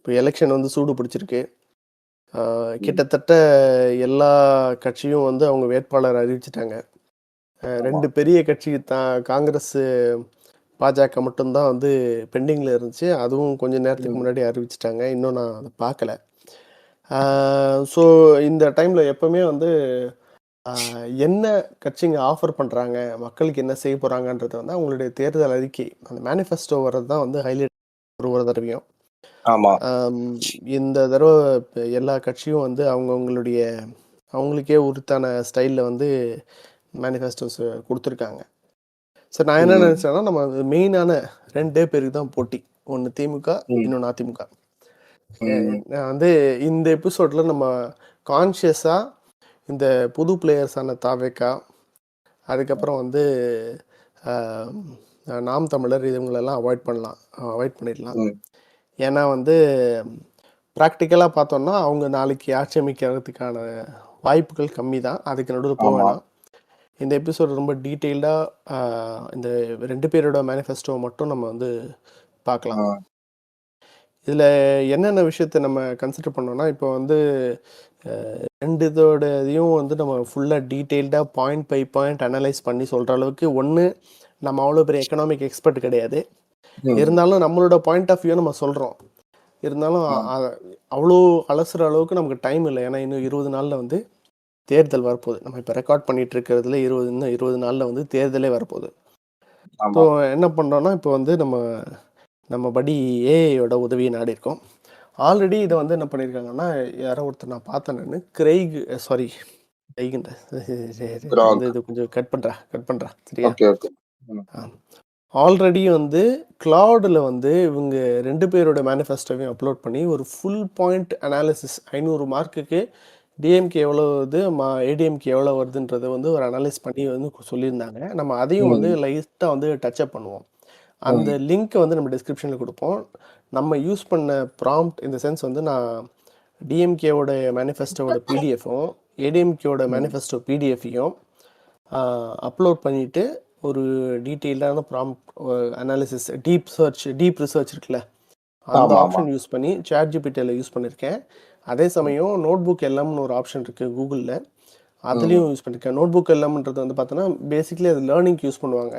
இப்போ எலெக்ஷன் வந்து சூடு பிடிச்சிருக்கு. கிட்டத்தட்ட எல்லா கட்சியும் வந்து அவங்க வேட்பாளர் அறிவிச்சிட்டாங்க. 2 பெரிய கட்சி காங்கிரஸ், பாஜக மட்டும்தான் வந்து பெண்டிங்கில் இருந்துச்சு. அதுவும் கொஞ்சம் நேரத்துக்கு முன்னாடி அறிவிச்சிட்டாங்க. இன்னும் நான் அதை பார்க்கல. ஸோ இந்த டைமில் எப்போவுமே வந்து என்ன கட்சிங்க ஆஃபர் பண்ணுறாங்க, மக்களுக்கு என்ன செய்ய போகிறாங்கன்றது வந்து அவங்களுடைய தேர்தல் அறிக்கை, அந்த மேனிஃபெஸ்டோ வர்றது தான் வந்து ஹைலைட் ஒரு தடவையும். இந்த தடவை எல்லா கட்சியும் வந்து அவங்களுக்கே உரித்தான ஸ்டைலில் வந்து மேனிஃபெஸ்டோஸ் கொடுத்துருக்காங்க. சார் நான் என்ன நினச்சேன்னா, நம்ம மெயினான 2 பேருக்கு தான் போட்டி. ஒன்று திமுக, இன்னொன்று அதிமுக. நான் வந்து இந்த எபிசோடில் நம்ம கான்ஷியஸாக இந்த புது பிளேயர்ஸான தாவேக்கா, அதுக்கப்புறம் வந்து நாம் தமிழர், இதுங்களெல்லாம் அவாய்ட் பண்ணிடலாம். ஏன்னா வந்து ப்ராக்டிக்கலாக பார்த்தோம்னா அவங்க நாளைக்கு ஆட்சி அமைக்கிறதுக்கான வாய்ப்புகள் கம்மி தான். அதுக்கு நடுவில் போக வேணாம். இந்த எபிசோடு ரொம்ப டீட்டெயில்டாக இந்த 2 பேரோட மேனிஃபெஸ்டோ மட்டும் நம்ம வந்து பார்க்கலாம். இதில் என்னென்ன விஷயத்தை நம்ம கன்சிடர் பண்ணோம்னா, இப்போ வந்து 2 இதோடையும் வந்து நம்ம ஃபுல்லாக டீட்டெயில்டாக பாயிண்ட் பை பாயிண்ட் அனலைஸ் பண்ணி சொல்கிற அளவுக்கு ஒன்று நம்ம அவ்வளோ பெரிய எக்கனாமிக் எக்ஸ்பர்ட் கிடையாது. இருந்தாலும் நம்மளோட பாயிண்ட் ஆஃப் வியூ நம்ம சொல்கிறோம். இருந்தாலும் அவ்வளோ அலசுற அளவுக்கு நமக்கு டைம் இல்லை. ஏன்னா இன்னும் 20 நாளில் வந்து தேர்தல் வரப்போகுது. நம்ம இப்போ ரெக்கார்ட் பண்ணிட்டு இருக்கிறதுல 20 நாளில் வந்து தேர்தலே வரப்போகுது. ஸோ என்ன பண்ணுறோன்னா, இப்போ வந்து நம்ம படி ஏஐயோட உதவியை நாடி இருக்கோம். ஆல்ரெடி இதை வந்து என்ன பண்ணியிருக்காங்கன்னா, யாரோ ஒருத்தர் நான் பார்த்தேன், நான் இது கொஞ்சம் கட் பண்ணுறா சரியா? ஆல்ரெடி வந்து கிளவுடில் வந்து இவங்க 2 பேரோட மேனிஃபெஸ்டோவையும் அப்லோட் பண்ணி ஒரு ஃபுல் பாயிண்ட் அனாலிசிஸ் 500 மார்க்குக்கு டிஎம்கே எவ்வளோ வருது, ஏடிஎம்கே எவ்வளோ வருதுன்றதை வந்து ஒரு அனலைஸ் பண்ணி வந்து சொல்லியிருந்தாங்க. நம்ம அதையும் வந்து லைட்டாக வந்து டச்சப் பண்ணுவோம். அந்த லிங்க்கை வந்து நம்ம டிஸ்கிரிப்ஷனில் கொடுப்போம். நம்ம யூஸ் பண்ண ப்ராம்ப்ட் இந்த சென்ஸ் வந்து நான் டிஎம்கேவோட மேனிஃபெஸ்டோவோட பிடிஎஃப்பும் ஏடிஎம்கேவோட மேனிஃபெஸ்டோ பிடிஎஃப்பையும் அப்லோட் பண்ணிவிட்டு ஒரு டீட்டெயில்டான ப்ராம்ப்ட் அனாலிசிஸ், டீப் ரிசர்ச் இருக்குல்ல, அந்த ஆப்ஷன் யூஸ் பண்ணி சாட்ஜிபிடியில் யூஸ் பண்ணியிருக்கேன். அதே சமயம் நோட்புக் எல்லாம்னு ஒரு ஆப்ஷன் இருக்குது கூகுளில், அதுலேயும் யூஸ் பண்ணியிருக்கேன். நோட்புக் எல்லாம்ன்றது வந்து பார்த்தோன்னா பேசிக்கலி அது லேர்னிங்க்கு யூஸ் பண்ணுவாங்க.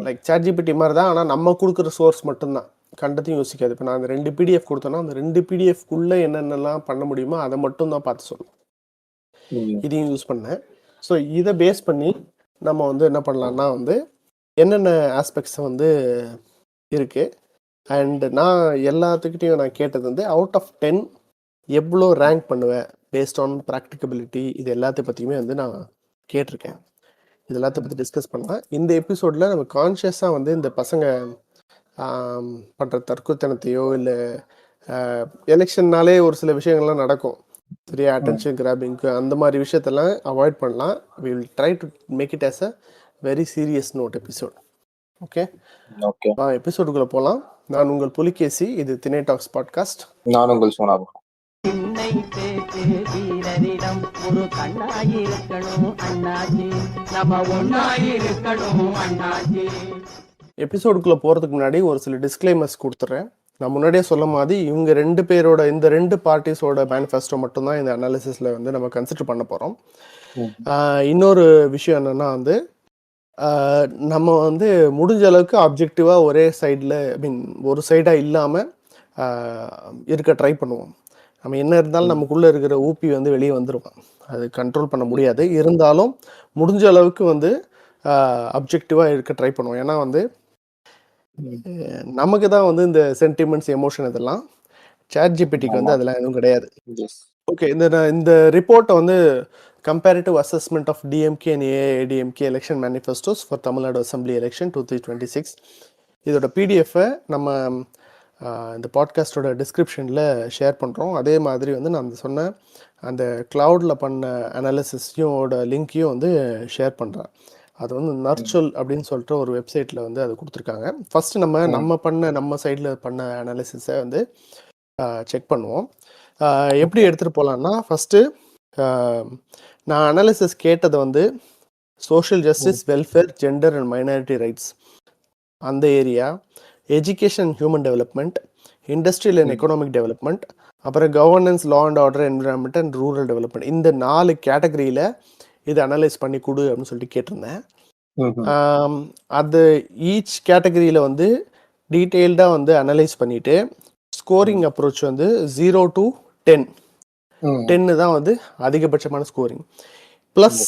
லைக் சாட்ஜிபிடி மாதிரி தான், ஆனால் நம்ம கொடுக்குற சோர்ஸ் மட்டும்தான், கண்டத்தையும் யோசிக்காது. இப்போ நான் அந்த 2 பிடிஎஃப் கொடுத்தோன்னா அந்த 2 பிடிஎஃப்குள்ளே என்னென்னலாம் பண்ண முடியுமோ அதை மட்டும் தான் பார்த்து சொல்லணும். இதையும் யூஸ் பண்ணேன். ஸோ இதை பேஸ் பண்ணி நம்ம வந்து என்ன பண்ணலான்னா வந்து என்னென்ன ஆஸ்பெக்ட்ஸ் வந்து இருக்குது. அண்ட் நான் எல்லாத்துக்கிட்டையும் நான் கேட்டது வந்து அவுட் ஆஃப் 10 எவ்வளோ ரேங்க் பண்ணுவேன் பேஸ்ட் ஆன் ப்ராக்டிகபிலிட்டி, இது எல்லாத்தையும் பற்றியுமே வந்து நான் கேட்டிருக்கேன். இது எல்லாத்தையும் பற்றி டிஸ்கஸ் பண்ணலாம். இந்த எபிசோடில் நம்ம கான்ஷியஸாக வந்து இந்த பசங்க பண்ணுற தற்கொத்தனத்தையோ இல்லை எலெக்ஷன்னாலே ஒரு சில விஷயங்கள்லாம் நடக்கும் சரியா, அட்டென்ஷன் கிராபிங்க்கு அந்த மாதிரி விஷயத்தெல்லாம் அவாய்ட் பண்ணலாம். we will try to make it as a very serious note episode. Okay, எபிசோடுக்குள்ள போகலாம். நான் உங்கள் புலிகேசி, இது திணை டாக்ஸ் பாட்காஸ்ட். நான் உங்கள் சோனாபு. எபிசோடுக்குள்ள போறதுக்கு முன்னாடி ஒரு சில டிஸ்க்ளைமர்ஸ் கொடுத்துட்றேன். நான் முன்னாடியே சொல்ல மாதிரி இவங்க 2 பேரோட இந்த 2 பார்ட்டிஸோட மேனிஃபெஸ்டோ மட்டும்தான் இந்த அனாலிசிஸில் வந்து நம்ம கன்சிடர் பண்ண போகிறோம். இன்னொரு விஷயம் என்னென்னா வந்து நம்ம வந்து முடிஞ்ச அளவுக்கு ஆப்ஜெக்டிவாக ஒரே சைடில் ஒரு சைடாக இல்லாமல் இருக்க ட்ரை பண்ணுவோம். நம்ம என்ன இருந்தாலும் நமக்குள்ளே இருக்கிற ஊப்பி வந்து வெளியே வந்துடுவோம், அது கண்ட்ரோல் பண்ண முடியாது. இருந்தாலும் முடிஞ்ச அளவுக்கு வந்து அப்ஜெக்டிவாக இருக்க ட்ரை பண்ணுவோம். ஏன்னா வந்து நமக்கு தான் வந்து இந்த சென்டிமெண்ட்ஸ், எமோஷன் இதெல்லாம், சாட்ஜிபிடிக்கு வந்து அதெல்லாம் எதுவும் கிடையாது. ஓகே, இந்த ரிப்போர்ட்டை வந்து comparative assessment of DMK and AIADMK election manifestos for Tamil Nadu assembly election 2026, இதோட பிடிஎஃப்பை நம்ம இந்த பாட்காஸ்டோட டிஸ்கிரிப்ஷனில் ஷேர் பண்ணுறோம். அதே மாதிரி வந்து நான் சொன்ன அந்த கிளவுடில் பண்ண அனாலிசிஸையோட லிங்க்கையும் வந்து ஷேர் பண்ணுறேன். அது வந்து நர்ச்சொல் அப்படின்னு சொல்லிட்டு ஒரு வெப்சைட்டில் வந்து அது கொடுத்துருக்காங்க. ஃபஸ்ட்டு நம்ம சைடில் பண்ண அனாலிசிஸை வந்து செக் பண்ணுவோம். எப்படி எடுத்துகிட்டு போகலான்னா, ஃபஸ்ட்டு நான் அனாலிசிஸ் கேட்டதை வந்து social justice, welfare, gender and minority rights அந்த area, education, human development, industrial and economic development, அப்புறம் governance, law and order, environment and rural development. இந்த 4 கேட்டகரியில் இது அனலைஸ் பண்ணி கொடு அப்படின்னு சொல்லிட்டு கேட்டிருந்தேன். அது ஈச் கேட்டகரியில் வந்து டீட்டெயில்டாக வந்து அனலைஸ் பண்ணிவிட்டு ஸ்கோரிங் அப்ரோச் வந்து 0 to 10. 10 தான் வந்து அதிகபட்சமான ஸ்கோரிங். ப்ளஸ்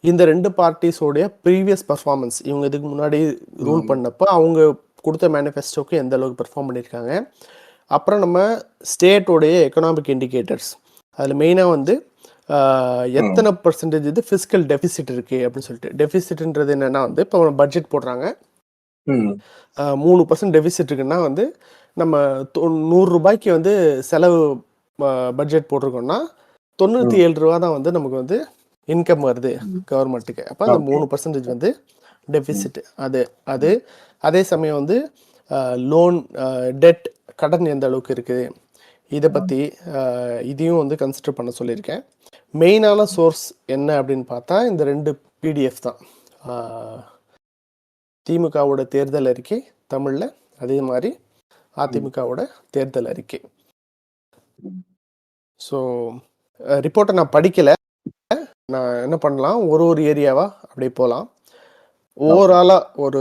இந்த 2 பார்ட்டிஸோடைய ப்ரீவியஸ் பர்ஃபார்மன்ஸ், இவங்க இதுக்கு முன்னாடி ரூல் பண்ணப்போ அவங்க கொடுத்த மேனிஃபெஸ்டோக்கு எந்த அளவுக்கு பெர்ஃபார்ம் பண்ணியிருக்காங்க. அப்புறம் நம்ம ஸ்டேட்டோடைய எக்கனாமிக் இண்டிகேட்டர்ஸ், அதில் மெயினாக வந்து எத்தனை பர்சன்டேஜ் இது ஃபிஸ்கல் டெபிசிட் இருக்குது அப்படின்னு சொல்லிட்டு. டெபிசிட்ன்றது என்னென்னா வந்து இப்போ பட்ஜெட் போடுறாங்க, 3% டெபிசிட் இருக்குன்னா வந்து நம்ம 100 ரூபாய்க்கு வந்து செலவு பட்ஜெட் போட்டிருக்கோம்னா 97 ரூபா தான் வந்து நமக்கு வந்து இன்கம் வருது கவர்மெண்ட்டுக்கு. அப்போ அந்த 3% வந்து டெபிசிட். அது அதே சமயம் வந்து லோன், டெட், கடன் எந்த அளவுக்கு இருக்குது இதை பற்றி இதையும் வந்து கன்சிடர் பண்ண சொல்லியிருக்கேன். மெயினான சோர்ஸ் என்ன அப்படின்னு பார்த்தா இந்த 2 பிடிஎஃப் தான். திமுகவோட தேர்தல் அறிக்கை தமிழில், அதே மாதிரி அதிமுகவோட தேர்தல் அறிக்கை. ஸோ ரிப்போர்ட்டை நான் படிக்கலை, நான் என்ன பண்ணலாம், ஒரு ஏரியாவாக அப்படியே போகலாம். ஓவராலாக ஒரு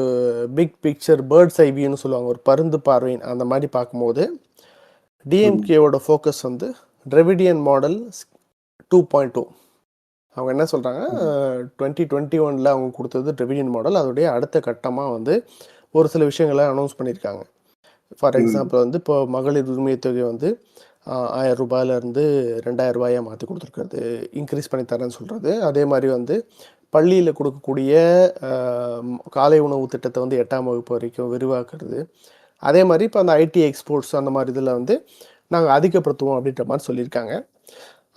பிக் பிக்சர், பேர்ட்ஸ் ஐ வியூன்னு சொல்லுவாங்க, ஒரு பருந்து பார்வையின் அந்த மாதிரி பார்க்கும்போது டிஎம்கேவோட ஃபோக்கஸ் வந்து டிராவிடியன் மாடல் 2.2. அவங்க என்ன சொல்கிறாங்க, 2021 அவங்க கொடுத்தது டிராவிடியன் மாடல். அதோடைய அடுத்த கட்டமாக வந்து ஒரு சில விஷயங்களை அனௌன்ஸ் பண்ணியிருக்காங்க. ஃபார் எக்ஸாம்பிள் வந்து இப்போ மகளிர் உரிமை தொகை வந்து 1000 ரூபாயிலேருந்து 2000 ரூபாயாக மாற்றி கொடுத்துருக்கிறது, இன்க்ரீஸ் பண்ணி தரேன்னு சொல்கிறது. அதே மாதிரி வந்து பள்ளியில் கொடுக்கக்கூடிய காலை உணவு திட்டத்தை வந்து 8ஆம் வகுப்பு வரைக்கும் விரிவாக்குறது. அதே மாதிரி இப்போ அந்த ஐடி எக்ஸ்போர்ட்ஸ் அந்த மாதிரி இதில் வந்து நாங்கள் அதிகப்படுத்துவோம் அப்படின்ற மாதிரி சொல்லியிருக்காங்க.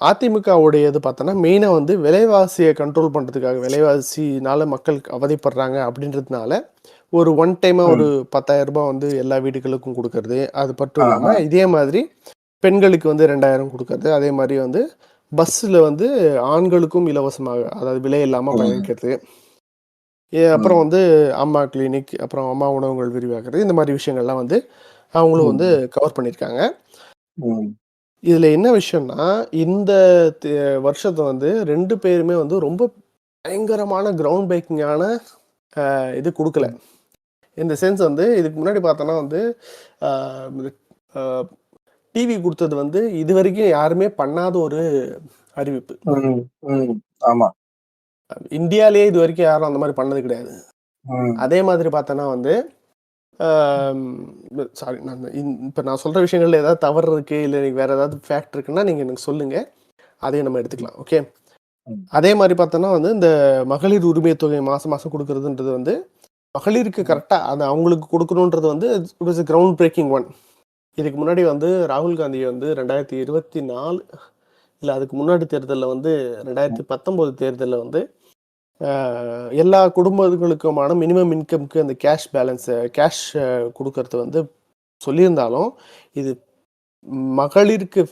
அதிமுகவுடையது பார்த்தோன்னா மெயினாக வந்து விலைவாசியை கண்ட்ரோல் பண்ணுறதுக்காக, விலைவாசினால மக்கள் அவதிப்படுறாங்க அப்படின்றதுனால ஒரு ஒன் டைமாக ஒரு 10,000 ரூபாய் வந்து எல்லா வீடுகளுக்கும் கொடுக்கறது. அது மட்டும் இல்லாமல் இதே மாதிரி பெண்களுக்கு வந்து 2000 கொடுக்கறது. அதே மாதிரி வந்து பஸ்ஸில் வந்து ஆண்களுக்கும் இலவசமாக, அதாவது விலை இல்லாமல் பயணிக்கிறது. அப்புறம் வந்து அம்மா கிளினிக், அப்புறம் அம்மா உணவுகள் விரிவாக்குறது. இந்த மாதிரி விஷயங்கள்லாம் வந்து அவங்களும் வந்து கவர் பண்ணியிருக்காங்க. இதில் என்ன விஷயம்னா, இந்த வருஷத்தை வந்து 2 பேருமே வந்து ரொம்ப பயங்கரமான கிரவுண்ட் பிரேக்கிங்கான இது கொடுக்கல. இந்த சென்ஸ் வந்து இதுக்கு முன்னாடி பார்த்தோன்னா வந்து டிவி கொடுத்தது வந்து இது வரைக்கும் யாருமே பண்ணாத ஒரு அறிவிப்பு. ஆமாம், இந்தியாவிலேயே இது வரைக்கும் யாரும் அந்த மாதிரி பண்ணது கிடையாது. அதே மாதிரி பார்த்தோன்னா வந்து சாரி, நான் இப்போ நான் சொல்கிற விஷயங்கள்ல ஏதாவது தவறு இருக்குது, இல்லை நீங்கள் வேறு ஏதாவது ஃபேக்ட் இருக்குன்னா நீங்கள் எனக்கு சொல்லுங்கள், அதையும் நம்ம எடுத்துக்கலாம். ஓகே. அதே மாதிரி பார்த்தோன்னா வந்து இந்த மகளிர் உரிமை தொகை மாதம் மாதம் கொடுக்குறதுன்றது வந்து மகளிருக்கு கரெக்டாக அது அவங்களுக்கு கொடுக்கணுன்றது வந்து it is ground braking one. இதுக்கு முன்னாடி வந்து ராகுல் காந்தி வந்து 2024 இல்லை அதுக்கு முன்னாடி தேர்தலில் வந்து 2019 தேர்தலில் வந்து எல்லா குடும்பங்களுக்குமான மினிமம் இன்கம்க்கு அந்த கேஷ் பேலன்ஸை கேஷ் கொடுக்கறது வந்து சொல்லியிருந்தாலும் இது மகளிருக்கு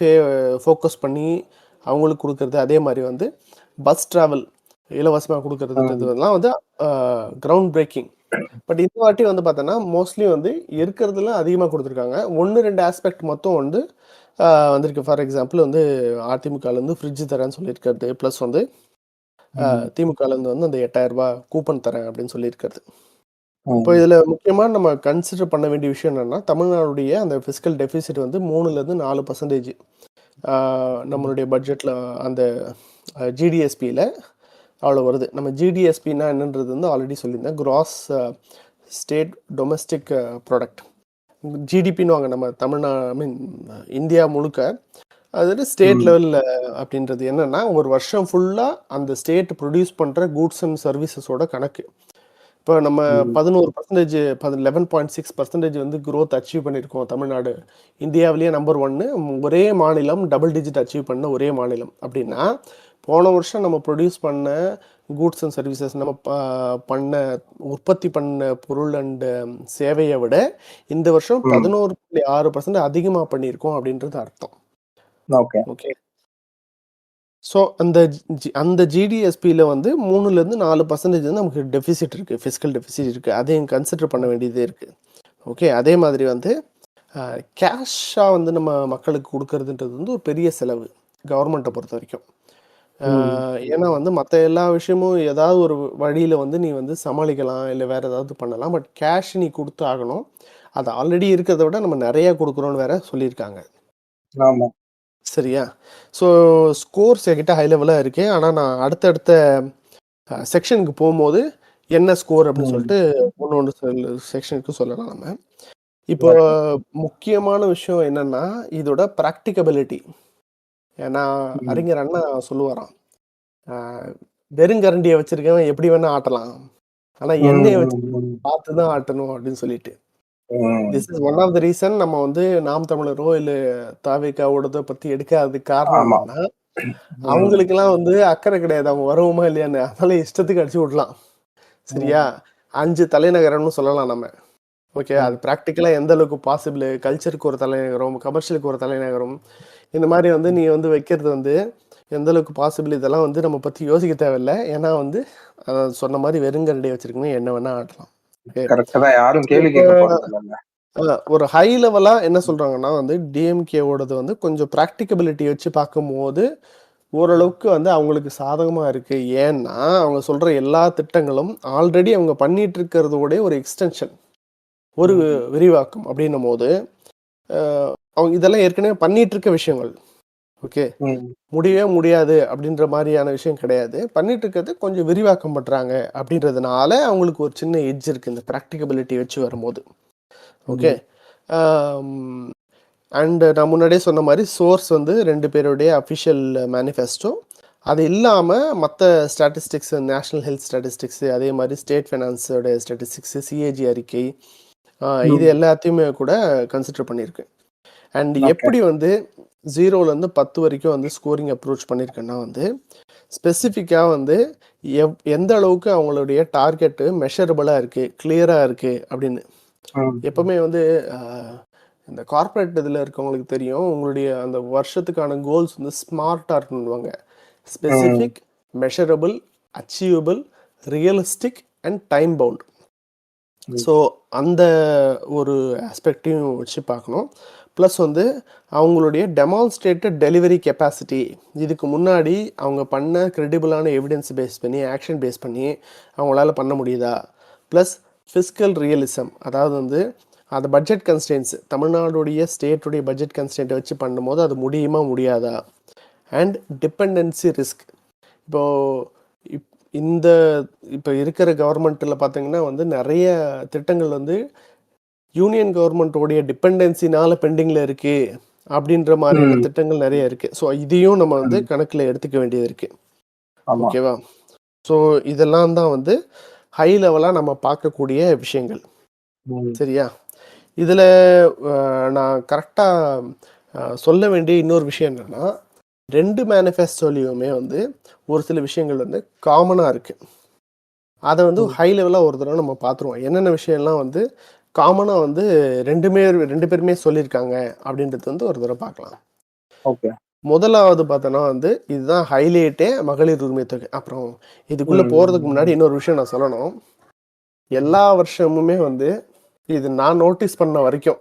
ஃபோக்கஸ் பண்ணி அவங்களுக்கு கொடுக்கறது. அதே மாதிரி வந்து பஸ் ட்ராவல் இலவசமாக கொடுக்கறதுன்றதுலாம் வந்து கிரவுண்ட் பிரேக்கிங். பட் இந்த வாட்டி வந்து பார்த்தோன்னா மோஸ்ட்லி வந்து இருக்கிறதுல அதிகமாக கொடுத்துருக்காங்க. 1-2 ஆஸ்பெக்ட் மொத்தம் வந்து வந்திருக்கு. ஃபார் எக்ஸாம்பிள் வந்து அதிமுகலேருந்து ஃப்ரிட்ஜ் தரேன்னு சொல்லியிருக்கிறது, ப்ளஸ் வந்து திமுகலேருந்து வந்து அந்த 8000 ரூபாய் கூப்பன் தரேன் அப்படின்னு சொல்லியிருக்கிறது. இப்போ இதில் முக்கியமாக நம்ம கன்சிடர் பண்ண வேண்டிய விஷயம் என்னென்னா, தமிழ்நாடுடைய அந்த ஃபிஸ்கல் டெபிசிட் வந்து 3-4% நம்மளுடைய பட்ஜெட்டில் அந்த ஜிடிஎஸ்பியில் அவ்வளோ வருது. நம்ம ஜிடிஎஸ்பின்னா என்னன்றது வந்து ஆல்ரெடி சொல்லியிருந்தேன், கிராஸ் ஸ்டேட் டொமஸ்டிக் ப்ராடக்ட், ஜிடிபின்னு வாங்க நம்ம இந்தியா முழுக்க. அது ஸ்டேட் லெவலில் அப்படின்றது என்னென்னா ஒரு வருஷம் ஃபுல்லாக அந்த ஸ்டேட் ப்ரொடியூஸ் பண்ணுற கூட்ஸ் அண்ட் சர்வீசஸோட கணக்கு. இப்போ நம்ம 11%, 11.6% வந்து க்ரோத் அச்சீவ் பண்ணியிருக்கோம் தமிழ்நாடு. இந்தியாவிலேயே நம்பர் 1 ஒரே மாநிலம், டபுள் டிஜிட் அச்சீவ் பண்ண ஒரே மாநிலம். அப்படின்னா போன வருஷம் நம்ம ப்ரொடியூஸ் பண்ண கூட்ஸ் அண்ட் சர்வீசஸ், நம்ம உற்பத்தி பண்ண பொருள் அண்டு சேவையை விட இந்த வருஷம் 11.6% அதிகமாக பண்ணியிருக்கோம் அப்படின்றது அர்த்தம். ஓகே. ஸோ அந்த ஜிடிஎஸ்பியில் வந்து 3-4% வந்து நமக்கு டெபிசிட் இருக்குது, ஃபிஸ்கல் டெபிசிட் இருக்குது. அதையும் கன்சிடர் பண்ண வேண்டியதே இருக்குது. ஓகே. அதே மாதிரி வந்து கேஷாக வந்து நம்ம மக்களுக்கு கொடுக்கறதுன்றது வந்து ஒரு பெரிய செலவு கவர்மெண்ட்டை பொறுத்த வரைக்கும். ஏன்னா வந்து மற்ற எல்லா விஷயமும் ஏதாவது ஒரு வழியில் வந்து நீ வந்து சமாளிக்கலாம், இல்லை வேற ஏதாவது பண்ணலாம். பட் கேஷ் நீ கொடுத்து ஆகணும். அது ஆல்ரெடி இருக்கிறத விட நம்ம நிறைய கொடுக்குறோன்னு வேற சொல்லியிருக்காங்க. ஆமா. சரியா? ஸோ ஸ்கோர்ஸ் என்கிட்ட ஹை லெவலாக இருக்கு. ஆனால் நான் அடுத்தடுத்த செக்ஷனுக்கு போகும்போது என்ன ஸ்கோர் அப்படின்னு சொல்லிட்டு ஒன்று செக்ஷனுக்கு சொல்லலாம் நம்ம. இப்போ ஓகே. முக்கியமான விஷயம் என்னன்னா இதோட ப்ராக்டிகபிலிட்டி. ஏன்னா ம். அறிஞர் அண்ணா சொல்லுவாராம், வெறுங்கரண்டியை வச்சிருக்கவன் எப்படி வேணா ஆட்டலாம், ஆனா ம், எண்ணெயை வச்சு ம், ம். பார்த்து தான் ஆட்டணும் அப்படின்னு சொல்லிட்டு. ம். This is one of the reason நம்ம வந்து நாம் தமிழரோ இல்லை தாவேக்காவோடத பத்தி எடுக்காததுக்கு காரணம் ஆமா. என்னன்னா, ம். அவங்களுக்கெல்லாம் வந்து அக்கறை கிடையாது, அவங்க வருவோமா இல்லையான்னு. அதனால இஷ்டத்துக்கு அடிச்சு விடலாம். சரியா? 5 தலைநகரம்னு சொல்லலாம் நம்ம. ஓகே. அது ம். ப்ராக்டிக்கலா எந்த அளவுக்கு பாசிபிள், கல்ச்சருக்கு ஒரு தலைநகரம், கமர்ஷியலுக்கு ஒரு தலைநகரம், இந்த மாதிரி வந்து நீ வந்து வைக்கிறது வந்து எந்த அளவுக்கு பாசிபிள், இதெல்லாம் வந்து நம்ம பத்தி யோசிக்க தேவையில்ல. ஏன்னா வந்து சொன்ன மாதிரி வெறுங்கரண்டி வச்சிருக்கணும், என்ன வேணா ஆட்டலாம். ஓகே. கரெக்ட் தான். யாரும் கேள்வி இப்போ கேட்க போறதில்லல்ல. ஒரு ஹை லெவலா என்ன சொல்றாங்கன்னா வந்து டிஎம்கேவோடது வந்து கொஞ்சம் ப்ராக்டிகபிலிட்டி வச்சு பார்க்கும்போது ஓரளவுக்கு வந்து அவங்களுக்கு சாதகமா இருக்கு. ஏன்னா அவங்க சொல்ற எல்லா திட்டங்களும் ஆல்ரெடி அவங்க பண்ணிட்டு இருக்கிறதோட ஒரு எக்ஸ்டென்ஷன், ஒரு ம். விரிவாக்கம் அப்படின்னும் போது அவங்க இதெல்லாம் ஏற்கனவே பண்ணிட்டு இருக்க விஷயங்கள். ஓகே. ம். முடியவே முடியாது அப்படின்ற மாதிரியான விஷயம் கிடையாது. பண்ணிட்டு இருக்கிறது கொஞ்சம் விரிவாக்கம் பண்றாங்க அப்படின்றதுனால அவங்களுக்கு ஒரு சின்ன எட்ஜ் இருக்கு இந்த ப்ராக்டிகபிலிட்டி வச்சு வரும்போது. ஓகே. ம். அண்ட் நான் முன்னாடியே சொன்ன மாதிரி சோர்ஸ் வந்து 2 பேருடைய அஃபிஷியல் மேனிஃபெஸ்டோ. அது இல்லாமல் மற்ற ஸ்டாட்டிஸ்டிக்ஸ், நேஷ்னல் ஹெல்த் ஸ்டாட்டிஸ்டிக்ஸு, அதே மாதிரி ஸ்டேட் ஃபைனான்ஸோட ஸ்டாட்டிஸ்டிக்ஸு, சிஏஜி அறிக்கை, இது ம். எல்லாத்தையுமே கூட கன்சிடர் பண்ணியிருக்கு. And okay. எப்படி வந்து 0லேருந்து 10 வரைக்கும் வந்து ஸ்கோரிங் அப்ரோச் பண்ணியிருக்கேன்னா வந்து ஸ்பெசிஃபிக்காக வந்து எந்த அளவுக்கு அவங்களுடைய டார்கெட்டு மெஷரபிளாக இருக்குது, கிளியராக இருக்குது அப்படின்னு. ம். எப்பவுமே வந்து இந்த கார்ப்பரேட் இதில் இருக்கவங்களுக்கு தெரியும், உங்களுடைய அந்த வருஷத்துக்கான கோல்ஸ் வந்து ஸ்மார்ட்டாக இருக்கணுவாங்க. ம். Specific, measurable, achievable, realistic and time bound. ம். ஸோ அந்த ஒரு ஆஸ்பெக்டையும் வச்சு பார்க்கணும். ப்ளஸ் வந்து அவங்களுடைய டெமான்ஸ்ட்ரேட்டட் டெலிவரி கெப்பாசிட்டி, இதுக்கு முன்னாடி அவங்க பண்ண கிரெடிபிளான எவிடன்ஸ் பேஸ் பண்ணி, ஆக்ஷன் பேஸ் பண்ணி அவங்களால பண்ண முடியுதா? ப்ளஸ் ஃபிஸ்கல் ரியலிசம், அதாவது வந்து அந்த பட்ஜெட் கன்ஸ்டன்ட்ஸ், தமிழ்நாடுடைய ஸ்டேட்டுடைய பட்ஜெட் கன்ஸ்டன்ட்டை வச்சு பண்ணும்போது அது முடியுமா முடியாதா? And dependency risk. இப்போது இந்த இப்போ இருக்கிற கவர்மெண்ட்டில் பார்த்தீங்கன்னா வந்து நிறைய திட்டங்கள் வந்து யூனியன் கவர்மெண்ட்டோடைய டிபெண்டன்சினால பெண்டிங்கில் இருக்குது அப்படின்ற மாதிரியான ம். திட்டங்கள் நிறைய இருக்குது. ஸோ இதையும் நம்ம வந்து ம். கணக்கில் எடுத்துக்க வேண்டியது இருக்குது. ஆமா. ஓகேவா? ஸோ இதெல்லாம் தான் வந்து ஹை லெவலாக நம்ம பார்க்கக்கூடிய விஷயங்கள். ம். சரியா? இதில் நான் கரெக்டாக சொல்ல வேண்டிய இன்னொரு விஷயம் என்னென்னா, 2 மேனிஃபெஸ்டோலையுமே வந்து ஒரு சில விஷயங்கள் வந்து காமனாக இருக்குது. அதை வந்து ம். ஹை லெவலாக ஒரு தடவை நம்ம பார்த்துருவோம். என்னென்ன விஷயம்லாம் வந்து காமனாக வந்து 2 பேருமே சொல்லியிருக்காங்க அப்படின்றது வந்து ஒரு தடவை பார்க்கலாம். ஓகே. முதலாவது பார்த்தோன்னா வந்து இதுதான் ஹைலைட்டே, மகளிர் உரிமை தொகை. அப்புறம் இதுக்குள்ளே போகிறதுக்கு முன்னாடி ம். இன்னொரு விஷயம் நான் சொல்லணும். எல்லா வருஷமுமே வந்து இது நான் நோட்டீஸ் பண்ண வரைக்கும்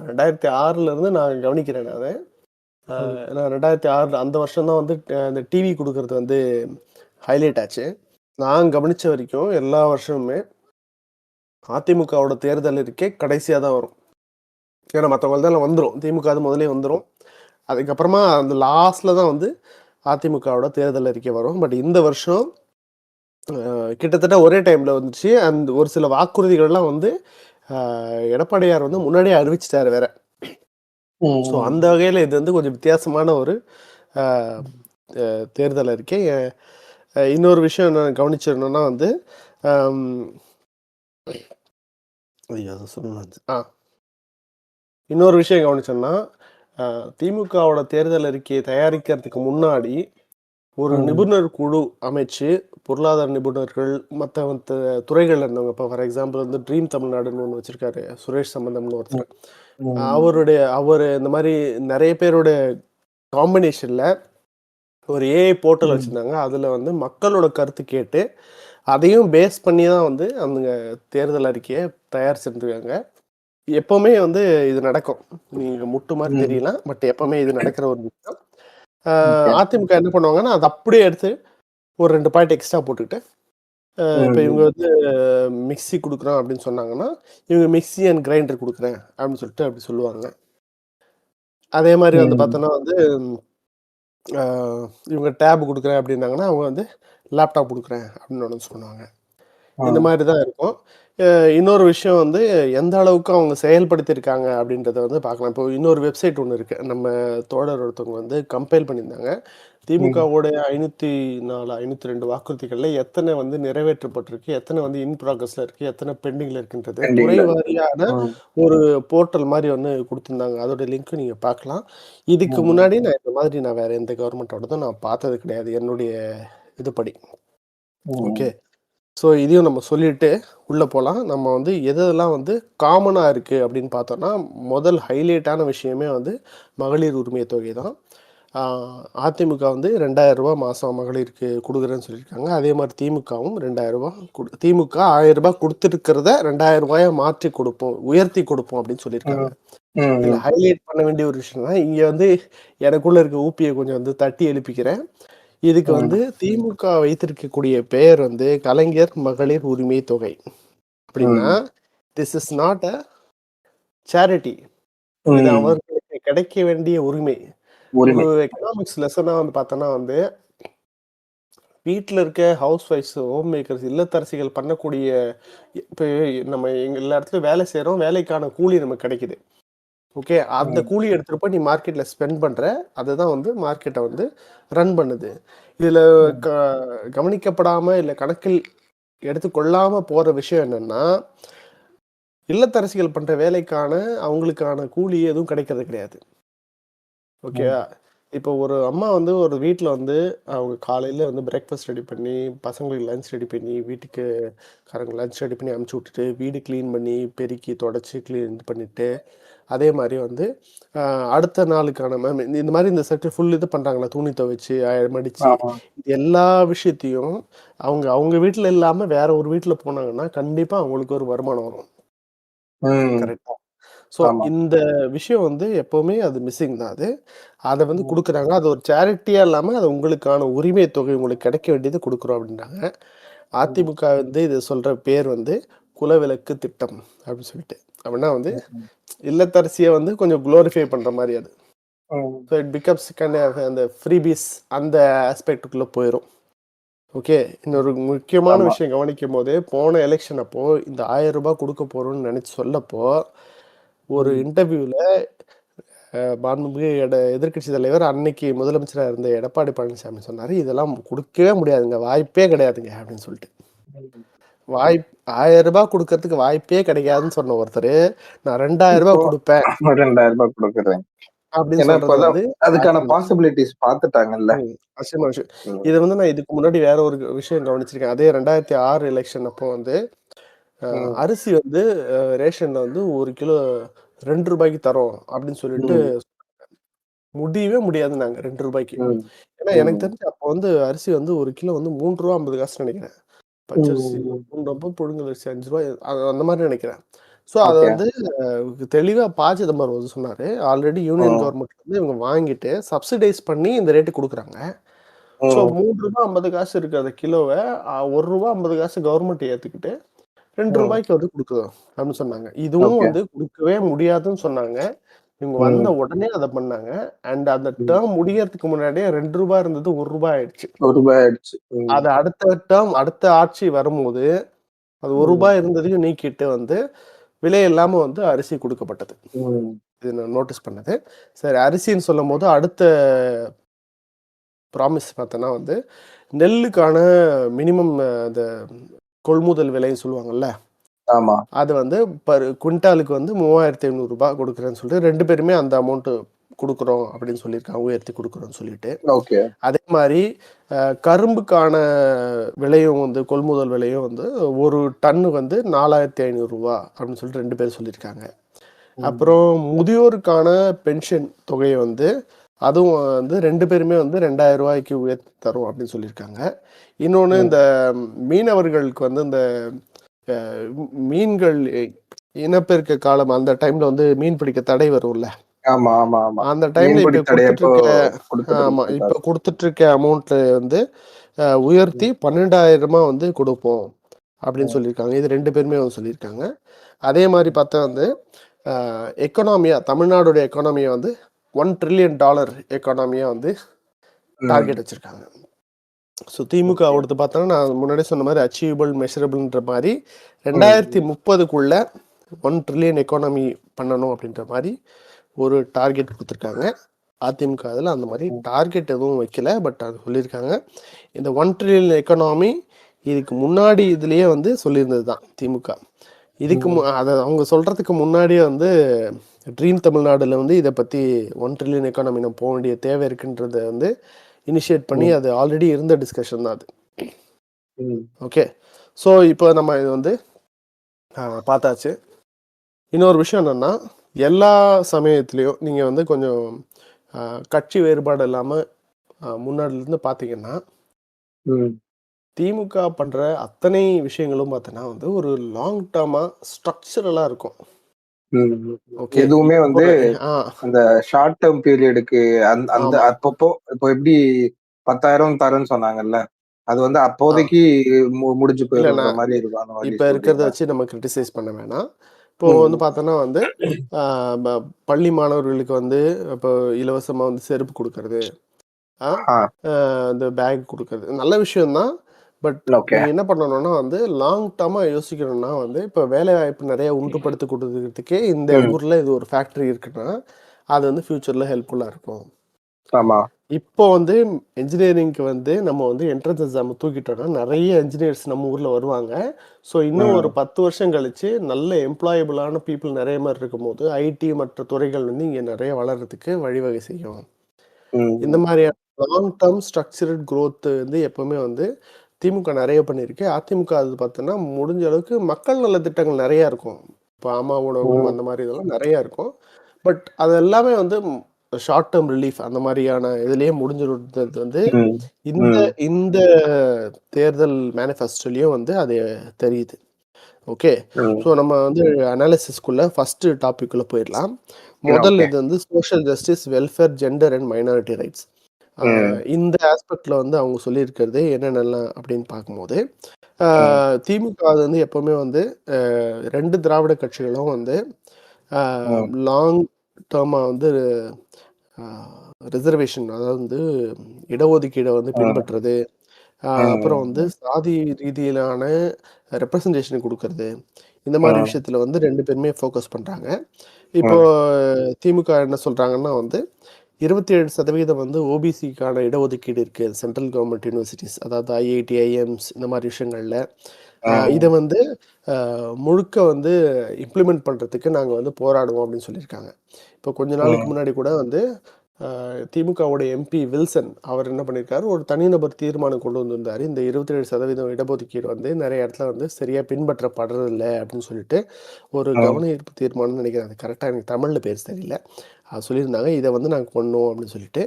2006லேருந்து நான் கவனிக்கிறேன் நான். ம். நான் 2006 அந்த வருஷம் தான் வந்து இந்த டிவி கொடுக்கறது வந்து ஹைலைட் ஆச்சு. நான் கவனிச்ச வரைக்கும் எல்லா வருஷமுமே அதிமுகவோட தேர்தல் இருக்கே கடைசியாக தான் வரும். ஏன்னா மற்றவங்கள்தான் வந்துடும், திமுக அது முதலே வந்துடும். அதுக்கப்புறமா அந்த லாஸ்ட்டில் தான் வந்து அதிமுகவோட தேர்தல் அறிக்கை வரும். பட் இந்த வருஷம் கிட்டத்தட்ட ஒரே டைமில் வந்துச்சு. அந்த ஒரு சில வாக்குறுதிகள்லாம் வந்து எடப்பாடியார் வந்து முன்னாடியே அறிவிச்சிட்டாரு வேற. ஸோ ம். அந்த வகையில் இது வந்து கொஞ்சம் வித்தியாசமான ஒரு தேர்தல் அறிக்கை. இன்னொரு விஷயம் என்ன கவனிச்சிடணும்னா வந்து இன்னொரு விஷயம் கவனிச்சோம்னா, திமுகவோட தேர்தல் அறிக்கையை தயாரிக்கிறதுக்கு முன்னாடி ஒரு நிபுணர் குழு அமைச்சு, பொருளாதார நிபுணர்கள், மற்ற துறைகள்ல இருந்தவங்க, இப்போ ஃபார் எக்ஸாம்பிள் வந்து ட்ரீம் தமிழ்நாடுன்னு ஒன்று வச்சிருக்காரு சுரேஷ் சம்பந்தம்னு ஒருத்தர். அவர் இந்த மாதிரி நிறைய பேரோட காம்பினேஷன்ல ஒரு ஏஐ போர்ட்டல் வச்சிருந்தாங்க. அதுல வந்து மக்களோட கருத்து கேட்டு அதையும் பேஸ் பண்ணி தான் வந்து அந்த தேர்தல் அறிக்கையை தயாரிச்சிருந்துருக்காங்க. எப்பவுமே வந்து இது நடக்கும். நீங்க முட்டு மாதிரி ம். தெரியலாம். பட் எப்பவுமே இது நடக்கிற ஒரு விஷயம். ஓகே. அதிமுக என்ன பண்ணுவாங்கன்னா, அத அப்படியே எடுத்து ஒரு 2 பாயிண்ட் எக்ஸ்ட்ரா போட்டுக்கிட்டு, இப்ப இவங்க ம். வந்து மிக்ஸி குடுக்குறோம் அப்படின்னு சொன்னாங்கன்னா, இவங்க மிக்ஸி அண்ட் கிரைண்டர் குடுக்குறேன் அப்படின்னு சொல்லிட்டு அப்படி சொல்லுவாங்க. அதே மாரி வந்து ம். பார்த்தோன்னா வந்து, அ இவங்க டேப் குடுக்குறேன் அப்படின்னாங்கன்னா, அவங்க வந்து லேப்டாப் குடுக்குறேன் அப்படின்னு அனௌன்ஸ் பண்ணுவாங்க. இந்த ம். மாரி தான் இருக்கும். அ இன்னொரு விஷயம் வந்து எந்த அளவுக்கு அவங்க செயல்படுத்தியிருக்காங்க அப்படின்றத வந்து பார்க்கலாம். இப்போ இன்னொரு வெப்சைட் ஒண்ணு இருக்கு. நம்ம தோழர் ஒருத்தவங்க வந்து கம்பைல் பண்ணியிருந்தாங்க. ம். திமுகவோட 504, 502 வாக்குறுதிகள்ல எத்தனை வந்து நிறைவேற்றப்பட்டிருக்கு, எத்தனை வந்து இன் ப்ராக்ரஸ்ல இருக்கு, எத்தனை பெண்டிங்ல இருக்குன்றது துறை பெண்டிங்ல இருக்கு. வாரியான ம். ஒரு போர்ட்டல் மாரி ஒண்ணு குடுத்திருந்தாங்க. அதோட லிங்க்கும் நீங்க பார்க்கலாம். இதுக்கு ம். முன்னாடி நான் இந்த மாதிரி நான் வேற எந்த கவர்மெண்ட்டோடதும் நான் பார்த்தது கிடையாது. என்னுடைய இதுபடி. ஓகே. ம். ஸோ இதையும் நம்ம சொல்லிட்டு உள்ள போலாம். நம்ம வந்து எதெல்லாம் வந்து காமனா இருக்கு அப்படின்னு பார்த்தோம்னா, முதல் ஹைலைட்டான விஷயமே வந்து மகளிர் உரிமை தொகை தான். ஆ அதிமுக வந்து ரூ. 2000 மாசம் மகளிருக்கு குடுக்குறேன்னு சொல்லியிருக்காங்க. அதே மாரி திமுகவும் ரூ. 2000 திமுக ரூ. 1000 குடுத்துருக்கிறத ரூ. 2000 மாற்றி கொடுப்போம், உயர்த்தி கொடுப்போம் அப்படின்னு சொல்லியிருக்காங்க. ம். இதுல ம். ஹைலைட் பண்ண வேண்டிய ஒரு விஷயம் தான், இங்க வந்து எனக்குள்ள இருக்க ஊப்பிய கொஞ்சம் வந்து தட்டி எழுப்பிக்கிறேன். இதுக்கு ம். வந்து திமுக வைத்திருக்கக்கூடிய பெயர் வந்து கலைஞர் மகளிர் உரிமை தொகை. அப்படின்னா, ம். This is not a charity. இது ம். அவர்களுக்கு கிடைக்க வேண்டிய உரிமை. ஒரு உரிமை. எக்கனாமிக்ஸ் லெசனா வந்து பார்த்தோம்னா வந்து, வீட்ல இருக்க ஹவுஸ் ஒய்ஃப்ஸ், ஹோம் மேக்கர்ஸ், இல்லத்தரசிகள் பண்ணக்கூடிய இப்ப நம்ம எல்லா இடத்துலயும் வேலை செய்றோம். வேலைக்கான கூலி நமக்கு கிடைக்குது. ஓகே. அந்த ம். கூலி எடுத்துட்டு போய் நீ மார்க்கெட்ல ஸ்பெண்ட் பண்ற. அதுதான் வந்து மார்க்கெட்ட வந்து ரன் பண்ணுது. இதுல ம். க கவனிக்கப்படாம இல்ல கணக்கில் எடுத்துக்கொள்ளாம போற விஷயம் என்னன்னா, இல்லத்தரசிகள் பண்ற வேலைக்கான அவங்களுக்கான கூலி எதுவும் கிடைக்கிறது கிடையாது. ம். ஓகேவா? இப்போ ஒரு அம்மா வந்து ஒரு வீட்ல வந்து அவங்க காலையில வந்து பிரேக்ஃபாஸ்ட் ரெடி பண்ணி, பசங்களுக்கு லஞ்ச் ரெடி பண்ணி, வீட்டுக்கு காரங்க லஞ்ச் ரெடி பண்ணி அனுப்பிச்சு விட்டுட்டு, வீடு கிளீன் பண்ணி, பெருக்கி, தொடச்சு கிளீன் பண்ணிட்டு, அதே மாரி வந்து அ அடுத்த நாளுக்கான மேம் இந்த மாரி இந்த செட் ஃபுல் இது பண்றாங்கல்ல, துணி துவைச்சு, மடிச்சு, ஆமா. இது எல்லா விஷயத்தையும் அவங்க அவங்க வீட்ல இல்லாம வேற ஒரு வீட்ல போனாங்கன்னா, கண்டிப்பா அவங்களுக்கு ஒரு வருமானம் வரும். ம். கரெக்ட்டா? ஸோ ஆமா. இந்த விஷயம் வந்து எப்பவுமே அது மிஸ்ஸிங் தான் அது. அத வந்து ம். குடுக்குறாங்க. அது ஒரு சேரிட்டியா இல்லாம, அது உங்களுக்கான உரிமை தொகை உங்களுக்கு கிடைக்க வேண்டியது குடுக்குறோம் அப்டின்றாங்க. ம். அதிமுக வந்து இத சொல்ற பேர் வந்து குலவிளக்கு திட்டம் அப்டின்னு சொல்லிட்டு. அப்டின்னா வந்து ம். இல்லத்தரசிய வந்து கொஞ்சம் குளோரிஃபை பண்ற மாரி அது. ம். So it becomes kind of அந்த ஃப்ரீபீஸ் அந்த ஆஸ்பெக்ட்டுக்குள்ள போயிரும். ஓகே. இன்னொரு முக்கியமான ஆமா. விஷயம் கவனிக்கும்போது, போன எலக்ஷன் அப்போ இந்த ரூ. 1000 குடுக்க போறோம்னு நெனச்சு சொல்லப்போ, ஒரு ம். இன்டர்வியூல மாண்புமிகு எதிர்க்கட்சி தலைவர் அன்னைக்கு முதலமைச்சரா இருந்த எடப்பாடி பழனிசாமி சொன்னாரு, "இதெல்லாம் குடுக்கவே முடியாதுங்க. வாய்ப்பே கிடையாதுங்க." அப்படின்னு சொல்லிட்டு. ம். வாய்ப் ரூ. 1000 குடுக்கறதுக்கு வாய்ப்பே கிடைக்காதுன்னு சொன்ன ஒருத்தரு, "நான் ரூ. 2000 இப்போ குடுப்பேன்." ரூ. 2000 குடுக்குறேன். அப்படின்னு ஏன்னா சொல்றது இப்பதான் வந்து அதுக்கான அதிமுக. பாசிபிலிட்டீஸ் பாத்துட்டாங்கல்ல. அசிங்கமான விஷயம். ம். இத வந்து நான் இதுக்கு முன்னாடி வேற ஒரு விஷயம் கவனிச்சிருக்கேன். அதே 2006 எலக்ஷன் அப்போ வந்து, ம். அரிசி வந்து ரேஷன்ல வந்து 1 கிலோ ரூ. 2க்கு தரோம் அப்படின்னு சொல்லிட்டு ம். முடியவே முடியாதுன்னாங்க ரூ. 2க்கு. ம். ஏன்னா எனக்கு ம். தெரிஞ்சு அப்போ வந்து அரிசி வந்து 1 கிலோ வந்து ரூ. 3.50 நெனைக்கிறேன். பச்சரிசி ம். 3 புழுங்கல் அரிசி ரூ. 5 அந்த மாரி நெனைக்கிறேன். ஸோ அத ஓகே. வந்து தெளிவா சிதம்பரம் வந்து சொன்னாரு. ஆல்ரெடி யூனியன் ம். கவர்மெண்ட்ல இருந்து இவங்க வாங்கிட்டு சப்சிடைஸ் பண்ணி இந்த ரேட்டுக்கு குடுக்குறாங்க. ஸோ ரூ. ம். 3.50 இருக்கிற கிலோவ ரூ. 1.50 கவர்மெண்ட் ஏத்துக்கிட்டு ரூ. ம். 2க்கு வந்து குடுக்குறோம் அப்படின்னு சொன்னாங்க. இதுவும் ஓகே. வந்து குடுக்கவே முடியாதுன்னு சொன்னாங்க. இவங்க வந்த ம். உடனே அத பண்ணாங்க. அண்ட் அந்த ம். டெர்ம் முடியறதுக்கு முன்னாடியே ரூ. 2 இருந்தது ரூ. 1 ஆயிடுச்சு. ரூ. 1 ஆயிடுச்சு. ம். அது அடுத்த டெர்ம் அடுத்த ஆட்சி வரும்போது, அது ரூ. ம். 1 இருந்ததையும் நீக்கிட்டு வந்து, விலை இல்லாம வந்து அரிசி குடுக்கப்பட்டது. ம். இது நான் நோட்டீஸ் பண்ணது. சரி அரிசின்னு சொல்லும்போது, அடுத்த ப்ராமிஸ் பார்த்தோன்னா வந்து, நெல்லுக்கான மினிமம் அந்த கொள்முதல் விலைன்னு சொல்லுவாங்கல்ல, ஆமா. அது வந்து பர் குவிண்டாலுக்கு வந்து ரூ. 3500 குடுக்குறேன்னு சொல்லிட்டு 2 பேருமே அந்த அமௌண்ட் குடுக்குறோம் அப்படின்னு சொல்லியிருக்காங்க. உயர்த்தி குடுக்குறோம்னு சொல்லிட்டு. ஓகே. அதே மாரி கரும்புக்கான விலையும் வந்து கொள்முதல் விலையும் வந்து 1 டன்னு வந்து ரூ. 4500 அப்படின்னு சொல்லிட்டு 2 பேரும் சொல்லியிருக்காங்க. ம். அப்புறம் முதியோருக்கான பென்ஷன் தொகைய வந்து அதுவும் வந்து 2 பேருமே வந்து ரூ. 2000க்கு உயர்த்தி தரோம் அப்படின்னு சொல்லியிருக்காங்க. இன்னொன்னு ம். இந்த மீனவர்களுக்கு வந்து இந்த அ மீன்கள் இனப்பெருக்க காலம் அந்த டைம்ல வந்து மீன் பிடிக்க தடை வரும்ல, ஆமா ஆமா ஆமா. அந்த டைம்ல மீன்பிடி இப்ப தடை கொடுத்துட்டு எப்போ இருக்க கொடுத்துட்டு ஆமா இப்ப இருக்காரு. கொடுத்துட்டு இருக்க அமௌண்ட் வந்து உயர்த்தி 12,000 வந்து கொடுப்போம் அப்படின்னு சொல்லியிருக்காங்க. இது 2 பேருமே வந்து சொல்லியிருக்காங்க. அதே மாதிரி பார்த்தா வந்து எக்கனாமியா தமிழ்நாடுடைய எக்கானமியை வந்து $1 trillion எக்கானமியா வந்து டார்கெட் வச்சிருக்காங்க. ஸோ திமுக அடுத்து பார்த்தோன்னா நான் முன்னாடி சொன்ன மாதிரி அச்சீவபிள் மெஷரபிள்ன்ற மாதிரி 2030க்குள்ள 1 trillion எக்கானமி பண்ணணும் அப்படின்ற மாதிரி ஒரு டார்கெட் கொடுத்துருக்காங்க. அதிமுக அதில் அந்த மாதிரி டார்கெட் எதுவும் வைக்கல, பட் அது சொல்லியிருக்காங்க. இந்த 1 trillion எக்கானமி இதுக்கு முன்னாடி இதுலேயே வந்து சொல்லியிருந்தது தான் திமுக. இதுக்கு அதை அவங்க சொல்கிறதுக்கு முன்னாடியே வந்து ட்ரீம் தமிழ்நாடுல வந்து இதை பற்றி 1 trillion எக்கானமி நம்ம போக வேண்டிய தேவை இருக்குன்றத வந்து இனிஷியேட் பண்ணி அது ஆல்ரெடி இருந்த டிஸ்கஷன் தான் அது. ஓகே, ஸோ இப்போ நம்ம இது வந்து பார்த்தாச்சு. இன்னொரு விஷயம் என்னென்னா, எல்லா சமயத்துலேயும் நீங்கள் வந்து கொஞ்சம் கட்சி வேறுபாடு இல்லாமல் முன்னாடிலேருந்து பார்த்தீங்கன்னா திமுக பண்ணுற அத்தனை விஷயங்களும் பார்த்தோன்னா வந்து ஒரு லாங் டேர்மாக ஸ்ட்ரக்சரலாக இருக்கும். ஓகே, எதுவுமே வந்து அந்த ஷார்ட் டேர்ம் பீரியடுக்கு அந்த அப்பப்போ இப்போ எப்படி 10,000 தரேன்னு சொன்னாங்கல்ல, அது வந்து அப்போதைக்கு முடிஞ்சு போயிடுற மாதிரி இருக்கும். இப்போ இருக்கிறத வச்சு நம்ம கிரிட்டிசைஸ் பண்ண வேணாம். இப்போ வந்து பார்த்தோன்னா வந்து பள்ளி மாணவர்களுக்கு வந்து இப்போ இலவசமாக வந்து செருப்பு கொடுக்கறது, இந்த பேக் கொடுக்கறது நல்ல விஷயம்தான். பட் நீங்கள் என்ன பண்ணணும்னா வந்து லாங் டேர்மாக யோசிக்கணும்னா வந்து இப்போ வேலை வாய்ப்பு நிறைய உண்டுபடுத்தி கொடுக்கறதுக்கே இந்த ஊரில் இது ஒரு ஃபேக்ட்ரி இருக்குன்னா அது வந்து ஃபியூச்சரில் ஹெல்ப்ஃபுல்லாக இருக்கும். ஆமாம், இப்போ வந்து இன்ஜினியரிங்க்கு வந்து நம்ம வந்து என்ட்ரன்ஸ் எக்ஸாம் தூக்கிட்டோம்னா நிறைய இன்ஜினியர்ஸ் நம்ம ஊரில் வருவாங்க. ஸோ இன்னும் ஒரு 10 வருஷம் கழிச்சு நல்ல எம்ப்ளாயபிளான பீப்புள் நிறைய மாதிரி இருக்கும்போது ஐடி மற்ற துறைகள் வந்து இங்கே நிறைய வளர்கிறதுக்கு வழிவகை செய்யும். இந்த மாதிரியான லாங் டேர்ம் ஸ்ட்ரக்சரட் க்ரோத் வந்து எப்பவுமே வந்து திமுக நிறைய பண்ணியிருக்கு. அதிமுக அது பார்த்தோன்னா முடிஞ்ச அளவுக்கு மக்கள் நல திட்டங்கள் நிறையா இருக்கும். இப்போ அம்மா உணவகம் அந்த மாதிரி இதெல்லாம் நிறையா இருக்கும். பட் அது எல்லாமே வந்து ஷார்ட் டேர்ம் ரிலீஃப் அந்த மாதிரியான இதுலேயே முடிஞ்சிருந்தது வந்து இந்த தேர்தல் மேனிஃபெஸ்டோலையும் வந்து அது தெரியுது. ஓகே, ஸோ நம்ம வந்து அனாலிசிஸ்குள்ளே ஃபஸ்ட்டு டாபிக்குள்ளே போயிடலாம். முதல் இது வந்து social justice, welfare, gender and minority rights. இந்த ஆஸ்பெக்ட்ல வந்து அவங்க சொல்லியிருக்கிறது என்னென்னலாம் அப்படின்னு பார்க்கும்போது திமுக அது வந்து எப்பவுமே வந்து 2 திராவிட கட்சிகளும் வந்து லாங் டேர்மாக வந்து ரிசர்வேஷன், அதாவது வந்து இடஒதுக்கீடை வந்து பின்பற்றுறது, அப்புறம் வந்து சாதி ரீதியிலான ரெப்ரசன்டேஷன் கொடுக்கறது, இந்த மாதிரி விஷயத்துல வந்து 2 பேருமே ஃபோக்கஸ் பண்றாங்க. இப்போ திமுக என்ன சொல்றாங்கன்னா வந்து 27% வந்து ஓபிசிக்கான இடஒதுக்கீடு இருக்கு சென்ட்ரல் கவர்மெண்ட் யூனிவர்சிட்டிஸ், அதாவது ஐஐடி, ஐஎம்ஸ் இந்த மாதிரி விஷயங்கள்ல. இதை வந்து முழுக்க வந்து இம்ப்ளிமெண்ட் பண்றதுக்கு நாங்க வந்து போராடுவோம் அப்படின்னு சொல்லியிருக்காங்க. இப்போ கொஞ்ச நாளைக்கு முன்னாடி கூட வந்து திமுகவுடைய எம்பி வில்சன் அவர் என்ன பண்ணியிருக்காரு, ஒரு தனிநபர் தீர்மானம் கொண்டு வந்திருந்தாரு. இந்த 27% இடஒதுக்கீடு வந்து நிறைய இடத்துல வந்து சரியா பின்பற்றப்படுறதில்லை அப்படின்னு சொல்லிட்டு ஒரு கவன ஈர்ப்பு தீர்மானம் நினைக்கிறேன். அது கரெக்டாக எனக்கு தமிழில் பேர் தெரியல. அது சொல்லியிருந்தாங்க. இதை வந்து நாங்கள் பண்ணோம் அப்படின்னு சொல்லிட்டு.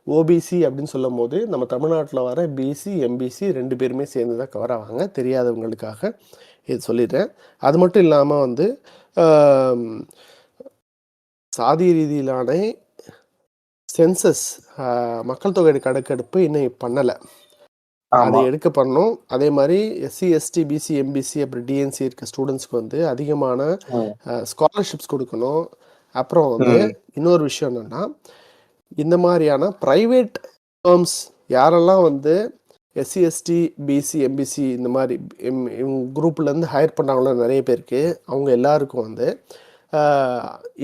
ஓபிசி அப்படின்னு சொல்லும் போது நம்ம தமிழ்நாட்டில் வர பிசி, எம்பிசி 2 பேருமே சேர்ந்து தான் கவர் ஆவாங்க. தெரியாதவங்களுக்காக இது சொல்லிடுறேன். அது மட்டும் இல்லாமல் வந்து சாதி ரீதியிலான சென்சஸ், மக்கள் தொகை கணக்கெடுப்பு இன்னும் பண்ணலை. அதை எடுக்க பண்ணணும். அதே மாதிரி எஸ்சி, எஸ்டி, பிசி, எம்பிசி அப்புறம் டிஎன்சி இருக்க ஸ்டூடெண்ட்ஸ்க்கு வந்து அதிகமான ஸ்காலர்ஷிப்ஸ் கொடுக்கணும். அப்புறம் வந்து இன்னொரு விஷயம் என்னன்னா, இந்த மாதிரியான ப்ரைவேட் ஃபர்ம்ஸ் யாரெல்லாம் வந்து எஸ்சி, எஸ்டி, பிசி, எம்பிசி இந்த மாதிரி குரூப்லேருந்து ஹையர் பண்ணாங்களோ நிறைய பேருக்கு, அவங்க எல்லாருக்கும் வந்து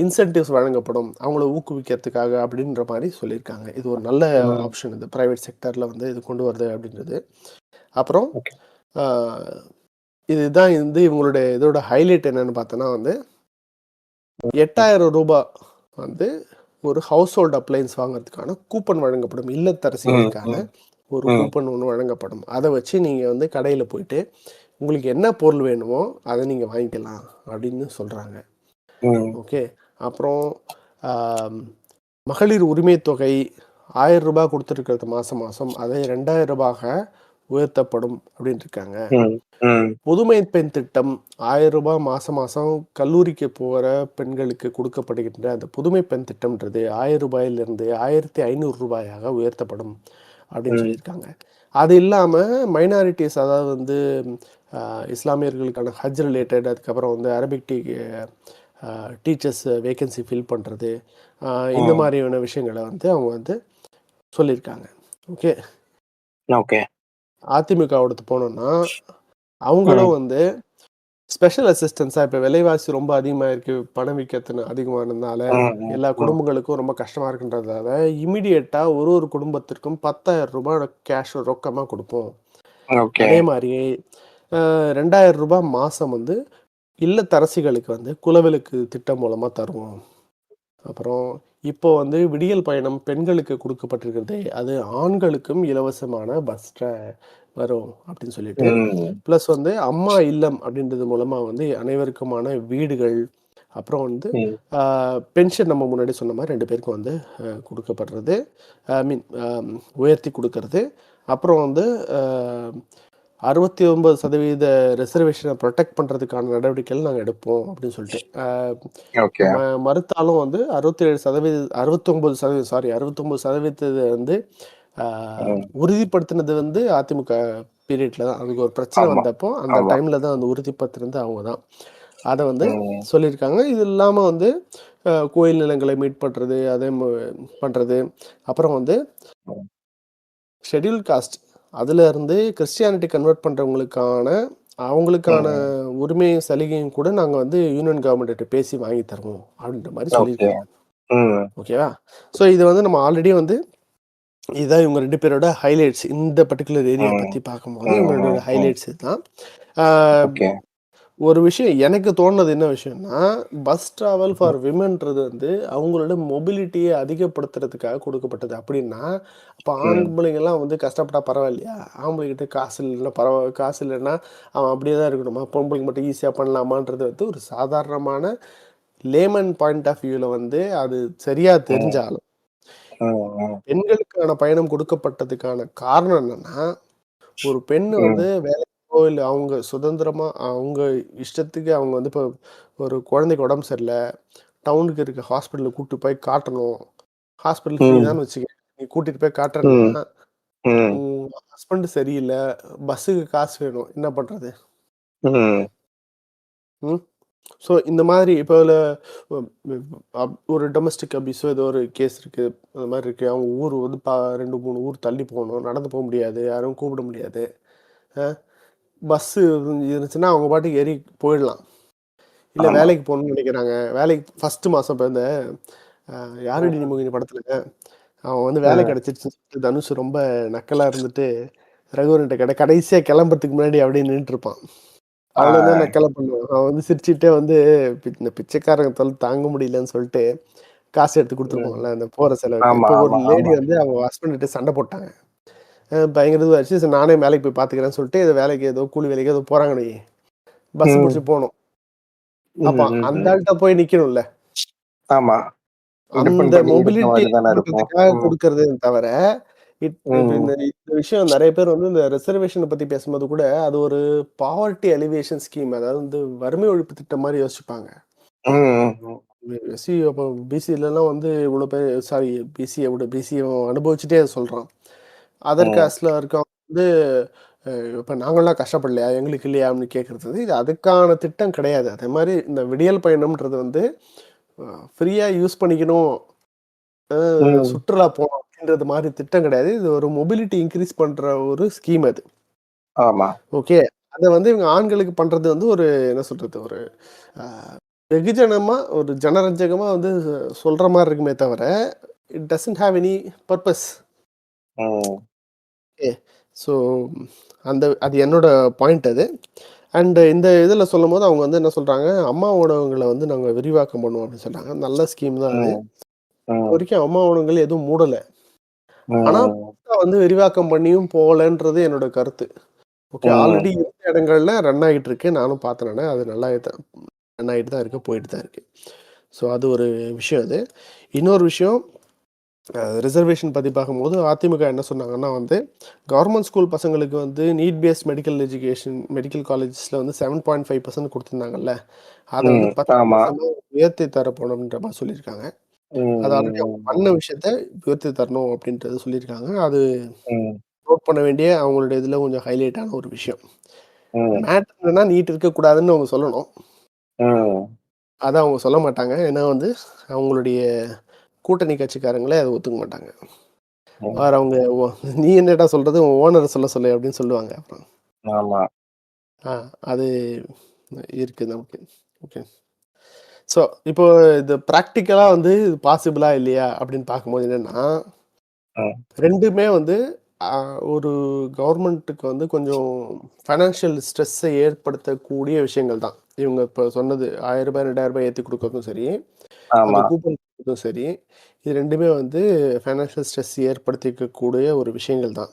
இன்சென்டிவ்ஸ் வழங்கப்படும் அவங்கள ஊக்குவிக்கிறதுக்காக அப்படின்ற மாதிரி சொல்லியிருக்காங்க. இது ஒரு நல்ல ஆப்ஷன், இது ப்ரைவேட் செக்டரில் வந்து இது கொண்டு வருது அப்படின்றது. அப்புறம் இதுதான் வந்து இவங்களுடைய இதோட ஹைலைட் என்னன்னு பார்த்தோன்னா வந்து 8,000 ரூபாய் வந்து ஒரு ஹவுஸ் ஹோல்டு அப்ளையன்ஸ் வாங்குறதுக்கான கூப்பன் வழங்கப்படும். இல்லத்தரசிகளுக்கான ஒரு கூப்பன் ஒன்று வழங்கப்படும். அதை வச்சு நீங்கள் வந்து கடையில் போயிட்டு உங்களுக்கு என்ன பொருள் வேணுமோ அதை நீங்கள் வாங்கிக்கலாம் அப்படின்னு சொல்கிறாங்க. ஓகே, அப்புறம் மகளிர் உரிமை தொகை 1,000 ரூபாய் கொடுத்துருக்கிறது மாதம் மாதம், அதை 2,000 ரூபாய் உயர்த்தப்படும் அப்படின்னு இருக்காங்க. ம், ம், புதுமை பெண் திட்டம் ரூ. 1000 மாசம் மாசம் கல்லூரிக்கு போற பெண்களுக்கு கொடுக்கப்படுகின்ற அந்த புதுமை பெண் திட்டம்ன்றது ரூ. 1000 ரூ. 1500 உயர்த்தப்படும் அப்படின்னு ம், சொல்லியிருக்காங்க. அது இல்லாம மைனாரிட்டிஸ், அதாவது வந்து இஸ்லாமியர்களுக்கான ஹஜ் ரிலேட்டட், அதுக்கப்புறம் வந்து அரபிக் டீச்சர்ஸ் வேகன்சி ஃபில் பண்ணுறது, இந்த ம். மாதிரியான விஷயங்களை வந்து அவங்க வந்து சொல்லியிருக்காங்க. ஓகே. ஓகே. அதிமுகவோடது போனோம்னா ம், அவங்களும் வந்து ஸ்பெஷல் அசிஸ்டன்ஸாக இப்போ விலைவாசி ரொம்ப அதிகமாக இருக்குது, பணவீக்கத்தின் அதிகமானதுனால ம், ம், எல்லா ம். குடும்பங்களுக்கும் ரொம்ப கஷ்டமாக இருக்குன்றதால இமிடியேட்டாக ஒரு குடும்பத்திற்கும் 10,000 ரூபாய் கேஷ் ரொக்கமாக கொடுப்போம். ஓகே. அதே மாதிரி 2,000 ரூபாய் மாதம் வந்து இல்லத்தரசிகளுக்கு வந்து குலவிளக்கு திட்டம் மூலமாக தருவோம். அப்புறம் இப்போ வந்து விடியல் பயணம் பெண்களுக்கு கொடுக்கப்பட்டிருக்கிறது, அது ஆண்களுக்கும் இலவசமான பஸ்ஸில் வரும் அப்படின்னு சொல்லிட்டு, ம், ப்ளஸ் வந்து அம்மா இல்லம் அப்படின்றது மூலமாக வந்து அனைவருக்குமான வீடுகள், அப்புறம் வந்து ம், பென்ஷன் நம்ம முன்னாடி சொன்ன மாதிரி 2 பேருக்கும் வந்து கொடுக்கப்படுறது, ஐ மீன் உயர்த்தி கொடுக்கறது, அப்புறம் வந்து 69% ரிசர்வேஷனை ப்ரொடெக்ட் பண்ணுறதுக்கான நடவடிக்கைகள் நாங்கள் எடுப்போம் அப்படின்னு சொல்லிட்டு, ஓகே. மறுத்தாலும் வந்து 69% வந்து ம். உறுதிப்படுத்தினது வந்து அதிமுக பீரியட்ல தான். அதுக்கு ஒரு பிரச்சனை ஆமா, வந்தப்போ அந்த ஆமா. டைம்ல தான் வந்து உறுதிப்படுத்தினது அவங்க தான். அதை வந்து ம், சொல்லியிருக்காங்க. இது இல்லாமல் வந்து கோயில் நிலங்களை மீட் பண்ணுறது, அதே பண்ணுறது, அப்புறம் வந்து ம், ஷெட்யூல் காஸ்ட் அதுல இருந்து கிறிஸ்டியானிட்டி கன்வெர்ட் பண்றவங்களுக்கான அவங்களுக்கான ம். உரிமையும் சலுகையும் கூட நாங்க வந்து யூனியன் கவர்மெண்ட் பேசி வாங்கி தருவோம் அப்படின்ற மாதிரி ஓகே. சொல்லியிருக்காங்க. ம், ஓகேவா? ஸோ இது வந்து நம்ம ஆல்ரெடி வந்து இதுதான் இவங்க 2 பேரோட ஹைலைட்ஸ். இந்த பர்ட்டிகுலர் ஏரியா ம், பத்தி பார்க்கும்போது ம், இவங்களோட ம், ம். ஹைலைட்ஸ் இதுதான். ஆஹ் ஓகே. ஒரு விஷயம் எனக்கு தோணுனது என்ன விஷயம்னா, பஸ் டிராவல் ஃபார் விமென்றது வந்து அவங்களோட மொபிலிட்டியை அதிகப்படுத்துறதுக்காக கொடுக்கப்பட்டது. அப்படின்னா, அப்போ ம், ஆம்பளைங்கலாம் வந்து கஷ்டப்பட்டா பரவாயில்லையா? ஆம்பளைங்கிட்ட காசு இல்லைன்னா காசு இல்லைன்னா அவன் அப்படியே தான் இருக்கணுமா? பொம்பளைங்க மட்டும் ஈஸியாக பண்ணலாமான்றது வந்து ஒரு சாதாரணமான லேமன் பாயிண்ட் ஆஃப் வியூவில் வந்து அது சரியா ம், தெரிஞ்சாலும், ம், ம், பெண்களுக்கான பயணம் கொடுக்கப்பட்டதுக்கான காரணம் என்னன்னா, ஒரு பெண் வந்து ம், வேலைக்கோ இல்லை அவங்க சுதந்திரமா அவங்க இஷ்டத்துக்கு அவங்க வந்து இப்போ ஒரு குழந்தைக்கு உடம்பு சரியில்லை, டவுனுக்கு இருக்க ஹாஸ்பிட்டலுக்கு கூட்டிட்டு போய் காட்டணும். ஹாஸ்பிட்டல் ஃப்ரீ ம், தான் வச்சுக்க, நீ கூட்டிட்டு போய் காட்டுறேன்னா ம், ம், உங்க ஹஸ்பண்ட் சரியில்லை, பஸ்ஸுக்கு காசு வேணும், என்ன பண்றது? ம், ம் ஸோ இந்த மாதிரி இப்போ ஒரு டொமஸ்டிக் அபியூஸோ ஏதோ ஒரு கேஸ் இருக்கு, அந்த மாதிரி இருக்கு, அவங்க ஊர் வந்து 2-3 ஊர் தள்ளி போகணும், நடந்து போக முடியாது, யாரும் கூப்பிட முடியாது, பஸ்ஸு இருந்துச்சுன்னா அவங்க பாட்டுக்கு ஏறி போயிடலாம். இல்லை ஆமா. வேலைக்கு போகணும்னு நினைக்கிறாங்க, வேலைக்கு ஃபர்ஸ்ட் மாதம் இப்போ இந்த யாரடி ம், நீ படத்தில் அவன் வந்து வேலை ம். கிடைச்சிருச்சுன்னு சொல்லிட்டு தனுஷ் ரொம்ப நக்கலாக இருந்துட்டு ரகுவரன்ட்ட கடைசியாக கிளம்புறதுக்கு முன்னாடி அப்படியே நின்றுட்டு இருப்பான். ஆ, அவ்வளோதான் நக்கலை பண்ணுவான். அவன் வந்து சிரிச்சுட்டே வந்து இந்த பிச்சைக்காரங்க தொல்லை தாங்க முடியலன்னு சொல்லிட்டு காசு எடுத்து ம். கொடுத்துருப்பான்ல அந்த போகிற செலவுக்கு. ஆமா, இப்போ ஒரு ஆமா, லேடி ஆமா. வந்து அவங்க ஹஸ்பண்ட்கிட்ட சண்டை போட்டாங்க. பயங்கர இதுவாச்சு, சரி நானே வேலைக்கு போய் பார்த்துக்கிறேன்னு சொல்லிட்டு ஏதோ வேலைக்கு ஏதோ கூலி வேலைக்கு ஏதோ போகிறாங்கன்னு வை, பஸ் பிடிச்சி ம், போகணும். ம், அப்போ ம், அந்த ம். ஆள்கிட்ட போய் நிற்கணும்ல. ஆமா. டிபெண்ட் அந்த பண்ணி இருக்க மொபிலிட்டி மாரி தானே இருக்கும். பண்றதுக்காக ம், குடுக்கறதே தவிர, இப்ப ம், இந்த இந்த விஷயம் நெறைய பேர் வந்து இந்த ரிசர்வேஷன பத்தி பேசும்போது கூட, அது ஒரு பாவர்ட்டி அலிவியேஷன் ஸ்கீம், அதாவது வந்து வறுமை ஒழிப்பு திட்டம் மாரி யோசிப்பாங்க. ம், ம், எஸ்சி அப்போ பிசிலலாம் வந்து இவ்வளோ பேர், சாரி பிசிய விட பிசிய அனுபவிச்சுட்டே அத சொல்றான். அதர் ம், காஸ்ட்ல இருக்கவங்க வந்து இப்ப நாங்கலாம் கஷ்டப்படலையா? எங்களுக்கு இல்லையா? அப்படின்னு கேட்கறது. இது அதுக்கான திட்டம் கிடையாது. அதே மாரி இந்த விடியல் பயணம்ன்றது வந்து ஃப்ரீயா யூஸ் பண்ணிக்கணும், ம். சுற்றுலா போனோம் அப்படின்றது மாதிரி திட்டம் கிடையாது. இது ஒரு மொபிலிட்டி இன்கிரீஸ் பண்ற ஒரு ஸ்கீம் அது. ஆமா. ஓகே. அத வந்து இவங்க ஆண்களுக்கு பண்றது வந்து ஒரு என்ன சொல்றது? ஒரு அ வெகுஜனமா, ஒரு ஜனரஞ்சகமா வந்து சொல்ற மாரி இருக்குமே தவிர, it doesn't have any purpose. ம், ஓகே. ஸோ அது என்னோட பாயிண்ட் அது. அண்ட் இந்த இதில சொல்லும்போது அவங்க வந்து என்ன சொல்றாங்க, அம்மா உணவகங்கள வந்து நாங்க விரிவாக்கம் பண்ணுவோம் அப்படின்னு சொல்றாங்க. நல்ல ஸ்கீம் தான் அது. ம், இப்போ ம், வரைக்கும் அம்மா உணவகங்கள் எதுவும் மூடல. ஆனா ம், வந்து விரிவாக்கம் பண்ணியும் போகலன்றது என்னோட கருத்து. ஓகே. ஆல்ரெடி ம், இருந்த இடங்கள்ல ரன் ஆகிட்டு இருக்கு. நானும் பார்த்தேன் நானு. அது நல்லா ரன் ஆகிட்டு தான் இருக்கு. போயிட்டு தான் இருக்கு. ஸோ அது ஒரு விஷயம் அது. இன்னொரு விஷயம், ரிசர்வேஷன் பற்றி பார்க்கும்போது அதிமுக என்ன சொன்னாங்கன்னா வந்து கவர்மெண்ட் ஸ்கூல் பசங்களுக்கு வந்து NEET based medical education medical காலேஜஸில் வந்து 7.5% கொடுத்துருந்தாங்கல்ல, அதை வந்து 10% உயர்த்தி தரப்போகணுன்ற மாதிரி சொல்லியிருக்காங்க. அது ஆல்ரெடி அவங்க பண்ண விஷயத்த உயர்த்தி தரணும் அப்படின்றது சொல்லியிருக்காங்க. அது நோட் பண்ண வேண்டிய அவங்களுடைய இதில் கொஞ்சம் ஹைலைட்டான ஒரு விஷயம். மேட்டர் என்னன்னா நீட் இருக்கக்கூடாதுன்னு அவங்க சொல்லணும். அதை அவங்க சொல்ல மாட்டாங்க. ஏன்னா வந்து அவங்களுடைய கூட்டணி கட்சிக்காரங்களே அதை ஒத்துக்க மாட்டாங்க. வேற அவங்க நீ என்னடா சொல்றது ஓனர் சொல்ல சொல்லு அப்படின்னு சொல்லுவாங்க. அப்புறம் அது இருக்கு நமக்கு. ஓகே, ஸோ இப்போ இது ப்ராக்டிக்கலாக வந்து இது பாசிபிளா இல்லையா அப்படின்னு பார்க்கும்போது என்னன்னா, ரெண்டுமே வந்து ஒரு கவர்மெண்ட்டுக்கு வந்து கொஞ்சம் ஃபைனான்ஷியல் ஸ்ட்ரெஸ்ஸை ஏற்படுத்தக்கூடிய விஷயங்கள் தான். இவங்க இப்போ சொன்னது 1000 ரூபாய் 2000 ரூபாய் ஏற்றி கொடுக்கறதும் சரி, அந்த கூப்பன் கொடுக்கறதும் சரி, இது ரெண்டுமே வந்து ஃபைனான்ஷியல் ஸ்ட்ரெஸ் ஏற்படுத்திக்கக்கூடிய ஒரு விஷயங்கள் தான்.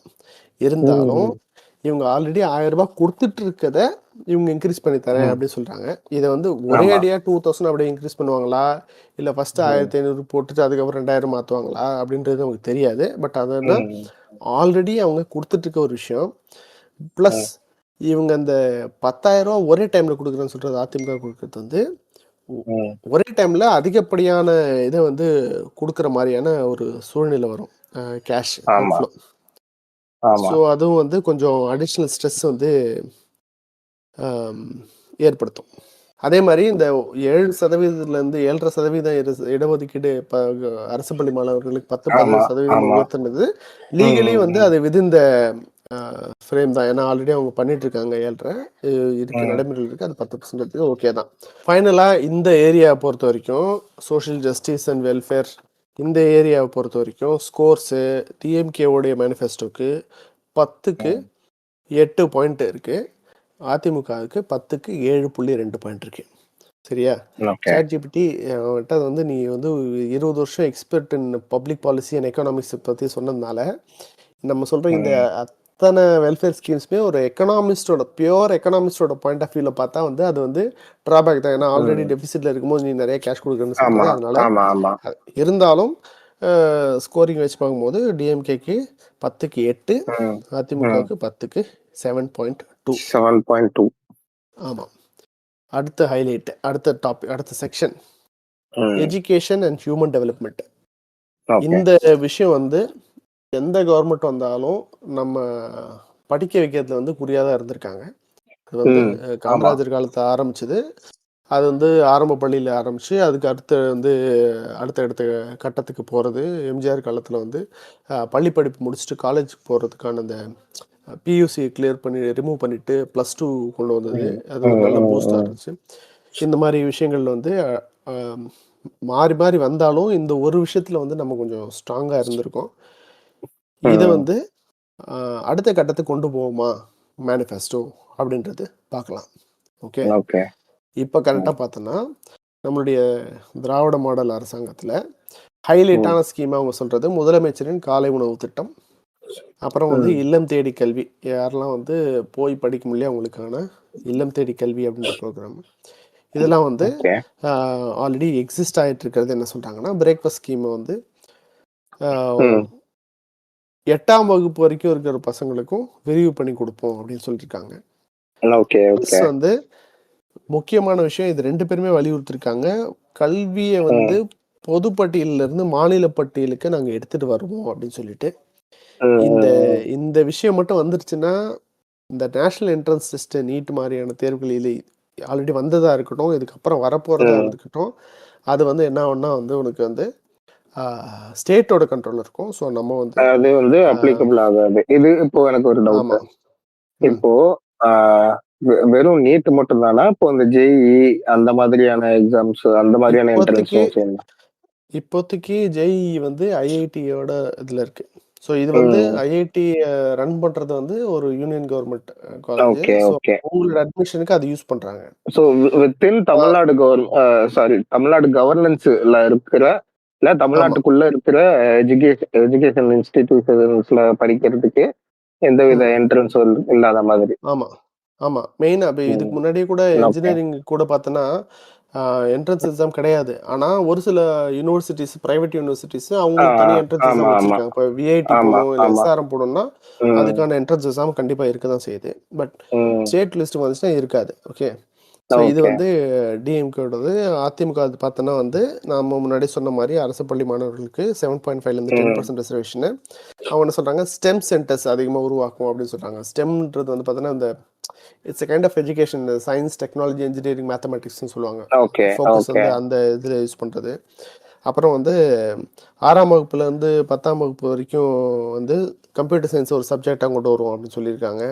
இருந்தாலும் இவங்க ஆல்ரெடி 1000 ரூபாய் கொடுத்துட்டு இருக்கத இவங்க இன்க்ரீஸ் பண்ணி தரேன் அப்படின்னு சொல்றாங்க. இதை வந்து ஒரே அடியா 2000 அப்படியே இன்க்ரீஸ் பண்ணுவாங்களா, இல்லை ஃபர்ஸ்ட் 1500 போட்டுட்டு அதுக்கப்புறம் 2000 மாற்றுவாங்களா அப்படின்றது நமக்கு தெரியாது. பட் அதெல்லாம் ஆல்ரெடி அவங்க கொடுத்துட்டு இருக்க ஒரு விஷயம். ப்ளஸ் இவங்க அந்த 10,000 ரூபா ஒரே டைம்ல கொடுக்குறேன்னு சொல்றது அதிமுக கொடுக்கறது வந்து ஒரே டைம்ல அதிகப்படியான இதை வந்து கொடுக்குற மாதிரியான ஒரு சூழ்நிலை வரும், கேஷ் அவுட்ஃப்ளோ. ஸோ அதுவும் வந்து கொஞ்சம் அடிஷ்னல் ஸ்ட்ரெஸ் வந்து ஏற்படுத்தும். அதே மாதிரி இந்த 7%-இருந்து 7.5% இடஒதுக்கீடு இப்போ அரசு பள்ளி மாணவர்களுக்கு 10% உயர்த்தினது லீகலி வந்து அது விதின் த ஃப்ரேம் தான். ஏன்னா ஆல்ரெடி அவங்க பண்ணிட்டு இருக்காங்க. 7.5 இருக்கு, நடைமுறையில் இருக்கு. அது 10% ஓகே தான். ஃபைனலாக இந்த ஏரியாவை பொறுத்த வரைக்கும் சோஷியல் ஜஸ்டிஸ் அண்ட் வெல்ஃபேர், இந்த ஏரியாவை பொறுத்த வரைக்கும் ஸ்கோர்ஸு டிஎம்கேவோடைய மேனிஃபெஸ்டோக்கு 10க்கு 8 பாயிண்ட் இருக்கு, அதிமுகவுக்கு 10க்கு 7.2 பாயிண்ட் இருக்கு. சரியா? ChatGPT அது வந்து நீ வந்து 20 வருஷம் expert in public policy and economics பற்றி சொன்னதுனால நம்ம சொல்ற இந்த அத்தனை வெல்ஃபேர் ஸ்கீம்ஸ்மே ஒரு எக்கனாமிஸ்டோட பியூர் எக்கனாமிஸ்டோட பாயிண்ட் ஆஃப் வியூல பார்த்தா வந்து அது வந்து டிராபேக் தான். ஏன்னா ஆல்ரெடி டெபிசிட்ல இருக்கும்போது நீ நிறைய கேஷ் கொடுக்குறேன்னு சொல்றது. அதனால இருந்தாலும் ஸ்கோரிங் வச்சு பார்க்கும்போது டிஎம்கேக்கு 10க்கு 8, அதிமுகவுக்கு 10க்கு 7.2. ஆமாம். அடுத்த ஹைலைட், அடுத்த டாபிக், அடுத்த section education and human development. இந்த விஷயம் வந்து எந்த கவர்மெண்ட் வந்தாலும் நம்ம படிக்க வைக்கிறதுல வந்து குறியாதான் இருந்திருக்காங்க. அது வந்து காமராஜர் காலத்தை ஆரம்பிச்சது. அது வந்து ஆரம்ப பள்ளியில் ஆரம்பிச்சு அதுக்கு அடுத்த கட்டத்துக்கு போகிறது. எம்ஜிஆர் காலத்தில் வந்து பள்ளி படிப்பு முடிச்சுட்டு காலேஜுக்கு போகிறதுக்கான அந்த பியூசி கிளியர் பண்ணி ரிமூவ் பண்ணிட்டு +2 கொண்டு வந்தது. அது ஒரு நல்ல பூஸ்டாக இருந்துச்சு. இந்த மாதிரி விஷயங்கள் வந்து மாறி மாறி வந்தாலும் இந்த ஒரு விஷயத்தில் வந்து நம்ம கொஞ்சம் ஸ்ட்ராங்காக இருந்திருக்கோம். இதை வந்து அடுத்த கட்டத்துக்கு கொண்டு போவோமா மேனிஃபெஸ்டோ அப்படின்றது பார்க்கலாம். ஓகே, இப்போ கரெக்டாக பார்த்தோன்னா நம்மளுடைய திராவிட மாடல் அரசாங்கத்தில் ஹைலைட்டான ஸ்கீமாக அவங்க சொல்கிறது முதலமைச்சரின் காலை உணவு திட்டம். அப்புறம் வந்து இல்லம் தேடி கல்வி, யாரெல்லாம் வந்து போய் படிக்க முடியல அவங்களுக்கான இல்லம் தேடி கல்வி அப்படின்ற ப்ரோக்ராம். இதெல்லாம் வந்து ஆல்ரெடி எக்ஸிஸ்ட் ஆகிட்டு இருக்கிறது. என்ன சொல்கிறாங்கன்னா பிரேக்ஃபாஸ்ட் ஸ்கீமை வந்து 8ஆம் வகுப்பு வரைக்கும் இருக்கிற பசங்களுக்கும் விரிவு பண்ணி கொடுப்போம் அப்படின்னு சொல்லியிருக்காங்க. வந்து முக்கியமான விஷயம், இது 2 பேருமே வலியுறுத்திருக்காங்க. கல்வியை வந்து பொதுப்பட்டியலிருந்து மாநில பட்டியலுக்கு நாங்கள் எடுத்துட்டு வருவோம் அப்படின்னு சொல்லிட்டு. இந்த விஷயம் மட்டும் வந்துருச்சுன்னா இந்த நேஷனல் என்ட்ரன்ஸ் டெஸ்ட் நீட் மாதிரியான தேர்வுகளில் ஆல்ரெடி வந்ததா இருக்கட்டும், இதுக்கப்புறம் வரப்போறதா இருக்கட்டும், அது வந்து என்ன ஆகும்னா வந்து உனக்கு வந்து ஸ்டேட்டோட கண்ட்ரோல் இருக்கும். ஸோ நம்ம வந்து அது வந்து அப்ளிகபிள் ஆகாது. இது இப்போ எனக்கு ஒரு டவுட். இப்போ வெறும் நீட் மட்டும் தானா? இப்போ இந்த ஜேஇ அந்த மாதிரியான எக்ஸாம்ஸ் அந்த மாதிரியான என்ட்ரன்ஸ் இப்போதைக்கு ஜேஇ வந்து ஐஐடியோட இதுல இருக்கு. ஸோ இது வந்து ஐஐடி ரன் பண்றது வந்து ஒரு யூனியன் கவர்மெண்ட் காலேஜ். உங்களோட அட்மிஷனுக்கு அது யூஸ் பண்றாங்க. ஸோ வித்தின் தமிழ்நாடு கவர்னன்ஸ்ல இருக்கிற இல்ல தமிழ்நாட்டுக்குள்ள இருக்கிற எஜுகேஷன் இன்ஸ்டிடியூஷன்ஸ்ல படிக்கிறதுக்கு எந்தவித என்ட்ரன்ஸ் இல்லாத மாதிரி. ஆமா மெயினா இதுக்கு முன்னாடியே கூட இன்ஜினியரிங் கூட பார்த்தோன்னா என்ட்ரன்ஸ் எக்ஸாம் கிடையாது. ஆனால் ஒரு சில யூனிவர்சிட்டிஸ், பிரைவேட் யூனிவர்சிட்டிஸ் அவங்களுக்கு தனி என்ட்ரன்ஸ் எக்ஸாம் வச்சுருக்காங்க. இப்போ விஐடி போகணும் இல்லை எஸ்ஆர்எம் போகணும்னா அதுக்கான என்ட்ரன்ஸ் எக்ஸாம் கண்டிப்பாக இருக்க தான் செய்யுது. பட் ஸ்டேட் லிஸ்ட் வந்துச்சுன்னா இருக்காது. ஓகே, ஸோ இது வந்து டிஎம்கேடது. அதிமுக அது பார்த்தோன்னா வந்து நம்ம முன்னாடி சொன்ன மாதிரி அரசு பள்ளி மாணவர்களுக்கு 7.5லேருந்து 10% ரிசர்வேஷனு. அவங்க என்ன சொல்கிறாங்க, ஸ்டெம் சென்டர்ஸ் அதிகமாக உருவாக்கும் அப்படின்னு சொல்கிறாங்க. ஸ்டெம்ன்றது வந்து பார்த்தோன்னா இந்த it's kind of education, science, technology, engineering, மேத்தமெட்டிக்ஸ்னு சொல்லுவாங்க. ஃபோக்கஸ் வந்து அந்த இதில் யூஸ் பண்ணுறது. அப்புறம் வந்து 6ஆம் வகுப்புலேருந்து 10ஆம் வகுப்பு வரைக்கும் வந்து கம்ப்யூட்டர் சயின்ஸ் ஒரு சப்ஜெக்டாக கொண்டு வருவோம் அப்படின்னு சொல்லியிருக்காங்க.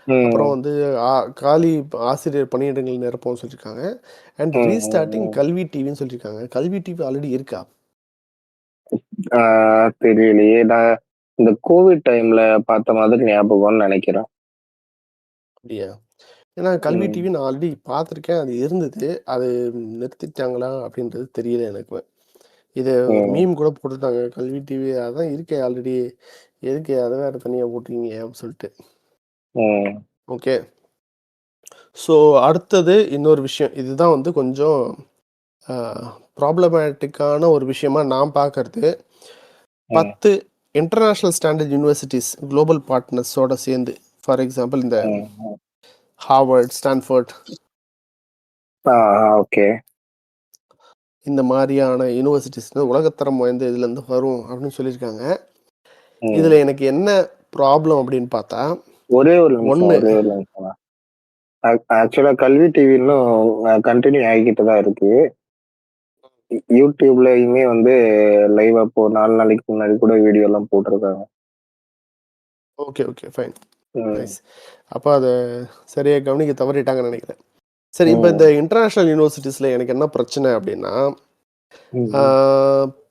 அப்புறம் வந்து காலி ஆசிரியர் பணியிடங்கள் நிரப்போம்னு சொல்லியிருக்காங்க. அண்ட் ரீஸ்டார்டிங் கல்வி டிவின்னு சொல்லியிருக்காங்க. கல்வி டிவி ஆல்ரெடி இருக்கா? தெரியலையே. நான் இந்த கோவிட் டைம்ல பார்த்த மாதிரி ஞாபகம்னு நினைக்கிறேன். அப்படியா? ஏன்னா கல்வி டிவி நான் ஆல்ரெடி பார்த்துருக்கேன், அது இருந்தது. அது நிறுத்திட்டாங்களா அப்படின்றது தெரியல எனக்கு. இது ஒரு மீம் கூட போட்டுட்டாங்க, கல்வி டிவி அதான் இருக்கே ஆல்ரெடி, எதுக்கு அதை வேற தனியாக போட்டுருக்கீங்க அப்படின்னு சொல்லிட்டு. ஓகே, ஸோ அடுத்தது இன்னொரு விஷயம், இதுதான் வந்து கொஞ்சம் ப்ராப்ளமேட்டிக்கான ஒரு விஷயமா நான் பார்க்கறது. 10 இன்டர்நேஷ்னல் ஸ்டாண்டர்ட் யூனிவர்சிட்டிஸ் குளோபல் பார்ட்னர்ஸோட சேர்ந்து, ஃபார் எக்ஸாம்பிள் இந்த ஹார்வர்ட், ஸ்டான்ஃபோர்ட், ஓகே, இந்த மாதிரியான யூனிவர்சிட்டிஸ் உலகத்தரம் வாய்ந்த இதுலேருந்து வரும் அப்படின்னு சொல்லியிருக்காங்க. இதில் எனக்கு என்ன ப்ராப்ளம் அப்படின்னு பார்த்தா, ஒரே ஒரு ஆக்சுவலா கல்வி டிவி இன்னும் கண்டினியூ ஆகிக்கிட்டு தான் இருக்கு. யூடியூப்லயுமே வந்து லைவா இப்போ 4 நாளைக்கு முன்னாடி கூட வீடியோ எல்லாம் போட்டிருக்காங்க. Okay okay fine, nice. அப்போ அதை சரியாக கவனிக்க தவறிட்டாங்கன்னு நினைக்கிறேன். சரி, இப்போ இந்த இன்டர்நேஷ்னல் யூனிவர்சிட்டிஸில் எனக்கு என்ன பிரச்சனை அப்படின்னா,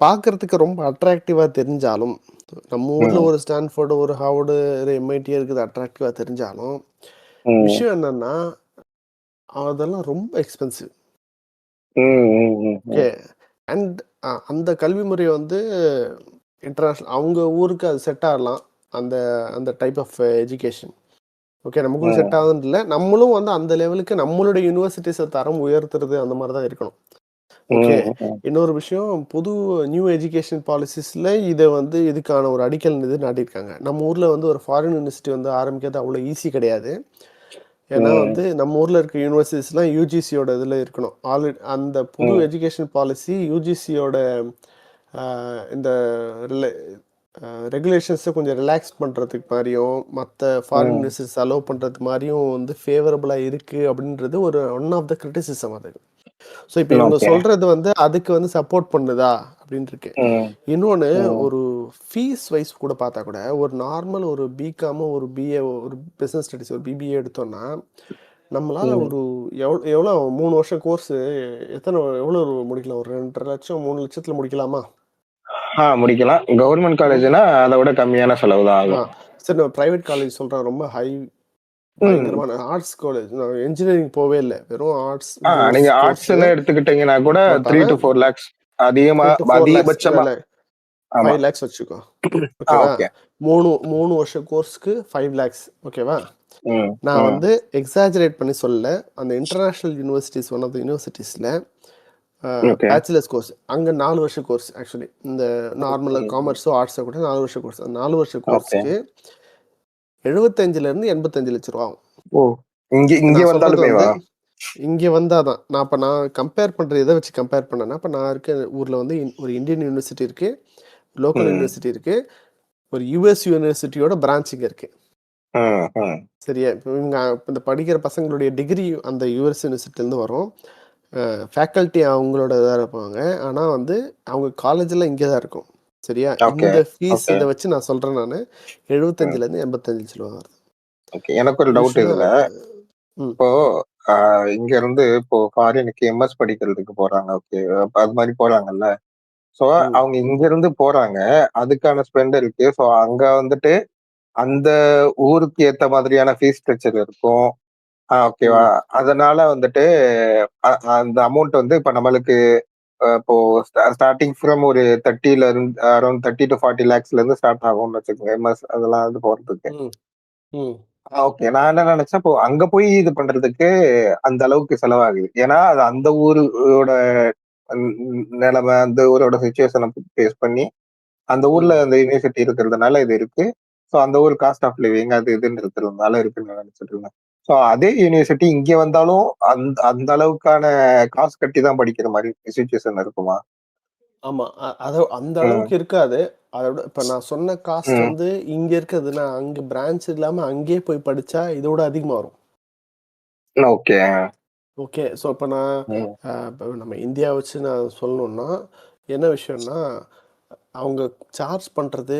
பார்க்கறதுக்கு ரொம்ப அட்ராக்டிவாக தெரிஞ்சாலும், நம்ம ஊரில் ஒரு ஸ்டான்ஃபோர்டு, ஒரு ஹார்வர்டு, ஒரு எம்ஐடி இருக்குது அட்ராக்டிவாக தெரிஞ்சாலும், விஷயம் என்னன்னா அதெல்லாம் ரொம்ப எக்ஸ்பென்சிவ். ஓகே, அண்ட் அந்த கல்வி முறை வந்து இன்டர்நேஷ்னல், அவங்க ஊருக்கு அது செட் ஆகலாம், அந்த அந்த டைப் ஆஃப் எஜுகேஷன். ஓகே, நமக்கும் செட் ஆகுதுன்னு இல்லை, நம்மளும் வந்து அந்த லெவலுக்கு நம்மளுடைய யூனிவர்சிட்டிஸை தரம் உயர்த்துறது அந்த மாதிரி தான் இருக்கணும். ஓகே, இன்னொரு விஷயம், புது நியூ எஜுகேஷன் பாலிசிஸில் இதை வந்து இதுக்கான ஒரு அடிக்கல் இது நாட்டியிருக்காங்க. நம்ம ஊரில் வந்து ஒரு ஃபாரின் யூனிவர்சிட்டி வந்து ஆரம்பிக்கிறது அவ்வளோ ஈஸி கிடையாது. ஏன்னா வந்து நம்ம ஊரில் இருக்க யூனிவர்சிட்டிஸ்லாம் யூஜிசியோட இதில் இருக்கணும். ஆல்ரெடி அந்த புது எஜுகேஷன் பாலிசி யூஜிசியோட இந்த ரெகுலேஷன்ஸை கொஞ்சம் ரிலாக்ஸ் பண்ணுறதுக்கு மாதிரியும், மற்ற ஃபாரின் யூனிவர்சிட்டிஸ் அலோவ் பண்ணுறது மாதிரியும் வந்து ஃபேவரபுளாக இருக்குது அப்படின்றது ஒரு ஒன் ஆஃப் த கிரிட்டிசிசம் அது. ஸோ இப்போ இவங்க சொல்றது வந்து அதுக்கு வந்து சப்போர்ட் பண்ணுதா அப்படின்னு இருக்கு. இன்னொன்று, ஒரு ஃபீஸ் வைஸ் கூட பார்த்தா கூட ஒரு நார்மல் ஒரு பிகாமோ ஒரு பிஏ ஒரு பிஸ்னஸ் ஸ்டடிஸ் ஒரு பிபிஏ எடுத்தோம்னா நம்மளால ஒரு எவ்வளோ 3 வருஷம் கோர்ஸ் எவ்வளோ முடிக்கலாம்? ஒரு 2.5 லட்சம் 3 லட்சத்தில் முடிக்கலாமா? முடிக்கலாம். கவர்மெண்ட் காலேஜ்னா அதை விட கம்மியான செலவு தான் ஆகும். சரி, நான் பிரைவேட் காலேஜ் சொல்றேன், ரொம்ப ஹை பயங்கரமான ஆர்ட்ஸ் காலேஜ். நான் இன்ஜினியரிங் போவே இல்லை, வெறும் ஆர்ட்ஸ். நீங்க ஆர்ட்ஸ் எடுத்துக்கிட்டீங்கன்னா கூட 3 to 4 lakhs அதிகபட்சமா 5 lakhs வச்சுக்கோ. ஓகேவா? 3 வருஷம் கோர்ஸ்க்கு 5 lakhs. ஓகேவா? நான் வந்து எக்ஸாஜரேட் பண்ணி சொல்ல, அந்த international universities one of the யூனிவர்சிட்டிஸ்ல பேச்சுலர்ஸ் கோர்ஸ் அங்கே 4 வருஷம் கோர்ஸ். ஆக்சுவலி இந்த நார்மலாக காமர்ஸோ ஆர்ட்ஸோ கூட 4 வருஷம் கோர்ஸ். அந்த 4 வருஷம் கோர்ஸ்க்கு 75 to 85 லட்சம் ரூபா ஆகும். இங்கே வந்தாதான் நான் இப்போ நான் கம்பேர் பண்ணுறது எதை வச்சு கம்பேர் பண்ணேன்னா, இப்போ நான் இருக்க ஊரில் வந்து ஒரு இந்தியன் யூனிவர்சிட்டி இருக்கு, லோக்கல் யூனிவர்சிட்டி இருக்கு, ஒரு யூஎஸ் யூனிவர்சிட்டியோட பிரான்ச் இங்கே இருக்கு. சரியா? இப்போ இவங்க இந்த படிக்கிற பசங்களுடைய டிகிரி அந்த யூஎஸ் யூனிவர்சிட்டிலேருந்து வரும், ஃபேக்கல்ட்டி அவங்களோட இதாக இருப்பாங்க. ஆனால் வந்து அவங்க காலேஜெல்லாம் இங்கே தான் இருக்கும். சரியா? இந்த ஃபீஸ் இதை வச்சு நான் சொல்கிறேன், நான் 75 to 85 லட்சம் ரூபா வருது. எனக்கு ஒரு டவுட் இதுல, இப்போ இங்க இருந்து இப்போ ஃபாரினுக்கு எம்எஸ் படிக்கிறதுக்கு போறாங்க, ஓகே, அது மாதிரி போறாங்கல்ல. சோ அவங்க இங்க இருந்து போறாங்க, அதுக்கான ஸ்பெண்ட் இருக்கு. சோ அங்க வந்துட்டு அந்த ஊருக்கு ஏத்த மாதிரியான ஃபீஸ் ஸ்ட்ரக்சர் இருக்கும், ஓகேவா? அதனால வந்துட்டு அந்த அமௌண்ட் வந்து இப்ப நம்மளுக்கு இப்போ ஸ்டார்டிங் ஃப்ரம் ஒரு 30ல இருந்து அரௌண்ட் 30 to 40 lakhsல இருந்து ஸ்டார்ட் ஆகும்னு வச்சுக்கோங்க, எம்எஸ் அதெல்லாம் வந்து போறதுக்கு. ஓகே. நான் என்ன நினைச்சேன், இப்போ அங்க போய் இது பண்றதுக்கு அந்த அளவுக்கு செலவாகுது. ஏன்னா அது அந்த ஊரோட நிலைமை, அந்த ஊரோட சுச்சுவேஷனை பேஸ் பண்ணி அந்த ஊர்ல ம். அந்த யூனிவர்சிட்டி இருக்கிறதுனால இது இருக்கு. ஸோ அந்த ஊர் காஸ்ட் ஆஃப் லிவிங் அது இதுன்னு இருக்கிறதுனால இருக்குன்னு நான் நினைச்சிட்டு இருந்தேன். ஸோ அதே யூனிவர்சிட்டி இங்க வந்தாலும் அந்த அந்த அளவுக்கான காசு கட்டி தான் படிக்கிற மாதிரி சுச்சுவேஷன் இருக்குமா? ஆமா. அந்த ம். அளவுக்கு இருக்காது. அதோட இப்ப நான் சொன்ன காஸ்ட் ம். வந்து இங்க இருக்குதுன்னா, அங்க பிரான்ச் இல்லாம அங்கேயே போய் படிச்சா இதோட அதிகமா வரும். ஓகே. ஓகே. ஸோ இப்ப நான் ம். இப்ப நம்ம இந்தியா வச்சு நான் சொல்லணும்னா, என்ன விஷயம்னா, அவங்க சார்ஜ் பண்றது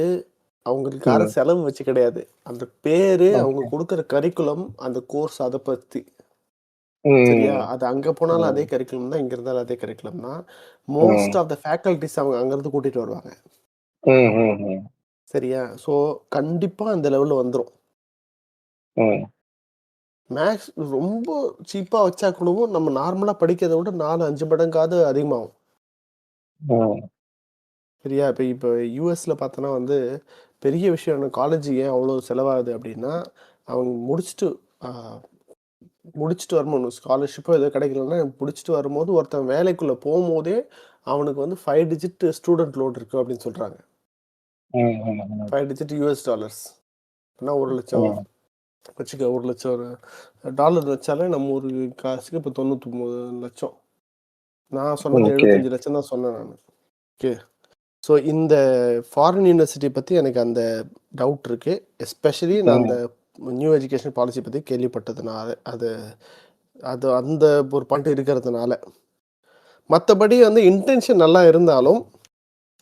அவங்களுக்கான ம். செலவு வச்சு கிடையாது. அந்த பேரு, அவங்க ஓகே. குடுக்குற கரிக்குலம், அந்த கோர்ஸ் அத பத்தி. சரியா? ம். அது அங்க போனாலும் அதே ம். கரிக்குலம் தான், இங்க இருந்தாலும் அதே கரிக்குலம் தான். ம். மோஸ்ட் ஆஃப் த ஃபேக்கல்டீஸ் அவங்க அங்கருந்து கூட்டிட்டு வருவாங்க. ம். ம். சரியா? ஸோ கண்டிப்பா அந்த லெவல்ல வந்துரும். ம். மேக்ஸ் ரொம்ப சீப்பா வச்சா கூடவும் நம்ம நார்மலா படிக்கிறத விட 4, 5 மடங்காவது அதிகமாகும். ம். சரியா? இப்ப யுஎஸ்ல பார்த்தோன்னா வந்து, பெரிய விஷயம் என்ன காலேஜ் ஏன் அவ்வளோ செலவாகுது அப்படின்னா, அவங்க அ முடிச்சுட்டு வரும்போது ஸ்காலர்ஷிப்போ ஏதோ கிடைக்கலன்னா, முடிச்சுட்டு வரும்போது ஒருத்தன் வேலைக்குள்ள போம்போதே, அவனுக்கு வந்து 5 டிஜிட் ஸ்டூடண்ட் லோன் இருக்கு அப்படின்னு சொல்றாங்க. ம். ம். 5 டிஜிட் யுஎஸ் டாலர்ஸ். அப்படின்னா 1,00,000 ம். வச்சுக்க. 1,00,000 டாலர் வச்சாலே நம்ம ஊரு காசுக்கு இப்போ 99,00,000. நான் சொன்னது ஓகே. 75,00,000 தான் சொன்னேன் நானு. ஓகே. ஸோ இந்த ஃபாரின் யூனிவர்சிட்டி பத்தி எனக்கு அந்த டவுட் இருக்கு. எஸ்பெஷலி நான் அந்த ம். நியூ எஜுகேஷன் பாலிசி பத்தி கேள்விப்பட்டதுனால, அது அது அந்த ஒரு பாயிண்ட் இருக்கிறதுனால. மத்தபடி வந்து இன்டென்ஷன் நல்லா இருந்தாலும்,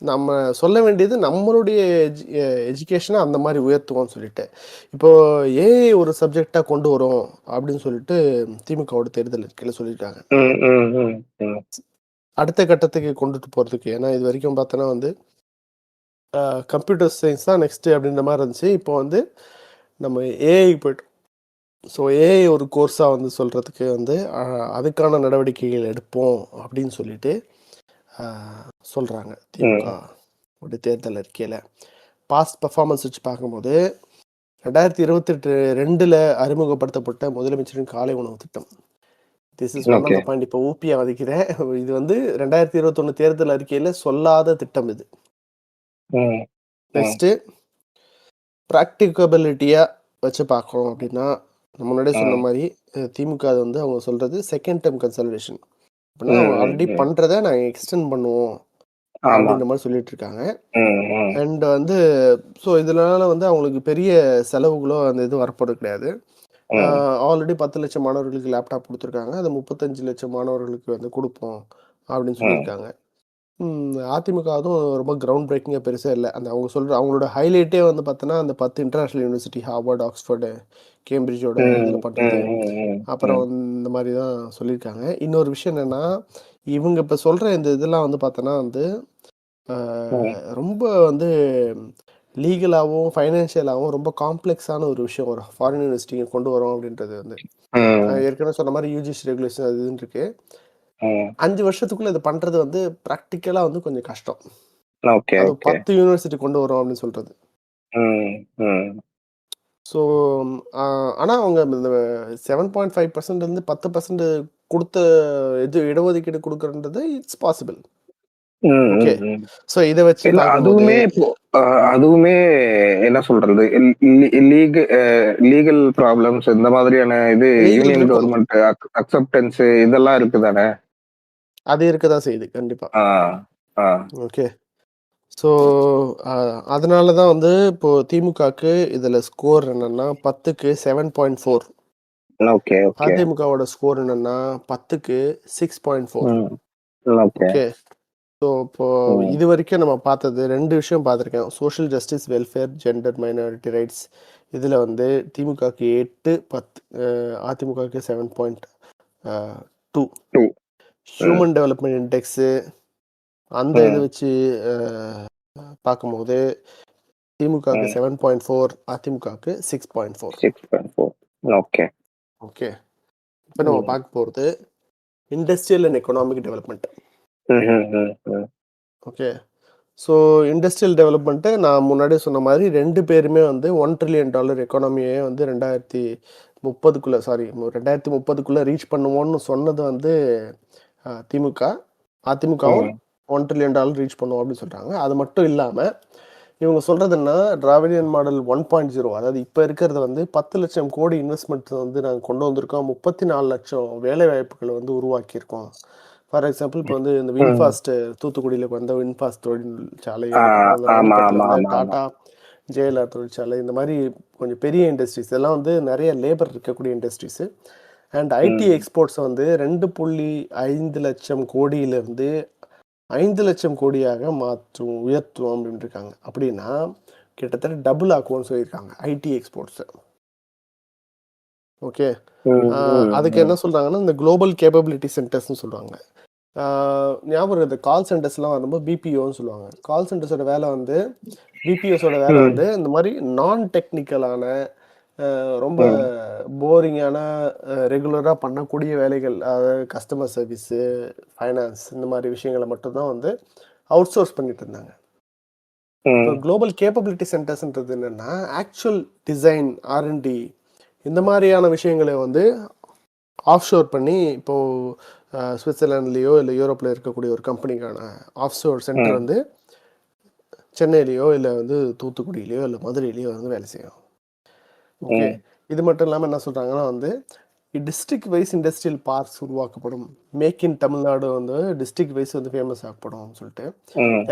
நம்ம சொல்ல வேண்டியது நம்மளுடைய எஜுகேஷனை அந்த மாதிரி உயர்த்துவோம்னு சொல்லிட்டு. இப்போ ஏஐ ஒரு சப்ஜெக்டா கொண்டு வரோம் அப்படின்னு சொல்லிட்டு திமுகவோட தேர்தல் அறிக்கையில சொல்லியிருக்காங்க. ம். ம். ம். ம். அடுத்த கட்டத்துக்கு கொண்டுட்டு போறதுக்கு. ஏன்னா இது வரைக்கும் பார்த்தோன்னா வந்து கம்ப்யூட்டர் சயின்ஸ் தான் நெக்ஸ்ட் அப்படின்ற மாதிரி இருந்துச்சு. இப்போ வந்து நம்ம ஏஐ போயிட்டோம். ஸோ ஏஐ ஒரு கோர்ஸாக வந்து சொல்கிறதுக்கு வந்து அதுக்கான நடவடிக்கைகள் எடுப்போம் அப்படின்னு சொல்லிட்டு சொல்கிறாங்க திமுக ம். உடைய தேர்தல் அறிக்கையில். பாஸ்ட் பர்ஃபார்மன்ஸ் வச்சு பார்க்கும்போது 2022 அறிமுகப்படுத்தப்பட்ட முதலமைச்சரின் காலை உணவு திட்டம். This is one of okay. The point. இப்போ ஊபியா வதைக்கிறேன். இது வந்து 2021 தேர்தல் அறிக்கையில் சொல்லாத திட்டம் இது. ம். ம். நெக்ஸ்ட்டு ப்ராக்டிகபிலிட்டியாக வச்சு பார்க்குறோம் அப்படின்னா, நான் முன்னாடியே சொன்ன ம். மாதிரி திமுக அது வந்து அவங்க சொல்கிறது செகண்ட் டேர்ம் கன்சல்டேஷன். அப்படின்னா அவங்க ம். ஆல்ரெடி ம். பண்ணுறத நாங்கள் எக்ஸ்டெண்ட் பண்ணுவோம் ஆமா. அப்படின்ற மாதிரி சொல்லிட்டு இருக்காங்க. ம். ம். அண்ட் வந்து ஸோ இதனால வந்து அவங்களுக்கு பெரிய செலவுகளோ அந்த இது வரப்போறது கிடையாது. ம். ஆல்ரெடி 10,00,000 மாணவர்களுக்கு லேப்டாப் கொடுத்துருக்காங்க. அது 35,00,000 மாணவர்களுக்கு வந்து கொடுப்போம் அப்படின்னு ம். சொல்லியிருக்காங்க. அதிமுக அதுவும் ரொம்ப கிரவுண்ட் பிரேக்கிங்காக பெருசாக இல்லை. அந்த அவங்க சொல்கிற அவங்களோட ஹைலைட்டே வந்து பார்த்தோன்னா, அந்த 10 இன்டர்நேஷ்னல் யூனிவர்சிட்டி ஹார்வர்ட், ஆக்ஸ்ஃபோர்டு, கேம்பிரிட்ஜோட ம். இதில் பண்ணுறது. ம். ம். அப்புறம் ம். இந்த மாதிரி தான் சொல்லியிருக்காங்க. இன்னொரு விஷயம் என்னென்னா, இவங்க இப்போ சொல்கிற இந்த இதெல்லாம் வந்து பார்த்தோன்னா வந்து ம். ரொம்ப வந்து லீகலாகவும் ஃபைனான்ஷியலாகவும் ரொம்ப காம்ப்ளெக்ஸான ஒரு விஷயம். ஒரு ஃபாரின் யூனிவர்சிட்டியை கொண்டு வரோம் அப்படின்றது வந்து ம். ஏற்கனவே சொன்ன மாதிரி யூஜிசி ரெகுலேஷன் அது இதுன்னு இருக்கு. ம். 5 வருஷத்துக்குள்ள இது பண்றது வந்து ப்ராக்டிக்கலா வந்து கொஞ்சம் கஷ்டம். ஓகே. அது ஓகே. 10 யூனிவர்சிட்டி கொண்டு வரோம் அப்படின்னு சொல்றது. ம். ம். ஸோ ஆனா அவங்க இந்த 7.5% இருந்து 10% குடுத்த இது இடஒதுக்கீடு குடுக்குறன்றது இட்ஸ் பாசிபிள். ம். ஓகே. ம். ம். ஸோ இத வச்சு இல்ல பார்க்கும்போது அதுவுமே இப்போ அதுவுமே என்ன சொல்றது? லீகல் ப்ராப்ளம்ஸ் இந்த மாதிரியான இது லீகல் யூனியன் இருக்கும். கவர்ன்மெண்ட் அக்செப்டன்ஸ் இதெல்லாம் இருக்கு தானே? அது இருக்க தான் செய்யுது கண்டிப்பா. ஆ. ஆ. ஓகே. ஸோ அதனால தான் வந்து இப்போ திமுகக்கு இதில் ஸ்கோர் என்னன்னா 10க்கு 7.4. ஓகே. ஓகே. அதிமுகவோட ஸ்கோர் என்னன்னா 10க்கு 6.4. ம். ஓகே. ஓகே. ஸோ இப்போ ம். இது வரைக்கும் நம்ம பார்த்தது 2 விஷயம் பார்த்துருக்கேன். Social justice, welfare, gender minority rights. இதில் வந்து திமுகக்கு 8, 10, அதிமுகக்கு 7.2. 2. ம். ஹியூமன் டெவலப்மெண்ட் இண்டெக்ஸு அந்த இதை ம். வச்சு பார்க்கும்போது திமுகக்கு ம். 7.4, அதிமுகக்கு 6.4. 6.4. ஓகே. ஓகே. இப்போ நம்ம ம். பார்க்க போகிறது இண்டஸ்ட்ரியல் அண்ட் எக்கனாமிக் டெவலப்மெண்ட். ம். ம். ம். ஓகே. ஸோ இண்டஸ்ட்ரியல் டெவலப்மெண்ட்டு நான் முன்னாடியே சொன்ன மாதிரி 2 பேருமே வந்து $1 trillion எக்கானமியை வந்து 2030க்குள்ளே ரீச் பண்ணுவோன்னு சொன்னது வந்து திமுக. அதிமுகவும் $1 trillion ரீச் பண்ணுவோம் அப்படின்னு சொல்கிறாங்க. அது மட்டும் இல்லாமல் இவங்க சொல்கிறதுன்னா திராவிடியன் மாடல் 1.0, அதாவது இப்போ இருக்கிறது வந்து 10 லட்சம் கோடி இன்வெஸ்ட்மெண்ட் வந்து நாங்கள் கொண்டு வந்திருக்கோம், 34 லட்சம் வேலை வாய்ப்புகளை வந்து உருவாக்கியிருக்கோம். ஃபார் எக்ஸாம்பிள் இப்போ வந்து இந்த வின்ஃபாஸ்ட் தூத்துக்குடியில் வந்த வின்ஃபாஸ்ட் தொழிற்சாலையோ ராணிப்பேட்டில் வந்து டாடா ஜேஎல்ஆர் தொழிற்சாலை, இந்த மாதிரி கொஞ்சம் பெரிய இண்டஸ்ட்ரீஸ் எல்லாம் வந்து நிறைய லேபர் இருக்கக்கூடிய இண்டஸ்ட்ரீஸு. அண்ட் ஐடி எக்ஸ்போர்ட்ஸை வந்து 2.5 லட்சம் கோடியிலிருந்து 5 லட்சம் கோடியாக உயர்த்துவோம் அப்படின்னு இருக்காங்க. அப்படின்னா கிட்டத்தட்ட டபுள் ஆக்குவோம்னு சொல்லியிருக்காங்க ஐடி எக்ஸ்போர்ட்ஸை. ஓகே, அதுக்கு என்ன சொல்கிறாங்கன்னா இந்த குளோபல் கேப்பபிலிட்டி சென்டர்ஸ்னு சொல்லுவாங்க. ஞாபகம் இந்த கால் சென்டர்ஸ்லாம் வரும்போது பிபிஓன்னு சொல்லுவாங்க. கால் சென்டர்ஸோட வேலை வந்து பிபிஎஸோட வேலை வந்து இந்த மாதிரி நான் டெக்னிக்கலான ரொம்ப போரிங்கான ரெகுலராக பண்ணக்கூடிய வேலைகள், அதாவது கஸ்டமர் சர்வீஸு, ஃபைனான்ஸ், இந்த மாதிரி விஷயங்களை மட்டும்தான் வந்து அவுட் சோர்ஸ் பண்ணிட்டு இருந்தாங்க. இப்போ குளோபல் கேப்பபிலிட்டி சென்டர்ஸ்ன்றது என்னென்னா ஆக்சுவல் டிசைன், ஆர்என்டி, இந்த மாதிரியான விஷயங்களை வந்து ஆஃப்ஷோர் பண்ணி இப்போது சுவிட்சர்லாண்ட்லேயோ இல்லை யூரோப்பில் இருக்கக்கூடிய ஒரு கம்பெனிக்கான ஆஃப்ஷோர் சென்டர் வந்து சென்னையிலையோ இல்லை வந்து தூத்துக்குடியிலையோ இல்லை மதுரையிலையோ வந்து வேலை செய்யும். ஓகே, இது மட்டும் இல்லாமல் என்ன சொல்கிறாங்கன்னா வந்து டிஸ்ட்ரிக்ட் வைஸ் இண்டஸ்ட்ரியல் பார்க்ஸ் உருவாக்கப்படும், மேக் இன் தமிழ்நாடு வந்து டிஸ்ட்ரிக்ட் வைஸ் வந்து ஃபேமஸ் ஆகப்படும் சொல்லிட்டு,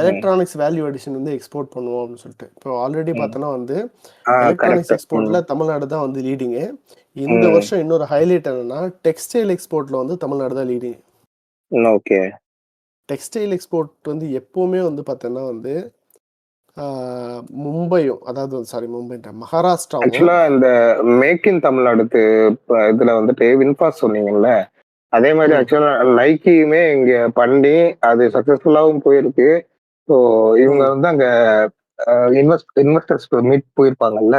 எலக்ட்ரானிக்ஸ் வேல்யூ அடிஷன் வந்து எக்ஸ்போர்ட் பண்ணுவோம் அப்படின்னு சொல்லிட்டு. இப்போ ஆல்ரெடி பார்த்தோன்னா வந்து எலக்ட்ரானிக்ஸ் எக்ஸ்போர்ட்டில் தமிழ்நாடு தான் வந்து லீடிங்கு. இந்த வருஷம் இன்னொரு ஹைலைட் என்னன்னா டெக்ஸ்டைல் எக்ஸ்போர்ட்டில் வந்து தமிழ்நாடு தான் லீடிங். ஓகே, டெக்ஸ்டைல் எக்ஸ்போர்ட் வந்து எப்போவுமே வந்து பார்த்தோன்னா வந்து மும்பையும், அதாவது மகாராஷ்டிராவும். ஆக்சுவலா இந்த மேக் இன் தமிழ்நாடு இதுல வந்துட்டு வின்ஃபாஸ்ட் சொன்னீங்கல்ல, அதே மாதிரி ஆக்சுவலா நைக்கியுமே இங்க பண்ணி அது சக்சஸ்ஃபுல்லாவும் போயிருக்கு. ஸோ இவங்க வந்து அங்க இன்வெஸ்டர்ஸ் மீட் போயிருப்பாங்கல்ல,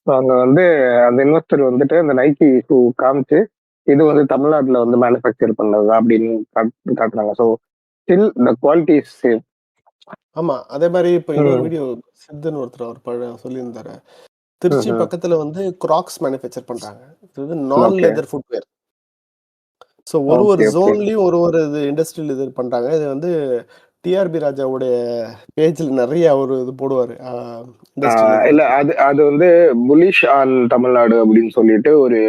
ஸோ அங்க வந்து அந்த இன்வெஸ்டர் வந்துட்டு அந்த நைக்கி ஷூ காமிச்சு இது வந்து தமிழ்நாட்டுல வந்து மேனுஃபேக்சர் பண்ணது அப்படின்னு காட்டுறாங்க. So still the quality is same. ஆமா, அதே மாதிரி இப்போ இன்னொரு வீடியோ சித்துன்னு ஒருத்தர் அவர் சொல்லியிருந்தாரு, திருச்சி பக்கத்துல வந்து கிராக்ஸ் மேனுஃபேக்சர் பண்றாங்க. இது வந்து நான் லெதர் ஃபுட்வேர். ஸோ ஒரு ஜோன்லயும் ஒரு இது இண்டஸ்ட்ரியல் இது பண்றாங்க. இது வந்து டிஆர்பி ராஜாவுடைய பேஜ்ல நிறைய ஒரு இது போடுவாரு. இல்ல அது வந்து புலிஷ் ஆன் தமிழ்நாடு அப்படின்னு சொல்லிட்டு ஒரு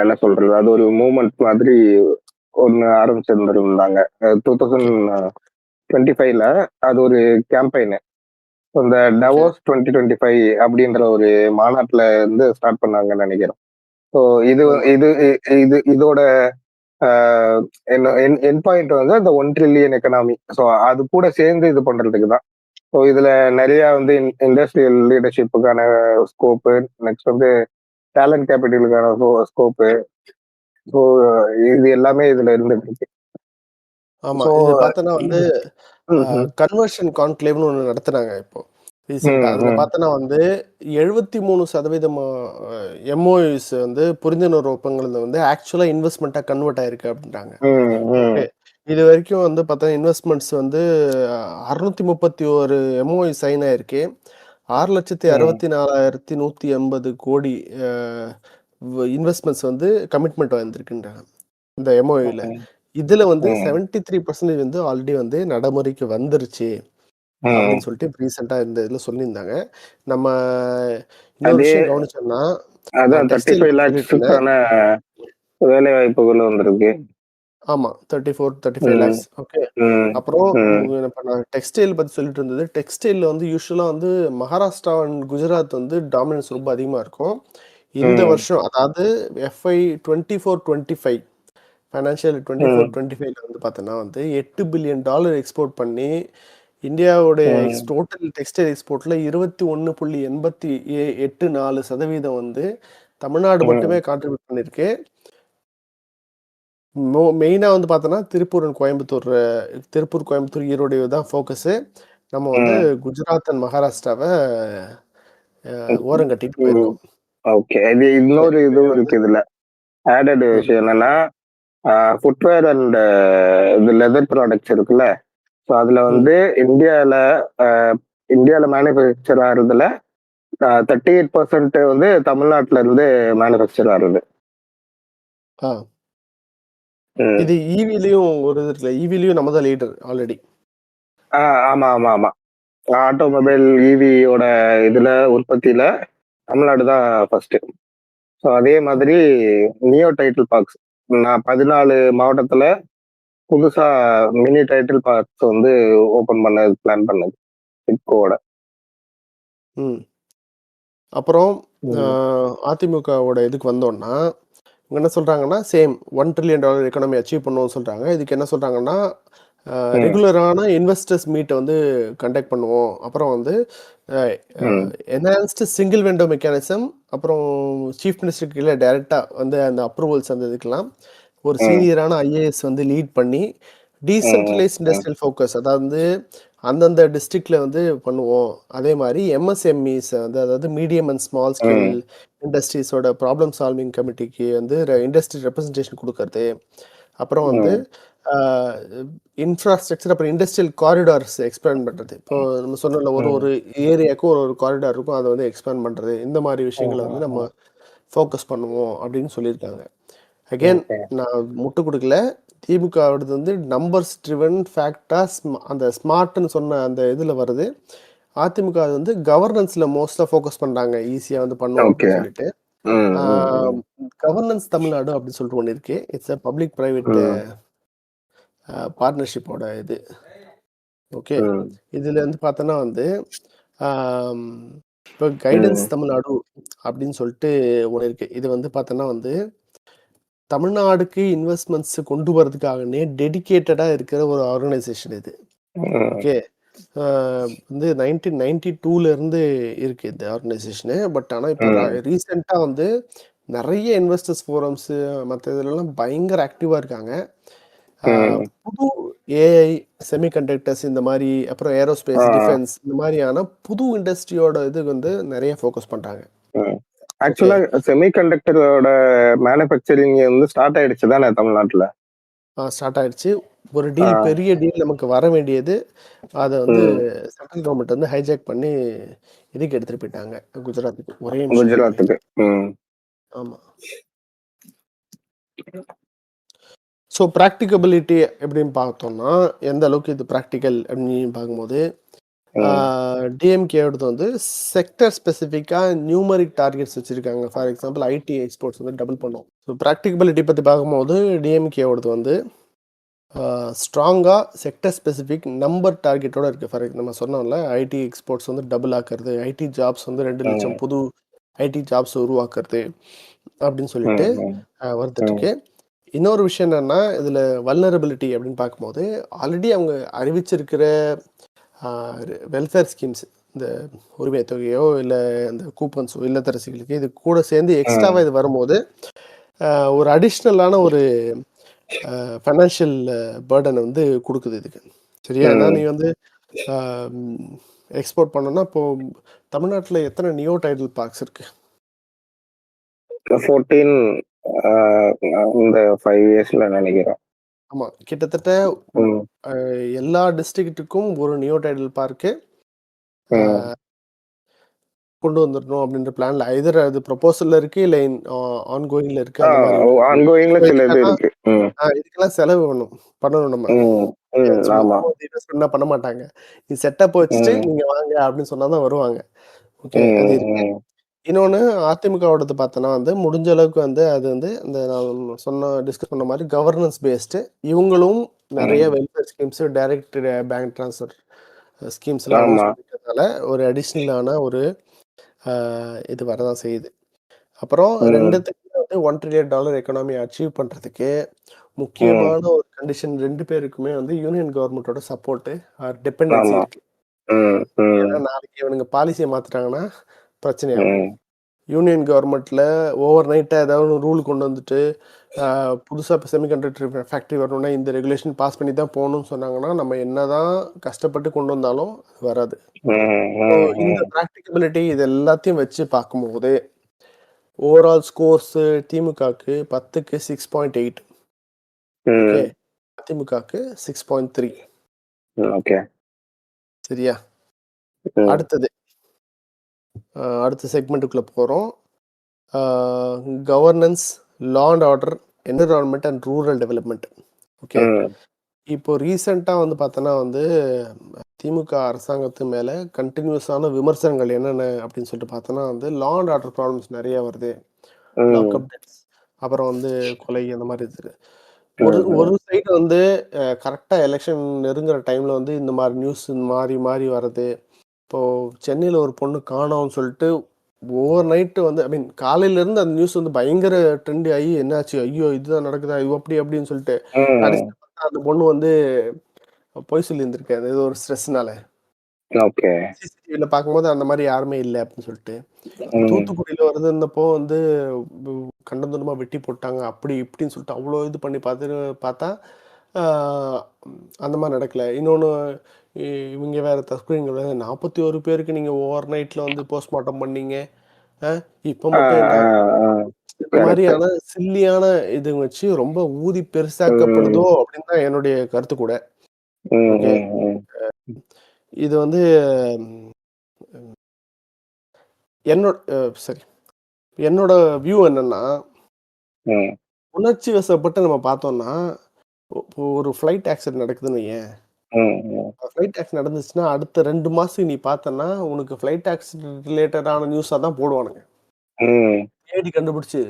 என்ன சொல்றது, அது ஒரு மூவ்மெண்ட் மாதிரி ஒன்னு ஆரம்பிச்சிருந்தாங்க 2025ல. அது ஒரு கேம்பெயின், இந்த டவோஸ் 2025 அப்படின்ற ஒரு மாநாட்டுல இருந்து ஸ்டார்ட் பண்ணாங்கன்னு நினைக்கிறேன். ஸோ இதோட என் பாயிண்ட் வந்து அந்த 1 ட்ரில்லியன் எக்கனாமி. ஸோ அது கூட சேர்ந்து இது பண்றதுக்கு தான். ஸோ இதுல நிறைய வந்து இண்டஸ்ட்ரியல் லீடர்ஷிப்புக்கான ஸ்கோப்பு, நெக்ஸ்ட் வந்து டேலண்ட் கேபிட்டலுக்கான ஸ்கோப்பு, ஸோ இது எல்லாமே இதுல இருந்துட்டு இருக்கு. ஆமா, இது பார்த்தோன்னா வந்து கன்வர்ஷன் கான்க்ளேவ்னு ஒன்று நடத்துனாங்க இப்போ ரீசெண்டாக. அதில் பார்த்தோன்னா வந்து 73% எம்ஓயூஸ் வந்து புரிந்துணர்வு ஒப்பந்தங்கள் வந்து ஆக்சுவலாக இன்வெஸ்ட்மெண்ட்டாக கன்வெர்ட் ஆயிருக்கு அப்படின்றாங்க. ஓகே, இது வரைக்கும் வந்து பார்த்தா இன்வெஸ்ட்மெண்ட்ஸ் வந்து 631 எம்ஓயூ சைன் ஆயிருக்கு. 6,64,180 கோடி இன்வெஸ்ட்மெண்ட்ஸ் வந்து கமிட்மெண்ட் வந்திருக்குன்றாங்க இந்த எம்ஓயூல. இதுல வந்து 73% வந்து ஆல்ரெடி வந்து நடைமுறைக்கு வந்துருச்சு அப்படின்னு சொல்லிட்டு ரீசெண்டா இந்த இதுல சொல்லியிருந்தாங்க. நம்ம இன்னொரு விஷயம் கவனிச்சோம்னா அதான் 35 lakhs வேலை வாய்ப்புகள் வந்திருக்கு. ஆமா, 35 lakhs. ஓகே, அப்புறம் நான் டெக்ஸ்டைல் பத்தி சொல்லிட்டு இருந்தது. டெக்ஸ்டைல்ல வந்து யூஸ்வலா வந்து மகாராஷ்டிரா அண்ட் குஜராத் வந்து டாமினன்ஸ் ரொம்ப அதிகமா இருக்கும். இந்த வருஷம் அதாவது FY 24-25 ஃபைனான்ஷியல் 24-25ல வந்து பார்த்தோன்னா வந்து $8 பில்லியன் எக்ஸ்போர்ட் பண்ணி இந்தியாவுடைய டோட்டல் டெக்ஸ்டைல் எக்ஸ்போர்ட்ல 21.84% வந்து தமிழ்நாடு மட்டுமே கான்ட்ரிபியூட் பண்ணிருக்கு. மெயினா வந்து பார்த்தோன்னா திருப்பூர், கோயம்புத்தூர், ஈரோடு தான் ஃபோக்கஸு. நம்ம வந்து குஜராத் அண்ட் மகாராஷ்டிராவை ஓரம் கட்டிட்டு போயிருக்கோம். ஓகே, இது இன்னொரு இதுவும் இருக்கு. இதுல ஆடட் விஷயம் என்னன்னா ஃபுட்வேர் அண்ட் இது லெதர் ப்ராடக்ட்ஸ் இருக்குல்ல, ஸோ அதுல வந்து இந்தியால மேனுஃபேக்சர் ஆகுறதுல 38% வந்து தமிழ்நாட்டுல இருந்து மேனுஃபேக்சர் ஆகுது. இது ஈவிலையும் ஒரு இது இருக்குல்ல, ஈவிலையும் நம்ம தான் லீடர் ஆல்ரெடி. ஆமா ஆமா ஆமா, ஆட்டோமொபைல் ஈவியோட இதுல உற்பத்தியில தமிழ்நாடு தான் ஃபர்ஸ்ட். ஸோ அதே மாதிரி நியோ டைட்டில் பார்க்ஸ் நான் 14 மாவட்டத்துல புதுசா மினி டைட்டில் பார்க்ஸ் வந்து ஓபன் பண்ண பிளான் பண்ணது டிட்கோவோட. அப்புறம் அதிமுகவோட இதுக்கு வந்தோம்னா இவங்க என்ன சொல்றாங்கன்னா சேம் $1 trillion எக்கானமி அச்சீவ் பண்ணுவோம்னு சொல்றாங்க. இதுக்கு என்ன சொல்றாங்கன்னா ரெகுலரான இன்வெஸ்டர்ஸ் மீட்டை வந்து கண்டக்ட் பண்ணுவோம். அப்புறம் வந்து என்ஹான்ஸ்டு சிங்கிள் விண்டோ மெக்கானிசம், அப்புறம் சீஃப் மினிஸ்டருக்கு கீழே டைரெக்டாக வந்து அந்த அப்ரூவல்ஸ் அந்த இதுக்கெல்லாம் ஒரு சீனியரான ஐஏஎஸ் வந்து லீட் பண்ணி டீசென்ட்ரலைஸ் இண்டஸ்ட்ரியல் ஃபோக்கஸ், அதாவது அந்தந்த டிஸ்ட்ரிக்ட்ல வந்து பண்ணுவோம். அதே மாதிரி எம்எஸ்எம்இஸ் வந்து, அதாவது மீடியம் அண்ட் ஸ்மால் ஸ்கேல் இண்டஸ்ட்ரீஸோட ப்ராப்ளம் சால்விங் கமிட்டிக்கு வந்து இண்டஸ்ட்ரி ரெப்ரஸன்டேஷன் கொடுக்கறது. அப்புறம் வந்து இன்ஃப்ராஸ்ட்ரக்சர், அப்புறம் இண்டஸ்ட்ரியல் காரிடார்ஸ் எக்ஸ்பேண்ட் பண்ணுறது. இப்போ நம்ம சொன்னோம்ல, ஒரு ஏரியாவுக்கும் ஒரு காரிடார் இருக்கும், அதை வந்து எக்ஸ்பேண்ட் பண்ணுறது. இந்த மாதிரி விஷயங்களை வந்து நம்ம ஃபோக்கஸ் பண்ணுவோம் அப்படின்னு சொல்லியிருக்காங்க. அகெயின் நான் முட்டு கொடுக்கல, திமுகவோடது வந்து நம்பர்ஸ் ட்ரிவன் ஃபேக்டாக அந்த ஸ்மார்ட்னு சொன்ன அந்த இதில் வருது. அதிமுக வந்து கவர்னன்ஸில் மோஸ்ட்டாக ஃபோக்கஸ் பண்ணுறாங்க, ஈஸியாக வந்து பண்ணுவோம் அப்படின்னு சொல்லிட்டு. கவர்னன்ஸ் தமிழ்நாடு அப்படின்னு சொல்லிட்டு ஒன்று இருக்கு. இட்ஸ் அ பப்ளிக் ப்ரைவேட் பார்ட்னர்ஷிப்போட இது. ஓகே, இதுல வந்து பார்த்தோன்னா வந்து இப்போ கைடன்ஸ் தமிழ்நாடு அப்படின்னு சொல்லிட்டு ஒன்று இருக்கு. இது வந்து பார்த்தோன்னா வந்து தமிழ்நாடுக்கு இன்வெஸ்ட்மெண்ட்ஸ் கொண்டு வரதுக்காகனே டெடிக்கேட்டடாக இருக்கிற ஒரு ஆர்கனைசேஷன் இது. ஓகே, வந்து 1992 இருந்து இருக்கு இந்த ஆர்கனைசேஷனு. பட் ஆனால் இப்போ ரீசெண்டாக வந்து நிறைய இன்வெஸ்டர்ஸ் ஃபோரம்ஸு மற்ற இதுலலாம் பயங்கர ஆக்டிவாக இருக்காங்க. புது ஏஐ, செமிகண்டக்டர்ஸ் இந்த மாதிரி, அப்புறம் ஏரோஸ்பேஸ், டிஃபென்ஸ் இந்த மாதிரியான புது இண்டஸ்ட்ரியோட இது வந்து நிறைய ஃபோக்கஸ் பண்றாங்க. ஆக்சுவலா செமிகண்டக்டரோட மேனுஃபேக்சரிங் வந்து ஸ்டார்ட் ஆயிடுச்சு தானே தமிழ்நாட்டுல? ஸ்டார்ட் ஆயிடுச்சு. ஒரு டீல், பெரிய டீல் நமக்கு வர வேண்டியது, அதை வந்து சென்ட்ரல் கவர்மெண்ட் வந்து ஹைஜாக் பண்ணி இதுக்கு எடுத்துட்டு போயிட்டாங்க, குஜராத்துக்கு. ஒரே குஜராத்துக்கு. ஆமா. ஸோ ப்ராக்டிகபிலிட்டி எப்படின்னு பார்த்தோம்னா, எந்த அளவுக்கு இது ப்ராக்டிக்கல் அப்படின்னு பார்க்கும்போது, டிஎம்கேவோடது வந்து செக்டர் ஸ்பெசிஃபிக்காக நியூமரிக் டார்கெட்ஸ் வச்சுருக்காங்க. ஃபார் எக்ஸாம்பிள் ஐடி எக்ஸ்போர்ட்ஸ் வந்து டபுள் பண்ணோம். ஸோ ப்ராக்டிகபிலிட்டி பற்றி பார்க்கும்போது டிஎம்கேவோடது வந்து ஸ்ட்ராங்காக செக்டர் ஸ்பெசிஃபிக் நம்பர் டார்கெட்டோடு இருக்குது. ஃபார் நம்ம சொன்னோம்ல, ஐடி எக்ஸ்போர்ட்ஸ் வந்து டபுள் ஆக்குறது, ஐடி ஜாப்ஸ் வந்து 2 லட்சம் புது ஐடி ஜாப்ஸ் உருவாக்குறது அப்படின்னு சொல்லிட்டு வந்துட்டுருக்கு. இன்னொரு விஷயம் என்னென்னா, இதில் வல்னரபிலிட்டி அப்படின்னு பார்க்கும்போது ஆல்ரெடி அவங்க அறிவிச்சிருக்கிற வெல்ஃபேர் ஸ்கீம்ஸ், இந்த உரிமை தொகையோ இல்லை இந்த கூப்பன்ஸோ இல்லத்தரசிகளுக்கு, இது கூட சேர்ந்து எக்ஸ்ட்ராவாக இது வரும்போது ஒரு அடிஷ்னலான ஒரு ஃபைனான்ஷியல் பேர்டன் வந்து கொடுக்குது இதுக்கு. சரியா? ஏன்னா நீ வந்து எக்ஸ்போர்ட் பண்ணோன்னா, இப்போது தமிழ்நாட்டில் எத்தனை நியோ டைட்டில் பார்க்ஸ் இருக்கு? 14 இந்த 5 இயர்ஸ்ல நினைக்கிறேன். ஆமா, கிட்டத்தட்ட எல்லா டிஸ்ட்ரிக்ட்டுக்கும் ஒரு நியோ டைட்டில் பார்க்கு கொண்டு வந்துடணும் அப்படின்ற பிளான்ல ஐதர் அது ப்ரொபோசல்ல இருக்கு, இல்லை ஆன்கோயிங்ல இருக்கு. இதுக்கெல்லாம் செலவு பண்ணணும் நம்ம. இன்வெஸ்ட்மெண்ட் பண்ண மாட்டாங்க. நீ செட்டப் வச்சுட்டு நீங்க வாங்க அப்படின்னு சொன்னாதான் வருவாங்க. ஓகே, அது இருக்கு. இன்னொன்று, அதிமுகவோடது பார்த்தோன்னா வந்து முடிஞ்ச அளவுக்கு வந்து அது வந்து இந்த நான் டிஸ்கஸ் பண்ண மாதிரி கவர்னன்ஸ் பேஸ்டு. இவங்களும் நிறைய welfare schemes, direct bank transfer ஸ்கீம்ஸ்லாம் சொல்லிக்கிறதுனால ஒரு அடிஷ்னலான ஒரு இது வரதான் செய்யுது. அப்புறம் ரெண்டுத்துக்கு வந்து $1 trillion எக்கானமி அச்சீவ் பண்ணுறதுக்கு முக்கியமான ஒரு கண்டிஷன், 2 பேருக்குமே வந்து யூனியன் கவர்மெண்ட்டோட சப்போர்ட்டு டிபெண்டன்சி இருக்கு. ஏன்னா நாளைக்கு இவனுங்க பாலிசியை மாற்றிட்டாங்கன்னா பிரச்சனையாகும். யூனியன் கவர்மெண்ட்ல ஓவர் நைட்டாக ஏதாவது ஒரு ரூல் கொண்டு வந்துட்டு புதுசாக இப்போ செமிகண்டக்டர் ஃபேக்ட்ரி வரணும்னா இந்த ரெகுலேஷன் பாஸ் பண்ணி தான் போகணும்னு சொன்னாங்கன்னா நம்ம என்னதான் கஷ்டப்பட்டு கொண்டு வந்தாலும் அது வராது. இந்த ப்ராக்டிகபிலிட்டி இது எல்லாத்தையும் வச்சு பார்க்கும்போது ஓவரால் ஸ்கோர்ஸ் திமுகக்கு 10க்கு 6.8, ஓகே, அதிமுகக்கு 6.3. ஓகே. சரியா? ம். அடுத்தது அடுத்த செக்மெண்ட்டுக்குள்ள போறோம். Governance, law and order, environment and rural development. Okay. ம். இப்போ ரீசெண்டாக வந்து பார்த்தோன்னா வந்து திமுக அரசாங்கத்து மேலே கண்டினியூஸான விமர்சனங்கள் என்னென்ன அப்படின்னு சொல்லிட்டு பார்த்தோன்னா வந்து லா அண்ட் ஆர்டர் ப்ராப்ளம்ஸ் நிறைய வருது. ம். லாக்அப் டெத்ஸ், அப்புறம் வந்து கொலை, அந்த மாதிரி இருக்குது. ஒரு ம். ஒரு சைடு வந்து கரெக்டாக எலெக்ஷன் நெருங்குற டைமில் வந்து இந்த மாதிரி நியூஸ் மாறி மாறி வர்றது. இப்போது சென்னையில் ஒரு பொண்ணு காணோம்னு சொல்லிட்டு ஓவர் நைட்டு வந்து ஐ மீன் காலையிலேருந்து அந்த நியூஸ் வந்து பயங்கர ட்ரெண்ட் ஆகி என்னாச்சு, ஐயோ இதுதான் நடக்குதா, ஐயோ அப்படி அப்படின்னு சொல்லிட்டு கடைசி ம். பார்த்தா அந்த பொண்ணு வந்து பொய் சொல்லியிருந்திருக்கு. அது ஏதோ ஒரு ஸ்ட்ரெஸ்னால. ஓகே. சிசிடிவியில் பார்க்கும்போது அந்த மாதிரி யாருமே இல்லை அப்படின்னு சொல்லிட்டு. ம். தூத்துக்குடியில் வருதுன்னப்போ வந்து கண்டம் துண்டமாக வெட்டி போட்டாங்க அப்படி இப்படின்னு சொல்லிட்டு அவ்வளோ இது பண்ணி பார்த்தா ஆஹ், அந்த மாதிரி நடக்கல. இன்னொன்று, இவங்க வேற தற்கொலைகள் வேற 41 பேருக்கு நீங்கள் ஓவர் நைட்டில் வந்து போஸ்ட்மார்ட்டம் பண்ணீங்க. இப்போ ஆ, மட்டும் என்ன? ஆ, ஆ. இந்த கரெக்ட். மாதிரியான சில்லியான இது வச்சு ரொம்ப ஊதி ம். பெருசாக்கப்படுதோ அப்படின்னு தான் என்னுடைய கருத்து கூட. ம். ஓகே. ம். ம். இது வந்து என்னோட சரி, என்னோட வியூ என்னன்னா, ம். உணர்ச்சி வசப்பட்டு நம்ம பார்த்தோம்னா, இப்போ ஒரு ஃப்ளைட் ஆக்சிடென்ட் நடக்குதுன்னு வையேன். ம். ம். ஃப்ளைட் ஆக்சிடென்ட் நடந்துச்சுன்னா அடுத்த 2 மாசத்துக்கு நீ பார்த்தன்னா உனக்கு ஃப்ளைட் ஆக்சிடென்ட் ரிலேட்டடான நியூஸாக தான் போடுவானுங்க. ம். தேடி கண்டுபிடிச்சு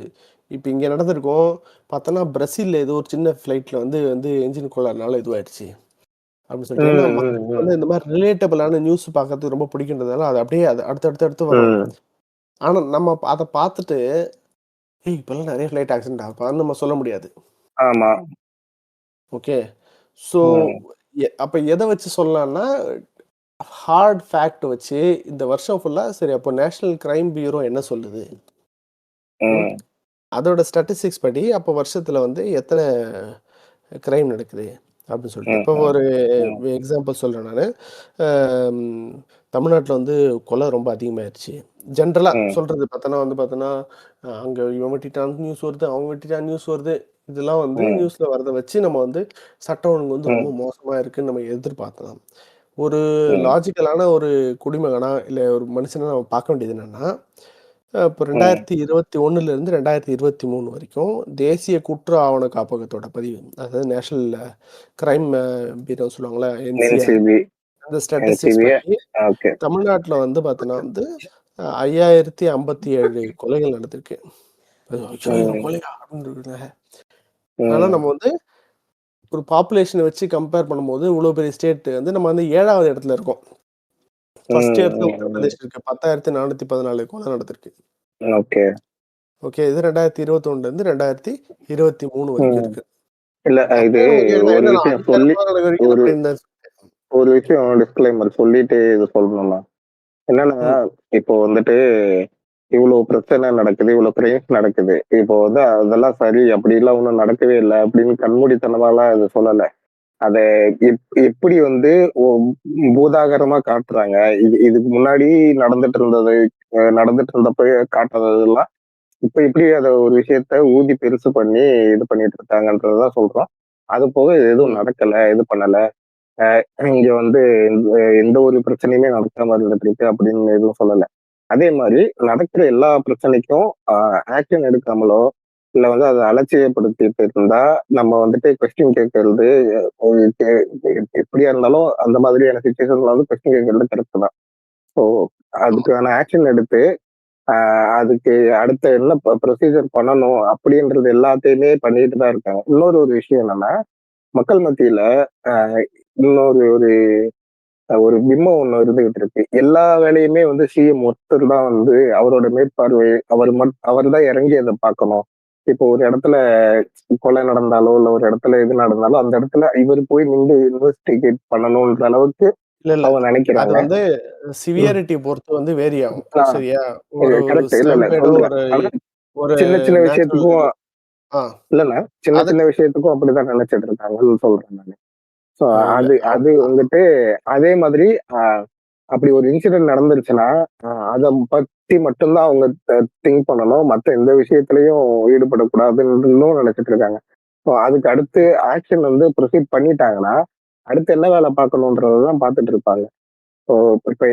இப்போ இங்கே நடந்திருக்கும். பார்த்தோன்னா பிரசீலில் ஏதோ ஒரு சின்ன ஃப்ளைட்டில் வந்து வந்து என்ஜின் கோளாறுனால இதுவாயிடுச்சு அப்படின்னு சொல்லிட்டு. ஏன்னா ம். மக்களுக்கு ம். வந்து இந்த மாதிரி ரிலேட்டபிளான நியூஸ் பார்க்கறதுக்கு ரொம்ப பிடிக்கின்றதால அது அப்படியே அது அடுத்து அடுத்து வரும். ம். ஆனால் நம்ம அதை பார்த்துட்டு இப்போல்லாம் நிறைய ஃப்ளைட் ஆக்சிடென்ட் ஆகுப்பான்னு நம்ம சொல்ல முடியாது. ஆமா. ஓகே. ஸோ ம். அப்போ எதை வச்சு சொல்லலாம்னா, ஹார்ட் ஃபேக்ட் வச்சு இந்த வருஷம் ஃபுல்லா சரி அப்போ நேஷனல் கிரைம் பியூரோ என்ன சொல்லுது? ம். ம். அதோட ஸ்டாட்டிஸ்டிக்ஸ் படி அப்போ வருஷத்துல வந்து எத்தனை கிரைம் நடக்குது அப்படின்னு சொல்லிட்டு. ம். இப்போ ம். ஒரு ம். எக்ஸாம்பிள் சொல்றேன் நானு. தமிழ்நாட்டில் வந்து கொலை ரொம்ப அதிகமாயிருச்சு. ஜென்ரலாக ம். சொல்றது பார்த்தோன்னா அங்கே இவன் வெட்டிட்டான் நியூஸ் வருது, அவன் வெட்டிட்டான் நியூஸ் வருது. இதெல்லாம் வந்து ம். நியூஸ்ல வரதை வச்சு நம்ம வந்து சட்டம் ஒழுங்கு வந்து ரொம்ப ம். மோசமா இருக்குன்னு நம்ம எதிர்பார்க்கலாம். ஒரு ம். லாஜிக்கலான ஒரு குடிமகனா இல்லை ஒரு மனுஷனா நம்ம பார்க்க வேண்டியது என்னன்னா, இப்போ ம். 2021 2023 வரைக்கும் தேசிய குற்ற ஆவண காப்பகத்தோட பதிவு, அதாவது நேஷனல் கிரைம் பீரோ சொல்லுவாங்களே, என்சிஆர், என்சிபி. அந்த ஸ்டாட்டிஸ்டிக்ஸ் என்சிபி. படி ஓகே. தமிழ்நாட்டில் வந்து பார்த்தோன்னா வந்து 5057 கொலைகள் நடந்திருக்கு. ஐயோ ம். கொலையா அப்படின்னு. ஆனால் ம். நம்ம வந்து ஒரு பாப்புலேஷனை வச்சு கம்பேர் பண்ணும்போது இவ்வளோ பெரிய ஸ்டேட் வந்து நம்ம வந்து 7வது இடத்துல இருக்கோம். ஃபர்ஸ்ட் ம். இடத்துல ம். உத்தரப்பிரதேஷ் இருக்கு. 10,414 கொலை நடந்திருக்கு. ஓகே. ஓகே. இது 2021 2023 வரைக்கும் ம். இருக்கு. இல்ல இது அப்பயே நம்ம கேட்கலாம், ஒரு என்னடா விஷயம் சொல்லி 5000 நடக்கிற வரைக்கும் ஒரு எப்படி இந்த ஒரு விஷயம் டிஸ்க்ளைமர் சொல்லிட்டு இது சொல்லணும்னா என்னன்னா, ம். இப்போ வந்துட்டு இவ்வளவு பிரச்சனை நடக்குது, இவ்வளவு கிரைம்ஸ் நடக்குது. இப்போ வந்து அதெல்லாம் சரி அப்படிலாம் ஒண்ணும் நடக்கவே இல்லை அப்படின்னு கண்மூடித்தனமாலாம் இது சொல்லல. அத எப்படி வந்து பூதாகரமா காட்டுறாங்க. இதுக்கு முன்னாடி நடந்துட்டு இருந்தது, நடந்துட்டு இருந்தப்ப காட்டுறதெல்லாம் இப்ப எப்படி அத ஒரு விஷயத்த ஊதி பெருசு பண்ணி இது பண்ணிட்டு இருக்காங்கன்றதுதான் சொல்றோம். அது போக இது எதுவும் ம். நடக்கல, இது பண்ணல. இங்க வந்து எந்த ஒரு பிரச்சனையுமே நடக்காம இருந்துட்டு இருக்கு அப்படின்னு எதுவும் சொல்லல. அதே மாதிரி நடக்கிற எல்லா பிரச்சனைக்கும் ஆக்ஷன் எடுக்காமலோ இல்ல வந்து அதை அலட்சியப்படுத்திட்டு இருந்தா நம்ம வந்துட்டு கொஸ்டின் கேட்கறது எப்படியா இருந்தாலும் அந்த மாதிரியான சுச்சுவேஷன்ல வந்து கொஸ்டின் கேட்கறது கரெக்ட் தான். ஸோ ஆமா. அதுக்கான ஆக்ஷன் எடுத்து அதுக்கு அடுத்த என்ன ப்ரொசீஜர் பண்ணணும் அப்படின்றது எல்லாத்தையுமே பண்ணிட்டு தான் இருக்காங்க. இன்னொரு ஒரு விஷயம் என்னன்னா மக்கள் மத்தியில ஆஹ் இன்னொரு ஒரு ஒரு பிம்பம் ஒண்ணு இருந்துகிட்டு இருக்கு. எல்லா வேலையுமே வந்து சிஎம் ஒருத்தர் தான் வந்து அவரோட மேற்பார்வை, அவர் தான் இறங்கி அதை பார்க்கணும். இப்போ ஒரு இடத்துல கொலை நடந்தாலோ இல்ல ஒரு இடத்துல இது நடந்தாலோ அந்த இடத்துல இவர் போய் நின்று இன்வெஸ்டிகேட் பண்ணணும்ன்ற அளவுக்கு இல்ல, இல்ல. அவங்க அது நினைக்கிறாங்க. வந்து ம். சிவியாரிட்டி பொறுத்து வந்து வேரி ஆகும். ஆஹ் சரியா? ஒரு கரெக்ட். இல்ல இல்ல ஸ்டம்பேடோ சொல்றேன். ஒரு ஆனா ஒரு சின்ன சின்ன நேச்சுரல் விஷயத்துக்கும் ஆ இல்லைன்னா சின்ன அது சின்ன விஷயத்துக்கும் அப்படிதான் நினைச்சிட்டு இருக்காங்கன்னு சொல்றேன் நான். ஸோ இல்ல. அது அது வந்துட்டு அதே மாதிரி அப்படி ஒரு இன்சிடென்ட் நடந்துருச்சுன்னா அதை பத்தி மட்டும்தான் அவங்க திங்க் பண்ணணும். மற்ற எந்த விஷயத்திலையும் ஈடுபடக்கூடாதுன்னு நினைச்சிட்டு இருக்காங்க. ஸோ அதுக்கு அடுத்து ஆக்ஷன் வந்து ப்ரொசீட் பண்ணிட்டாங்கன்னா அடுத்து என்ன வேலை பார்க்கணுன்றதான் பார்த்துட்டு இருப்பாங்க. இப்போ இப்ப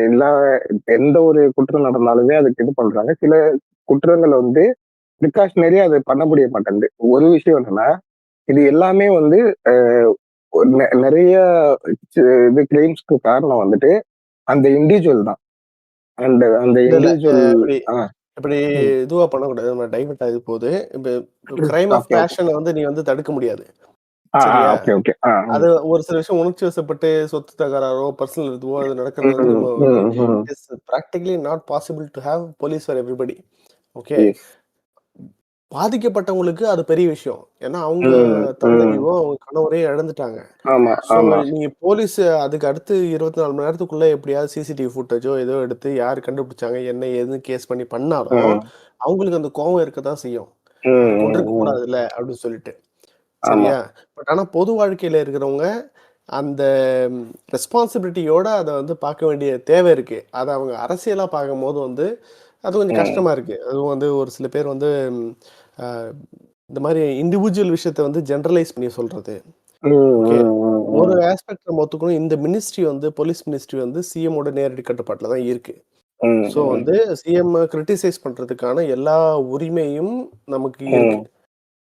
எந்த ஒரு குற்றம் நடந்தாலுமே அதுக்கு இது பண்றாங்க. சில குற்றங்கள் வந்து ப்ரிகாஷனரியா அது பண்ண முடிய மாட்டேங்குது. ஒரு விஷயம் என்னன்னா, இது எல்லாமே வந்து நிறைய இது கிரைம்ஸ்க்கு காரணம் வந்துட்டு அந்த இண்டிவிஜுவல் தான். அண்ட் அந்த இல்ல இல்ல இண்டிவிஜுவல் இப்படி இதுவா பண்ணக்கூடாது. நம்ம டைவர்ட் ஆகி போகுது. இப்போ கிரைம் ஆஃப் பேஷனை வந்து நீ வந்து தடுக்க முடியாது. சரியா? ஓகே ஓகே அது ஒரு சில விஷயம் உணர்ச்சி வசப்பட்டு சொத்து தகராறோ பர்சனல் இதுவோ அது நடக்கிறது வந்து நம்ம வந்து it is practically not possible to have police for everybody. Okay, பாதிக்கப்பட்டவங்களுக்கு அது பெரிய விஷயம். ஏன்னா அவங்க தந்தையோ அவங்க கணவரையும் இழந்துட்டாங்க. ஸோ நீங்க போலீஸ் அதுக்கு அடுத்து 24 மணி நேரத்துக்குள்ள எப்படியாவது சிசிடிவி ஃபுட்டேஜோ ஏதோ எடுத்து யார் கண்டுபிடிச்சாங்க என்ன ஏதுன்னு கேஸ் பண்ணி பண்ணாலும் அவங்களுக்கு அந்த கோவம் இருக்கதான் செய்யும். கொண்டிருக்க கூடாதுல்ல அப்படின்னு சொல்லிட்டு. சரியா? பட் ஆனா பொது வாழ்க்கையில இருக்கிறவங்க அந்த ரெஸ்பான்சிபிலிட்டியோட அதை வந்து பார்க்க வேண்டிய தேவை இருக்கு. அதை அவங்க அரசியலா பார்க்கும்போது வந்து அது கொஞ்சம் கஷ்டமா இருக்கு. அதுவும் வந்து ஒரு சில பேர் வந்து இந்த மாதிரி இண்டிவிஜுவல் விஷயத்த வந்து ஜெனரலைஸ் பண்ணி சொல்றது. ஓகே, ஒரு ஆஸ்பெக்ட் நம்ம ஒத்துக்கணும். இந்த மினிஸ்ட்ரி வந்து போலீஸ் மினிஸ்ட்ரி வந்து சிஎம் ஓட நேரடி கட்டுப்பாட்டுல தான் இருக்கு. ஸோ வந்து சிஎம் கிரிட்டிசைஸ் பண்றதுக்கான எல்லா உரிமையும் நமக்கு இருக்கு.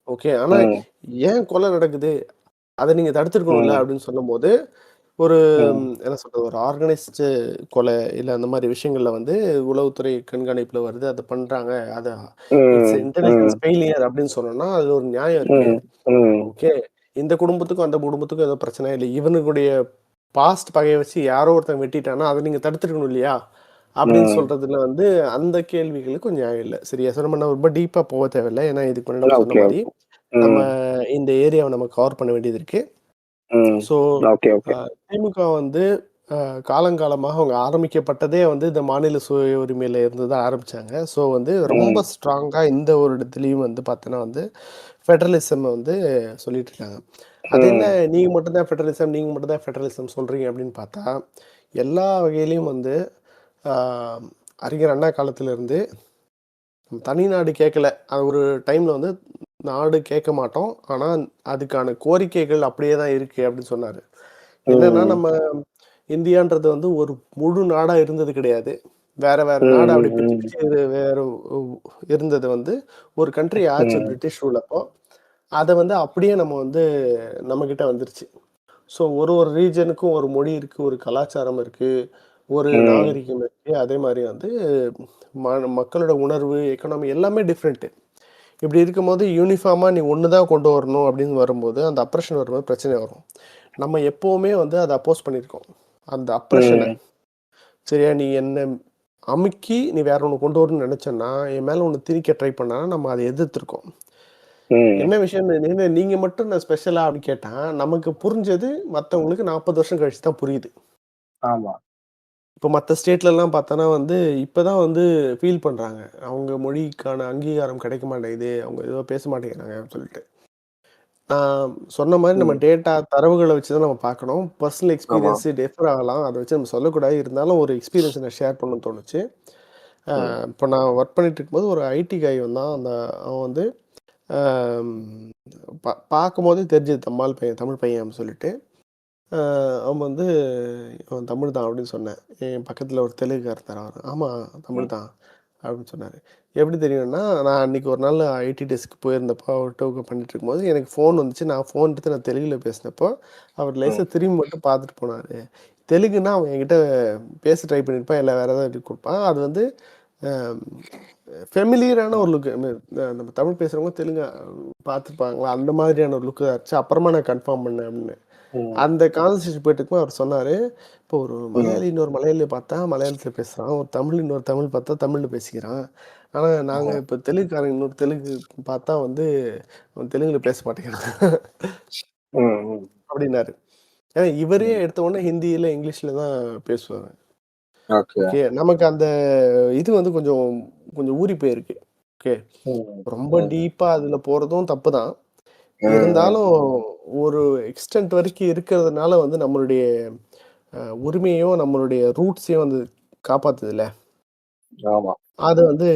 ஓகே, ஆனா ஏன் கொலை நடக்குது அதை நீங்க தடுத்துருக்கணும்ல அப்படின்னு சொல்லும் போது ஒரு என்ன சொல்றது ஒரு ஆர்கனைஸ்டு கொலை இல்ல அந்த மாதிரி விஷயங்கள்ல வந்து உளவுத்துறை கண்காணிப்புல வருது அதை பண்றாங்க அது இட்ஸ் இன்டெலிஜென்ஸ் ஃபெயிலியர் அப்படின்னு சொன்னோம்னா அது ஒரு நியாயம் இருக்கு. ஓகே, இந்த குடும்பத்துக்கும் அந்த குடும்பத்துக்கும் ஏதோ பிரச்சனை இல்லை, இவனுடைய பாஸ்ட் பகையை வச்சு யாரோ ஒருத்தன் வெட்டிட்டானா அதை நீங்க தடுத்துருக்கணும் இல்லையா அப்படின்னு சொல்றதுல வந்து அந்த கேள்விகளுக்கு கொஞ்சம் நியாயம் இல்லை. சரியா? சார் நம்ம ரொம்ப டீப்பா போக தேவையில்லை. ஏன்னா இதுக்கு முன்னாடி நம்ம சொன்ன மாதிரி நம்ம இந்த ஏரியாவை நம்ம கவர் பண்ண வேண்டியது இருக்கு. ஸோ திமுக வந்து காலங்காலமாக அவங்க ஆரம்பிக்கப்பட்டதே வந்து இந்த மாநில சுய உரிமையில இருந்து தான் ஆரம்பிச்சாங்க. ஸோ வந்து ரொம்ப ஸ்ட்ராங்கா இந்த ஒரு இடத்துலயும் வந்து பார்த்தீங்கன்னா வந்து ஃபெடரலிசம் வந்து சொல்லிட்டு இருக்காங்க. அது என்ன நீங்க மட்டும்தான் ஃபெடரலிசம் நீங்க மட்டும்தான் ஃபெடரலிசம் சொல்றீங்க அப்படின்னு பார்த்தா எல்லா வகையிலையும் வந்து அறிஞர் அண்ணா காலத்துல இருந்து தனி நாடு கேட்கல. அது ஒரு டைம்ல வந்து நாடு கேட்க மாட்டோம், ஆனா அதுக்கான கோரிக்கைகள் அப்படியே தான் இருக்கு அப்படின்னு சொன்னாரு. என்னன்னா நம்ம இந்தியான்றது வந்து ஒரு முழு நாடா இருந்தது கிடையாது. வேற வேற நாடு அப்படி பிச்சு பிச்சு வேற இருந்தது வந்து ஒரு கண்ட்ரி ஆச்சு பிரிட்டிஷ் ரூல். அப்போ அதை வந்து அப்படியே நம்ம வந்து நம்ம கிட்ட வந்துருச்சு. ஸோ ஒரு ஒரு ரீஜனுக்கும் ஒரு மொழி இருக்கு, ஒரு கலாச்சாரம் இருக்கு, ஒரு நாகரிகம் இருக்கு. அதே மாதிரி வந்து மக்களோட உணர்வு எக்கனாமி எல்லாமே டிஃப்ரெண்ட். இப்படி இருக்கும்போது யூனிஃபார்மா நீ ஒன்று தான் கொண்டு வரணும் அப்படின்னு வரும்போது அந்த அப்ரஷன் வரும்போது பிரச்சனை வரும். நம்ம எப்பவுமே வந்து அதை அப்போஸ் பண்ணியிருக்கோம் அந்த அப்ரஷனை. சரியா? நீ என்ன அமுக்கி நீ வேற ஒன்று கொண்டு வரணும்னு நினைச்சேன்னா என் மேல ஒன்று திணிக்க ட்ரை பண்ணா நம்ம அதை எதிர்த்திருக்கோம். என்ன விஷயம் நீங்க மட்டும் நான் ஸ்பெஷலா அப்படின்னு கேட்டா நமக்கு புரிஞ்சது மற்றவங்களுக்கு 40 வருஷம் கழிச்சு தான் புரியுது. ஆமா, இப்போ மற்ற ஸ்டேட்ல எல்லாம் பார்த்தோன்னா வந்து இப்பதான் வந்து ஃபீல் பண்றாங்க அவங்க மொழிக்கான அங்கீகாரம் கிடைக்க மாட்டேங்குது, அவங்க ஏதோ பேச மாட்டேங்கிறாங்க சொல்லிட்டு. நான் சொன்ன மாதிரி நம்ம டேட்டா தரவுகளை வச்சு தான் நம்ம பார்க்கணும். பர்சனல் எக்ஸ்பீரியன்ஸ் டிஃபர் ஆகலாம், அதை வச்சு நம்ம சொல்லக்கூடாது. இருந்தாலும் ஒரு எக்ஸ்பீரியன்ஸ் நான் ஷேர் பண்ணணும்னு தோணுச்சு. இப்போ நான் ஒர்க் பண்ணிட்டு இருக்கும்போது ஒரு ஐடி காய் வந்தான். அவன் வந்து பார்க்கும்போதே தெரிஞ்சது தமிழ் பையன் அப்படின்னு சொல்லிட்டு. அவன் வந்து அவன் தமிழ் தான் அப்படின்னு சொன்னேன். என் பக்கத்தில் ஒரு தெலுங்குக்காரர் இருந்தார். அவர் ஆமாம் தமிழ் தான் அப்படின்னு சொன்னார். எப்படி தெரியும்னா நான் அன்றைக்கி ஒரு நாள் ஐடி டெஸ்க்கு போயிருந்தப்போ அவர்கிட்ட பண்ணிட்டு இருக்கும்போது எனக்கு ஃபோன் வந்துச்சு. நான் ஃபோன் எடுத்து நான் தெலுங்கில் பேசினப்போ அவர் லேசாக திரும்பி மட்டும் பார்த்துட்டு போனார். தெலுங்குன்னா அவன் என்கிட்ட பேச ட்ரை பண்ணியிருப்பான், இல்லை வேறு ஏதாவது கொடுப்பான். அது வந்து ஃபெமிலியரான ஒரு லுக்கு. நம்ம தமிழ் பேசுகிறவங்க தெலுங்கு பார்த்துருப்பாங்களா அந்த மாதிரியான ஒரு லுக்கு ஆச்சு. அப்புறமா நான் கன்ஃபார்ம் பண்ணேன் அப்படின்னு. அந்த கான்வர்சேஷன் போயிட்டு இருக்கும்போது அவர் சொன்னாரு, இப்போ ஒரு மலையாளி இன்னொரு மலையாளியை பார்த்தா மலையாளத்தில் பேசுறான், ஒரு தமிழ் இன்னொரு தமிழ் பார்த்தா தமிழ்ல பேசிக்கிறான். ஆனா நாங்க இப்போ தெலுங்குக்காரன் இன்னொரு தெலுங்கு பார்த்தா வந்து அவன் தெலுங்குல பேச மாட்டேங்கிறான் அப்படின்னாரு. ஏன்னா இவரே எடுத்த உடனே ஹிந்தியில இங்கிலீஷ்ல தான் பேசுவாங்க. ஓகே, நமக்கு அந்த இது வந்து கொஞ்சம் கொஞ்சம் ஊறி போயிருக்கு. ஓகே, ரொம்ப டீப்பா அதுல போறதும் தப்பு தான். இருந்தாலும் ஒரு எக்ஸ்டென்ட் வரைக்கும் இருக்கிறதுனால வந்து நம்மளுடைய உரிமையும் நம்மளுடைய ரூட்ஸையும் வந்து காப்பாத்துதுல்ல. அது வந்து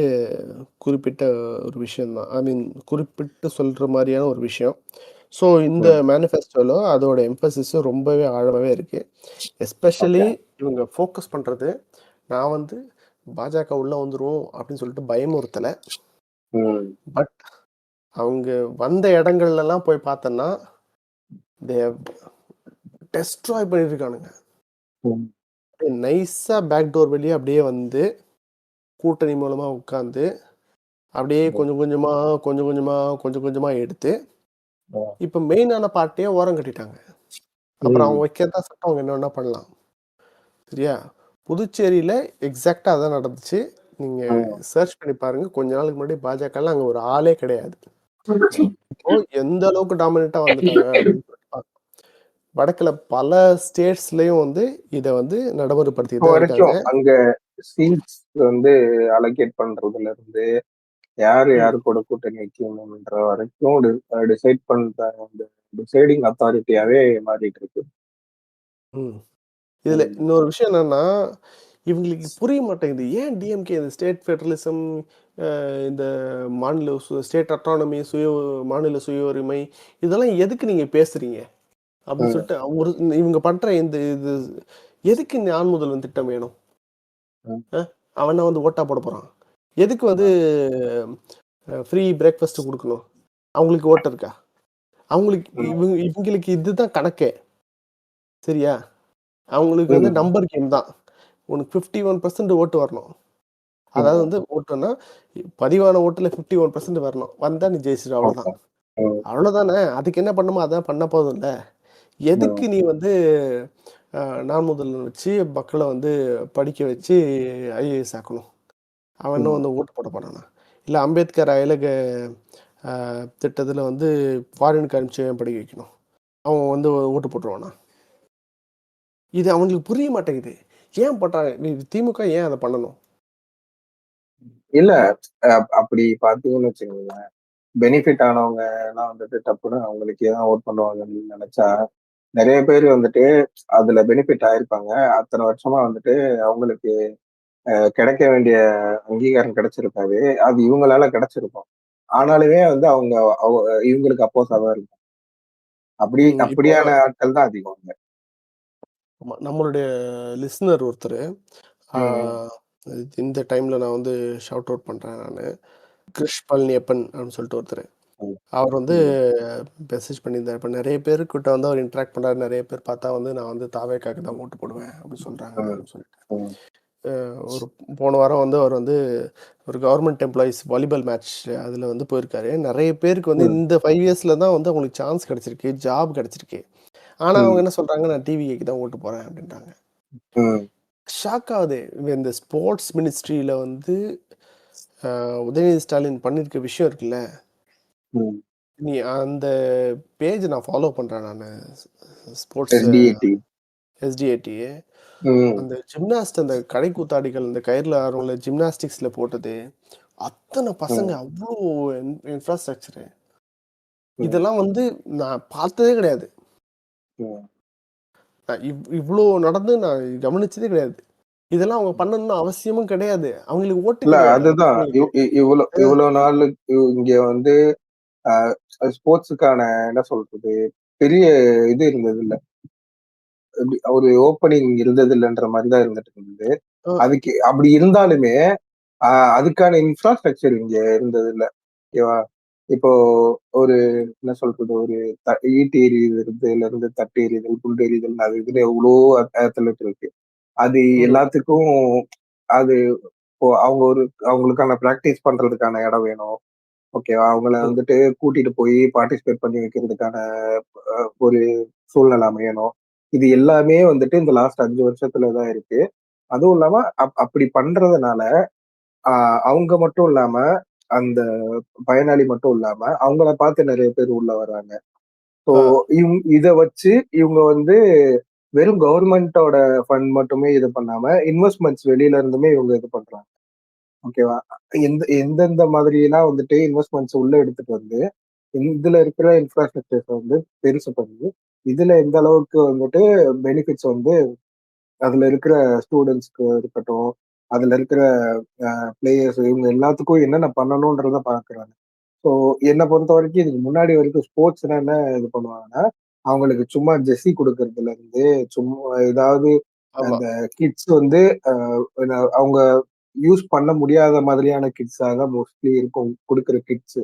குறிப்பிட்ட ஒரு விஷயம் தான். ஐ மீன் குறிப்பிட்டு சொல்ற மாதிரியான ஒரு விஷயம். ஸோ இந்த மேனிஃபெஸ்டோல அதோட எம்பசிஸும் ரொம்பவே ஆழமாவே இருக்கு. எஸ்பெஷலி இவங்க ஃபோக்கஸ் பண்றது, நான் வந்து பாஜக உள்ள வந்துரும் அப்படின்னு சொல்லிட்டு பயமுறுத்தல. பட் அவங்க வந்த இடங்கள்லாம் போய் பார்த்தோன்னா தே டெஸ்ட்ராய் பண்ணியிருக்கானுங்க. நைஸா பேக் டோர் வெளியே அப்படியே வந்து கூட்டணி மூலமா உட்காந்து அப்படியே கொஞ்சம் கொஞ்சமா எடுத்து இப்ப மெயினான பார்ட்டியே ஓரம் கட்டிட்டாங்க. அப்புறம் அவங்க வைக்கிறதா சட்டம் அவங்க என்ன வேணா பண்ணலாம். சரியா? புதுச்சேரியில எக்ஸாக்டா அதான் நடந்துச்சு. நீங்க சர்ச் பண்ணி பாருங்க. கொஞ்ச நாளுக்கு முன்னாடி பாஜகலாம் அங்க ஒரு ஆளே கிடையாது. இப்போ எந்த அளவுக்கு டாமினேட்டா வந்துட்டாங்க அப்படின்னு சொல்லிட்டு பார்க்கணும். வடக்குல பல ஸ்டேட்ஸ்லயும் வந்து இத வந்து நடைமுறைப்படுத்திட்டு தான் இருக்காங்க. அங்க சீட்ஸ் வந்து அலோகேட் பண்றதுல இருந்து யாரு கூட கூட்டணி வைக்கணும்ன்ற வரைக்கும் டிசைட் பண்ற அந்த டிசைடிங் அத்தாரிட்டியாவே மாறிட்டு இருக்கு. இதுல இன்னொரு விஷயம் என்னன்னா, இவங்களுக்கு புரிய மாட்டேங்குது. ஏன் டிஎம்கே இந்த ஸ்டேட் ஃபெடரலிசம், இந்த மாநில ஸ்டேட் அட்டானமி, மாநில சுய உரிமை, இதெல்லாம் எதுக்கு நீங்க பேசுறீங்க அப்படின்னு சொல்லிட்டு ஒரு இவங்க பண்ற இந்த இது எதுக்கு இந்த ஆண் முதல்வன் திட்டம் வேணும்? அவனை வந்து ஓட்டா போட போறான். எதுக்கு வந்து ஃப்ரீ பிரேக்ஃபாஸ்ட் கொடுக்கணும்? அவங்களுக்கு ஓட்டு இருக்கா? அவங்களுக்கு இவங்களுக்கு இதுதான் கணக்கே. சரியா? அவங்களுக்கு வந்து நம்பர் கேம் தான். உனக்கு 51% ஓட்டு வரணும். அதாவது வந்து ஓட்டுன்னா பதிவான ஓட்டுல 51% வரணும். வந்தா நீ ஜெயிச்சிரு, அவ்வளவுதான். அவ்வளவுதானே. அதுக்கு என்ன பண்ணுமோ அதான் பண்ண போதும் இல்ல. எதுக்கு நீ வந்து நான் முதல்வன் வச்சு மக்களை வந்து படிக்க வச்சு ஐஏஎஸ் ஆக்கணும்? அவன் இன்னும் வந்து ஓட்டு போட போறானா? இல்ல அம்பேத்கர் அயலக திட்டத்துல வந்து ஃபாரினுக்கு அனுப்பிச்சு படிக்க வைக்கணும், அவன் வந்து ஓட்டு போட்டுருவானா? இது அவங்களுக்கு புரிய மாட்டேங்குது. ஏன் பண்றாங்க? திமுக ஏன் அதை பண்ணணும்? இல்ல அப்படி பாத்தீங்கன்னு வச்சுக்கோங்களேன், பெனிஃபிட் ஆனவங்க எல்லாம் வந்துட்டு டப்புன்னு அவங்களுக்கு ஏன் ஓட் பண்ணுவாங்கன்னு நினைச்சா, நிறைய பேர் வந்துட்டு அதுல பெனிஃபிட் ஆயிருப்பாங்க. அத்தனை வருஷமா வந்துட்டு அவங்களுக்கு கிடைக்க வேண்டிய அங்கீகாரம் கிடைச்சிருக்காது. அது இவங்களால கிடைச்சிருக்கும். ஆனாலுமே வந்து அவங்க இவங்களுக்கு அப்போஸா தான் இருக்கும். அப்படியான ஆட்கள் தான் அதிகம். நம்மளுடைய லிஸ்னர் ஒருத்தர், இந்த டைம்ல நான் வந்து ஷவுட் அவுட் பண்றேன். நான் கிருஷ் பழனியப்பன் அப்படின்னு சொல்லிட்டு ஒருத்தர், அவர் வந்து மெசேஜ் பண்ணியிருந்தார். இப்போ நிறைய பேருக்கிட்ட வந்து அவர் இன்ட்ராக்ட் பண்றாரு. நிறைய பேர் பார்த்தா வந்து நான் வந்து தாவேக்காக்கு தான் ஓட்டு போடுவேன் அப்படின்னு சொல்றாங்க அப்படின்னு சொல்லிட்டு. ஒரு போன வாரம் வந்து அவர் வந்து ஒரு கவர்மெண்ட் எம்ப்ளாயிஸ் வாலிபால் மேட்ச் அதில் வந்து போயிருக்காரு. நிறைய பேருக்கு வந்து இந்த 5 இயர்ஸில் தான் வந்து அவங்களுக்கு சான்ஸ் கிடைச்சிருக்கு, ஜாப் கிடைச்சிருக்கு. ஆனால் அவங்க என்ன சொல்றாங்க, நான் டிவிக்கு தான் ஓட்டு போறேன் அப்படின்றாங்க. ஷாக் ஆகுது. இந்த ஸ்போர்ட்ஸ் மினிஸ்ட்ரியில வந்து உதயநிதி ஸ்டாலின் பண்ணிருக்க விஷயம் இருக்குல்ல, நீ அந்த பேஜ் நான் ஃபாலோ பண்றேன். நான் ஸ்போர்ட்ஸ் எஸ்டிஏடி அந்த ஜிம்னாஸ்ட், அந்த கடை கூத்தாடிகள், அந்த கயிறுல ஆர்வம்ல ஜிம்னாஸ்டிக்ஸ்ல போட்டது, அத்தனை பசங்க, அவ்வளோ இன்ஃப்ராஸ்ட்ரக்சரு, இதெல்லாம் வந்து நான் பார்த்ததே கிடையாது. இவ்வளோ நடந்து நான் கவனிச்சதே கிடையாது. இதெல்லாம் அவங்க பண்ணணும்னு அவசியமும் கிடையாது. அவங்களுக்கு ஓட்டு இல்ல, கிடையாது. அதுதான் இவ்வளவு நாள் இங்க வந்து ஸ்போர்ட்ஸுக்கான என்ன சொல்றது பெரிய இது இருந்தது இல்ல, ஒரு ஓப்பனிங் இருந்தது இல்லைன்ற மாதிரிதான் இருந்துட்டு இருந்தது. அதுக்கு அப்படி இருந்தாலுமே அதுக்கான இன்ஃப்ராஸ்ட்ரக்சர் இங்க இருந்தது இல்ல. ஓகேவா? இப்போ ஒரு என்ன சொல்றது, ஒரு ஈட்டு எறியதுல இருந்து தட்டு எறிதல், குண்டு எறிதல், அது இதுல எவ்வளோ அத்லெட் இருக்கு. அது எல்லாத்துக்கும் அது இப்போ அவங்களுக்கான பிராக்டிஸ் பண்றதுக்கான இடம் வேணும். ஓகேவா? அவங்கள வந்துட்டு கூட்டிட்டு போய் பார்ட்டிசிபேட் பண்ணி வைக்கிறதுக்கான ஒரு சூழ்நிலை அமையணும். இது எல்லாமே வந்துட்டு இந்த லாஸ்ட் 5 வருஷத்துலதான் இருக்கு. அதுவும் இல்லாம அப்படி பண்றதுனால அவங்க மட்டும் இல்லாம, அந்த பயனாளி மட்டும் இல்லாம அவங்கள பார்த்து நிறைய பேர் உள்ள வர்றாங்க. ஸோ இத வச்சு இவங்க வந்து வெறும் கவர்மெண்டோட ஃபண்ட் மட்டுமே இது பண்ணாம இன்வெஸ்ட்மெண்ட்ஸ் வெளியில இருந்துமே இவங்க இது பண்றாங்க. ஓகேவா? எந்தெந்த மாதிரி எல்லாம் வந்துட்டு இன்வெஸ்ட்மெண்ட்ஸ் உள்ள எடுத்துட்டு வந்து இதுல இருக்கிற இன்ஃப்ராஸ்ட்ரக்சர்ஸ் வந்து பெருசு பண்ணி இதுல எந்த அளவுக்கு வந்துட்டு பெனிஃபிட்ஸ் வந்து அதுல இருக்கிற ஸ்டூடெண்ட்ஸ்க்கு இருக்கட்டும், அதுல இருக்கிற பிளேயர்ஸ், இவங்க எல்லாத்துக்கும் என்னென்ன பண்ணணும்ன்றத பாக்குறாங்க. ஸோ என்னை பொறுத்த வரைக்கும் இதுக்கு முன்னாடி வரைக்கும் ஸ்போர்ட்ஸ்னா என்ன இது பண்ணுவாங்கன்னா, அவங்களுக்கு சும்மா ஜெர்சி குடுக்கறதுல இருந்து, சும்மா ஏதாவது ஆமா. அந்த கிட்ஸ் வந்து அவங்க யூஸ் பண்ண முடியாத மாதிரியான கிட்ஸா தான் மோஸ்ட்லி இருக்கும் குடுக்குற கிட்ஸ்.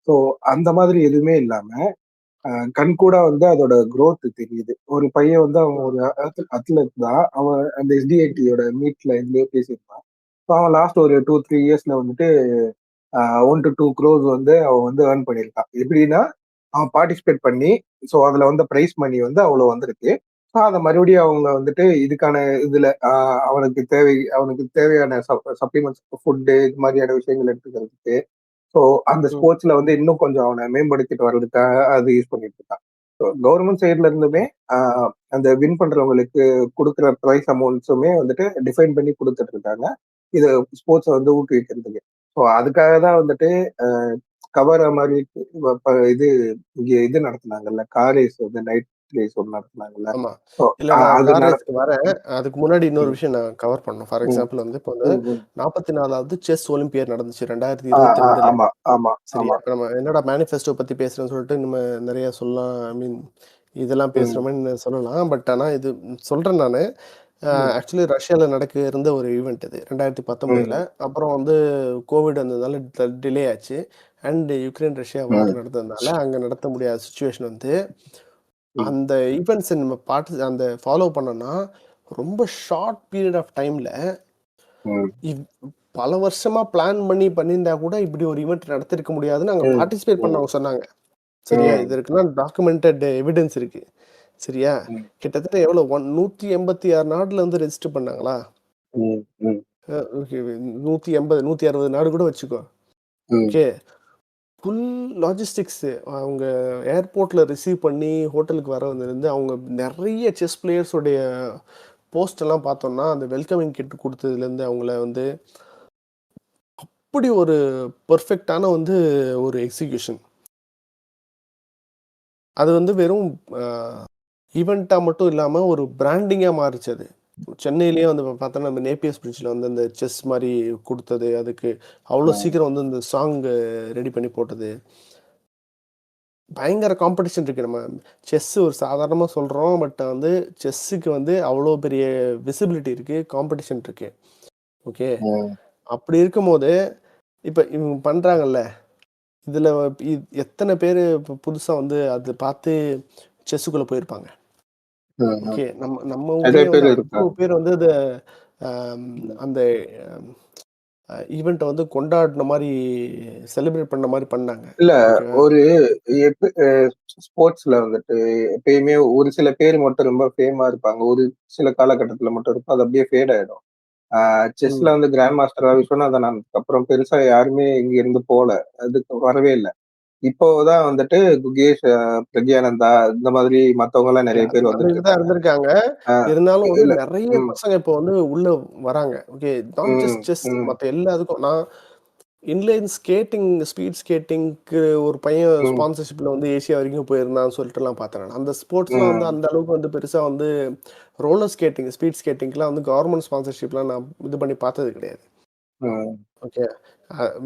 ஸோ அந்த மாதிரி எதுவுமே இல்லாம, கண்கூடா வந்து அதோட குரோத் தெரியுது. ஒரு பையன் வந்து அவன் ஒரு அத்லெட் தான். அவன் அந்த எஸ்டிஐடியோட மீட்ல இருந்தே பேசியிருந்தான். ஸோ அவன் லாஸ்ட் ஒரு 2, 3 இயர்ஸ்ல வந்துட்டு 1 to 2 crores வந்து அவன் வந்து ஏர்ன் பண்ணியிருக்கான். எப்படின்னா, அவன் பார்ட்டிசிபேட் பண்ணி, ஸோ அதுல வந்த பிரைஸ் மணி வந்து அவ்வளோ வந்திருக்கு. ஸோ அத மறுபடியும் அவங்க வந்துட்டு இதுக்கான இதுல அவனுக்கு தேவையான சப்ளிமெண்ட்ஸ், ஃபுட்டு இது மாதிரியான விஷயங்கள் எடுத்துக்கிறதுக்கு, ஸோ அந்த ம். ஸ்போர்ட்ஸ்ல வந்து இன்னும் கொஞ்சம் அவனை மேம்படுத்திட்டு வர்றதுக்காக அது யூஸ் பண்ணிட்டு இருக்கான். ஸோ கவர்மெண்ட் சைட்ல இருந்துமே அந்த வின் பண்றவங்களுக்கு கொடுக்குற ப்ரைஸ் அமௌண்ட்ஸுமே வந்துட்டு டிஃபைன் பண்ணி கொடுத்துட்டு இருக்காங்க. இது ஸ்போர்ட்ஸை வந்து ஊக்குவிக்கிறதுக்கு. ஸோ அதுக்காக தான் வந்துட்டு கவர் மாதிரி இது இங்க இது நடத்துனாங்கல்ல, கார் ரேஸ் வந்து நைட் ரேஸ் ஒன்று நடத்துனாங்கல்ல. ஆமா. ஸோ இல்ல நான் அது கார் ரேஸ்க்கு வரேன். அதுக்கு முன்னாடி இன்னொரு விஷயம் நான் கவர் பண்ணணும். ஃபார் ம், எக்ஸாம்பிள் வந்து இப்போ வந்து ம், ம். 44வது செஸ் ஒலிம்பியாட் நடந்துச்சு ஆ, 2022ல. ஆமா, ஆமா, சரியா? ஆமா. இப்ப நம்ம என்னடா மேனிஃபெஸ்டோ பத்தி பேசுறேன்னு சொல்லிட்டு நம்ம நெறைய சொல்லலாம். ஐ மீன் இதெல்லாம் பேசுற ம், மாரி சொல்லலாம். பட் ஆனா இது சொல்றேன் நானு. ம், ஆக்சுவலி ரஷ்யால நடக்க இருந்த ஒரு ஈவென்ட் இது 2019ல. ம், அப்புறம் வந்து கோவிட் வந்ததுனால டிலே ஆச்சு. அண்ட் யுக்ரைன் ரஷ்யா வார் ம், நடந்ததுனால அங்க நடத்த முடியாத சிச்சுவேஷன் வந்து ம், அந்த ஈவெண்ட்ஸ நம்ம அந்த ஃபாலோ பண்ணோம்னா, ரொம்ப ஷார்ட் பீரியட் ஆஃப் டைம்ல ம், இவ் பல வருஷமா பிளான் பண்ணியிருந்தா கூட இப்படி ஒரு ஈவென்ட் நடத்திருக்க முடியாதுன்னு அங்க ம், பார்ட்டிசிபேட் ம், பண்ணவங்க சொன்னாங்க. சரியா? ம், இதற்கெல்லாம் டாக்குமெண்டட் எவிடன்ஸ் இருக்கு. சரியா? ம், கிட்டத்தட்ட எவ்வளோ 186 நாடுல வந்து ரெஜிஸ்டர் பண்ணாங்களா? ம், ம், ஓகே 180, 160 நாடு கூட வச்சுக்கோ. ம், ஓகே. ஃபுல் லாஜிஸ்டிக்ஸ் அவங்க ஏர்போர்ட்ல ரிசீவ் பண்ணி ஹோட்டலுக்கு வரதுலேருந்து அவங்க நிறைய செஸ் பிளேயர்ஸ் உடைய போஸ்ட் எல்லாம் பார்த்தோம்னா அந்த வெல்கமிங் கிட் கொடுத்ததுலேருந்து அவங்கள வந்து அப்படி ஒரு பெர்ஃபெக்டான வந்து ஒரு எக்ஸிகியூஷன். அது வந்து வெறும் ஈவெண்ட்டாக மட்டும் இல்லாமல் ஒரு பிராண்டிங்காக மாறிச்சு அது. சென்னையிலேயே வந்து பார்த்தோன்னா நம்ம நேப்பியர்ஸ் பிரிட்ஜில் வந்து அந்த செஸ் மாதிரி கொடுத்தது, அதுக்கு அவ்வளோ சீக்கிரம் வந்து இந்த சாங் ரெடி பண்ணி போட்டது. பயங்கர காம்படிஷன் இருக்கு. நம்ம செஸ் ஒரு சாதாரணமாக சொல்கிறோம். பட் வந்து செஸ்ஸுக்கு வந்து அவ்வளோ பெரிய விசிபிலிட்டி இருக்குது, காம்படிஷன் இருக்குது. ஓகே. ம், அப்படி இருக்கும்போது இப்போ இவங்க பண்ணுறாங்கல்ல, இதில் எத்தனை பேர் இப்போ புதுசாக வந்து அது பார்த்து செஸ்ஸுக்குள்ளே போயிருப்பாங்க. ம், ம். ஓகே. நம்ம நம்ம நிறைய ஊர்லேயே வந்து பேர் அவ்வளோ இருக்காங்க. பேர் வந்து அதை ம். அந்த ஈவெண்ட்டை வந்து கொண்டாடின மாதிரி செலிப்ரேட் பண்ண மாதிரி பண்ணாங்க. இல்ல ஓகேவா? ஒரு ஸ்போர்ட்ஸ்ல வந்துட்டு எப்பயுமே ஒரு சில பேர் மட்டும் ரொம்ப ஃபேமா இருப்பாங்க. ஒரு சில காலகட்டத்துல மட்டும் இருக்கும். அது அப்படியே ஃபேட் ஆயிடும். ம். செஸ்ல வந்து கிராண்ட் மாஸ்டரா விஸ்வநாதன் ஆனதுக்கு அப்புறம் பெருசா யாருமே இங்க இருந்து போல. அதுக்கு வரவே இல்ல. இப்போதான் வந்துட்டு குகேஷ், பிரக்யானந்தா இந்த மாதிரி மத்தவங்க எல்லாம் நிறைய பேர் வந்துட்டு வந்துட்டு தான் இருக்காங்க. இருந்திருக்காங்க. ஆ, இருந்தாலும் வந்து இல்ல. நெறைய ம், பசங்க இப்போ வந்து உள்ள வராங்க. ஓகே. நாட் ம், ஜஸ்ட் செஸ் ம், மத்த எல்லாத்துக்கும். நான் இன்லைன் ஸ்கேட்டிங், ஸ்பீட் ஸ்கேட்டிங்க்கு ஒரு பையன் ம், ஸ்பான்சர்ஷிப்ல வந்து ஏசியா வரைக்கும் போயிருந்தான்னு சொல்லிட்டுலாம் பார்த்தேன் நான். அந்த ஸ்போர்ட்ஸ்லாம் வந்து ம், அந்த அளவுக்கு வந்து பெருசா வந்து ரோலர் ஸ்கேட்டிங், ஸ்பீட் ஸ்கேட்டிங்க்குலாம் வந்து கவர்மெண்ட் ஸ்பான்சர்ஷிப்லாம் நான் இது பண்ணி பார்த்தது கிடையாது. ம், ஓகே.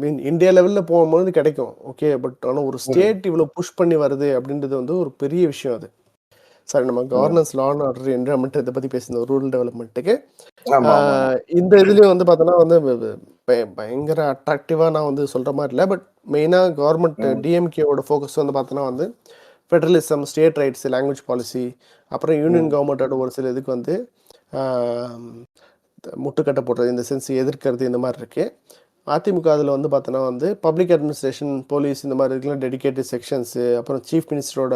மீன் இந்தியா லெவல்ல போகும்போது கிடைக்கும். ஓகே. பட் ஆனா ஒரு ம், ஸ்டேட் இவ்வளோ புஷ் பண்ணி வருது அப்படின்றது வந்து ஒரு பெரிய விஷயம் அது. சாரி நம்ம ம். Governance, law and order, environment இத பத்தி பேசியிருந்தோம். ரூரல் டெவலப்மென்ட்டுக்கு. ஆ ஆமா, ஆமா, ஆமா. இந்த இதுலயும் வந்து பார்த்தோன்னா வந்து பயங்கர அட்ராக்டிவா நான் வந்து சொல்ற மாரி இல்ல. பட் மெயினா கவர்மெண்ட் ம், டிஎம்கேவோட ஃபோக்கஸ் வந்து பார்த்தோன்னா வந்து federalism, state rights, language policy, அப்புறம் யூனியன் ம், கவர்மெண்ட்டோட ஒரு சில இதுக்கு வந்து ஆ முட்டுக்கட்டை போடுறது, இந்த சென்ஸ் எதிர்க்கிறது இந்த மாரி இருக்கு. அதிமுக அதில வந்து பார்த்தோன்னா வந்து பப்ளிக் அட்மினிஸ்ட்ரேஷன், போலீஸ் இந்த மாரி இதுக்கெல்லாம் டெடிகேட்டட் செக்ஷன்ஸு, அப்புறம் சீஃப் மினிஸ்டரோட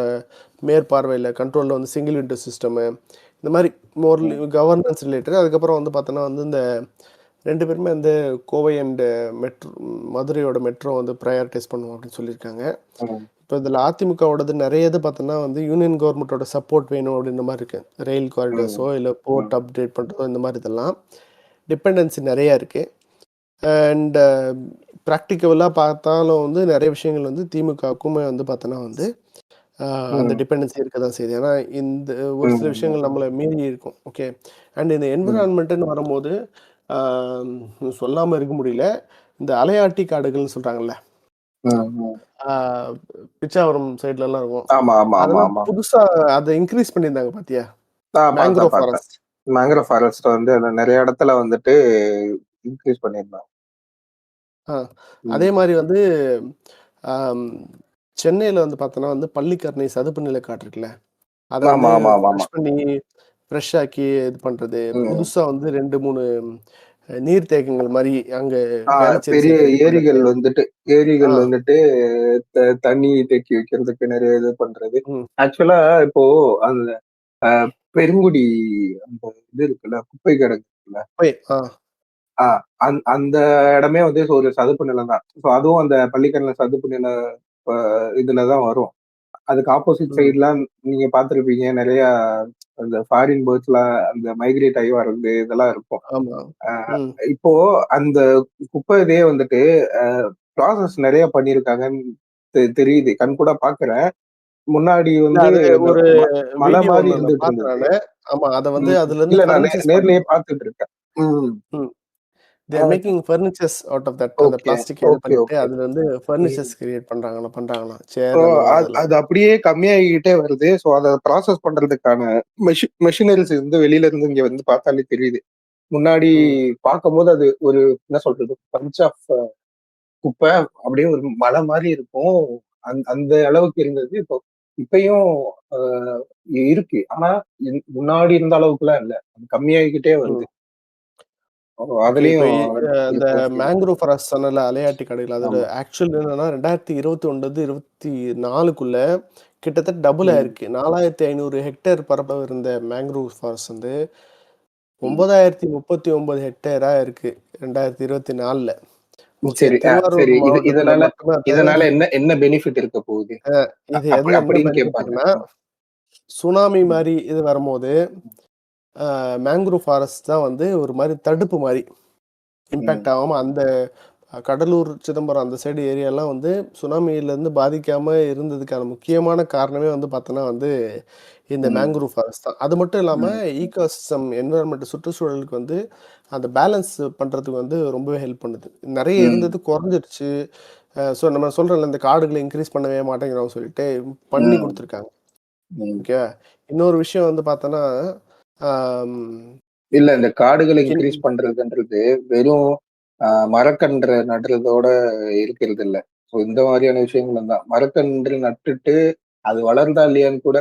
மேற்பார்வையில கண்ட்ரோல்ல வந்து சிங்கிள் விண்டோ சிஸ்டமு, இந்த மாரி மோர்லி ம், கவர்னன்ஸ் ரிலேட்டட். அதுக்கப்புறம் வந்து பார்த்தோன்னா வந்து இந்த 2 பேருமே வந்து கோவை அண்ட் மதுரையோட மெட்ரோ வந்து ப்ரையாரிடைஸ் பண்ணுவோம் அப்படின்னு சொல்லியிருக்காங்க. ம், இப்போ இதில அதிமுகவோடது நெறைய இது பார்த்தோன்னா வந்து யூனியன் கவர்மெண்ட்டோட சப்போர்ட் வேணும் அப்படின்ற மாரி இருக்கு. ரயில் ம், காரிடார்ஸோ, இல்ல ம், போர்ட் அப்டேட் பண்றதோ இந்த மாரி இதெல்லாம். டிபெண்டன்சி நெறையா இருக்கு. அண்ட் ப்ராக்டிகலா பார்த்தாலும் வந்து நெறைய விஷயங்கள் வந்து திமுகவுக்குமே வந்து பார்த்தோன்னா வந்து அந்த ம், டிபெண்டன்சி இருக்க தான் செய்யுது. ஏன்னா இந்த ஒரு சில ம், விஷயங்கள் நம்மள மீறி இருக்கும். ஓகே. அண்ட் இந்த ம், என்விரான்மென்ட்ன்னு வரும்போது ஆ சொல்லாம இருக்க முடியல. இந்த அலையாட்டி காடுகள்னு சொல்றாங்கல்ல. ம், ம். பிச்சாவரம் சைட்லலாம் இருக்கும். ஆமா ஆமா ஆமா அதெல்லாம் ஆமா புதுசா அதை இன்க்ரீஸ் பண்ணியிருந்தாங்க பாத்தியா? பார்த்தேன் மேங்க்ரோவ் பார்த்தேன் ஃபாரஸ்ட். மேங்க்ரோவ் ஃபாரஸ்ட் வந்து நிறைய இடத்துல வந்துட்டு இன்க்ரீஸ் பண்ணியிருந்தாங்க. அதே மாதிரி வந்து சென்னையில் வந்து பார்த்தோன்னா வந்து பள்ளிக்கரணை சதுப்பு நிலை காடு இருக்குல்ல, அதை வந்து ஆமா ஆமா ஆமா ஆமா ஃப்ரெஷ் பண்ணி ஃப்ரெஷ் ஆக்கி இது பண்ணுறது, ம். புதுசாக வந்து 2-3 நீர்த்தேக்கங்கள் மாதிரி அங்கே வேளச்சேரி பெரிய சைடு ரெடி ஏரிகள் பண்ணுறது. வந்துட்டு ஆ வந்துட்டு தண்ணி தேக்கி வைக்கிறதுக்கு நிறைய இது பண்றது. ம் ஆக்சுவலா இப்போ அந்த பெருங்குடி அந்த இது இருக்குல்ல, குப்பை கிடங்கு இருக்குல்ல, போய் அந்த இடமே வந்து ஒரு சதுப்பு நிலம் தான். ஸோ அதுவும் அந்த பள்ளிக்கரணை சதுப்பு நில இதுலதான் வரும். அதுக்கு ஆப்போசிட் ம் சைட்லாம் நீங்க பார்த்திருப்பீங்க, நிறைய அந்த ஃபாரின் பேர்ட்ஸ்லாம் அந்த மைக்ரேட் ஆகி வர்றது இதெல்லாம் இருக்கும். ஆமாம். ம் இப்போ அந்த குப்பை இதே வந்துட்டு ப்ராசஸ் நிறைய பண்ணியிருக்காங்கன்னு தெரியுது, கண் கூட பாக்குறேன். முன்னாடி இல்ல வந்து அது இந்த ஒரு மலை வீடியோ மாதிரி ஒண்ணு நான் இருந்துட்டு பார்த்தேன் இருந்தது. நானு. ஆமா, அத வந்து ம். அதுல இருந்து இல்ல நான் ஃபர்னிச்சர்ஸ் நேர்லயே பண்றாங்க. பார்த்துட்டு இருக்கேன். ம். ம். They are making furnitures out of that. அந்த ஓகே பிளாஸ்டிக் இது ஓகே பண்ணிட்டு ஓகே. அதுல இருந்து ம். ஃபர்னிச்சர்ஸ் கிரியேட் பண்றாங்களாம். ஸோ சேர் அந்த மாதிரி இதெல்லாம். அது அப்படியே கம்மியாகிக்கிட்டே வருது. ஸோ அதை ப்ராசஸ் பண்றதுக்கான மெஷினரிஸ் வந்து வெளியில இருந்து இங்க வந்து பார்த்தாலே தெரியுது. முன்னாடி ம். பார்க்கும்போது அது ஒரு என்ன சொல்றது, பஞ்ச் ஆஃப் குப்பை, அப்படியே ஒரு மலை மாதிரி இருக்கும். அந்த அளவுக்கு இருந்தது. இப்பயும் ஆஹ் இருக்கு. ஆனா முன்னாடி இருந்த அளவுக்குலாம் இல்ல. அது கம்மியாகிக்கிட்டே வருது. ம். ஓகே. இப்ப அதுலயும் அந்த இருக்க செய்யுது. மேங்க்ரோவ் ஃபாரஸ்ட் சொன்னல அலையாட்டி காடுகள், அதோட ஆமா. ஆக்சுவல் என்னன்னா 2021 24க்குள்ள கிட்டத்தட்ட டபுள் ம். ஆயிருக்கு. 4500 ஹெக்டேர் பரப்பளவு இருந்த மேங்க்ரோவ் ஃபாரஸ்ட் வந்து ம். 9039 ஹெக்டேரா இருக்கு 2024ல. ஓகே. சரி. திருவாரூர் சரி. மாவட்டத்துல இதனால மட்டும்தான் அது. இதனால என்ன என்ன பெனிஃபிட் இருக்க போகுது? இது எதுல என்ன அப்படின்னு பெனிஃபிட் கேட்பாங்க. இருக்குன்னா, சுனாமி ம். மாரி இது வரும்போது, மேங்க்ரோவ் ஃபாரஸ்ட் தான் வந்து ஒரு மாரி தடுப்பு மாரி. ம். இம்பேக்ட் ஆகாம அந்த கடலூர், சிதம்பரம் அந்த சைடு ஏரியாலாம் வந்து சுனாமியிலேருந்து பாதிக்காம இருந்ததுக்கான முக்கியமான காரணமே வந்து பார்த்தோன்னா வந்து, இந்த ம். மேங்க்ரோவ் ஃபாரஸ்ட் தான். அது மட்டும் இல்லாம ம். ஈகோசிஸ்டம் என்விரான்மென்ட் சுற்றுச்சூழலுக்கு வந்து அந்த பேலன்ஸ் பண்றதுக்கு வந்து ரொம்பவே ஹெல்ப் பண்ணுது. நெறைய ம். இருந்தது குறைஞ்சிருச்சு. ஸோ நம்ம சொல்றோம்ல இந்த காடுகள இன்கிரீஸ் பண்ணவே மாட்டேங்கிறோம்னு சொல்லிட்டு பண்ணி ம். குடுத்துருக்காங்க. ம். ஓகேவா? இன்னொரு விஷயம் வந்து பார்த்தோன்னா, ஆம் இல்ல இந்த காடுகளை கின் இன்கிரீஸ் பண்றதுன்றது வெறும் மரக்கன்று நடுறதோட இருக்கிறது இல்ல. ஸோ இந்த மாதிரியான விஷயங்களும் தான். மரக்கன்று நட்டுட்டு அது வளர்ந்தா இல்லையான்னு கூட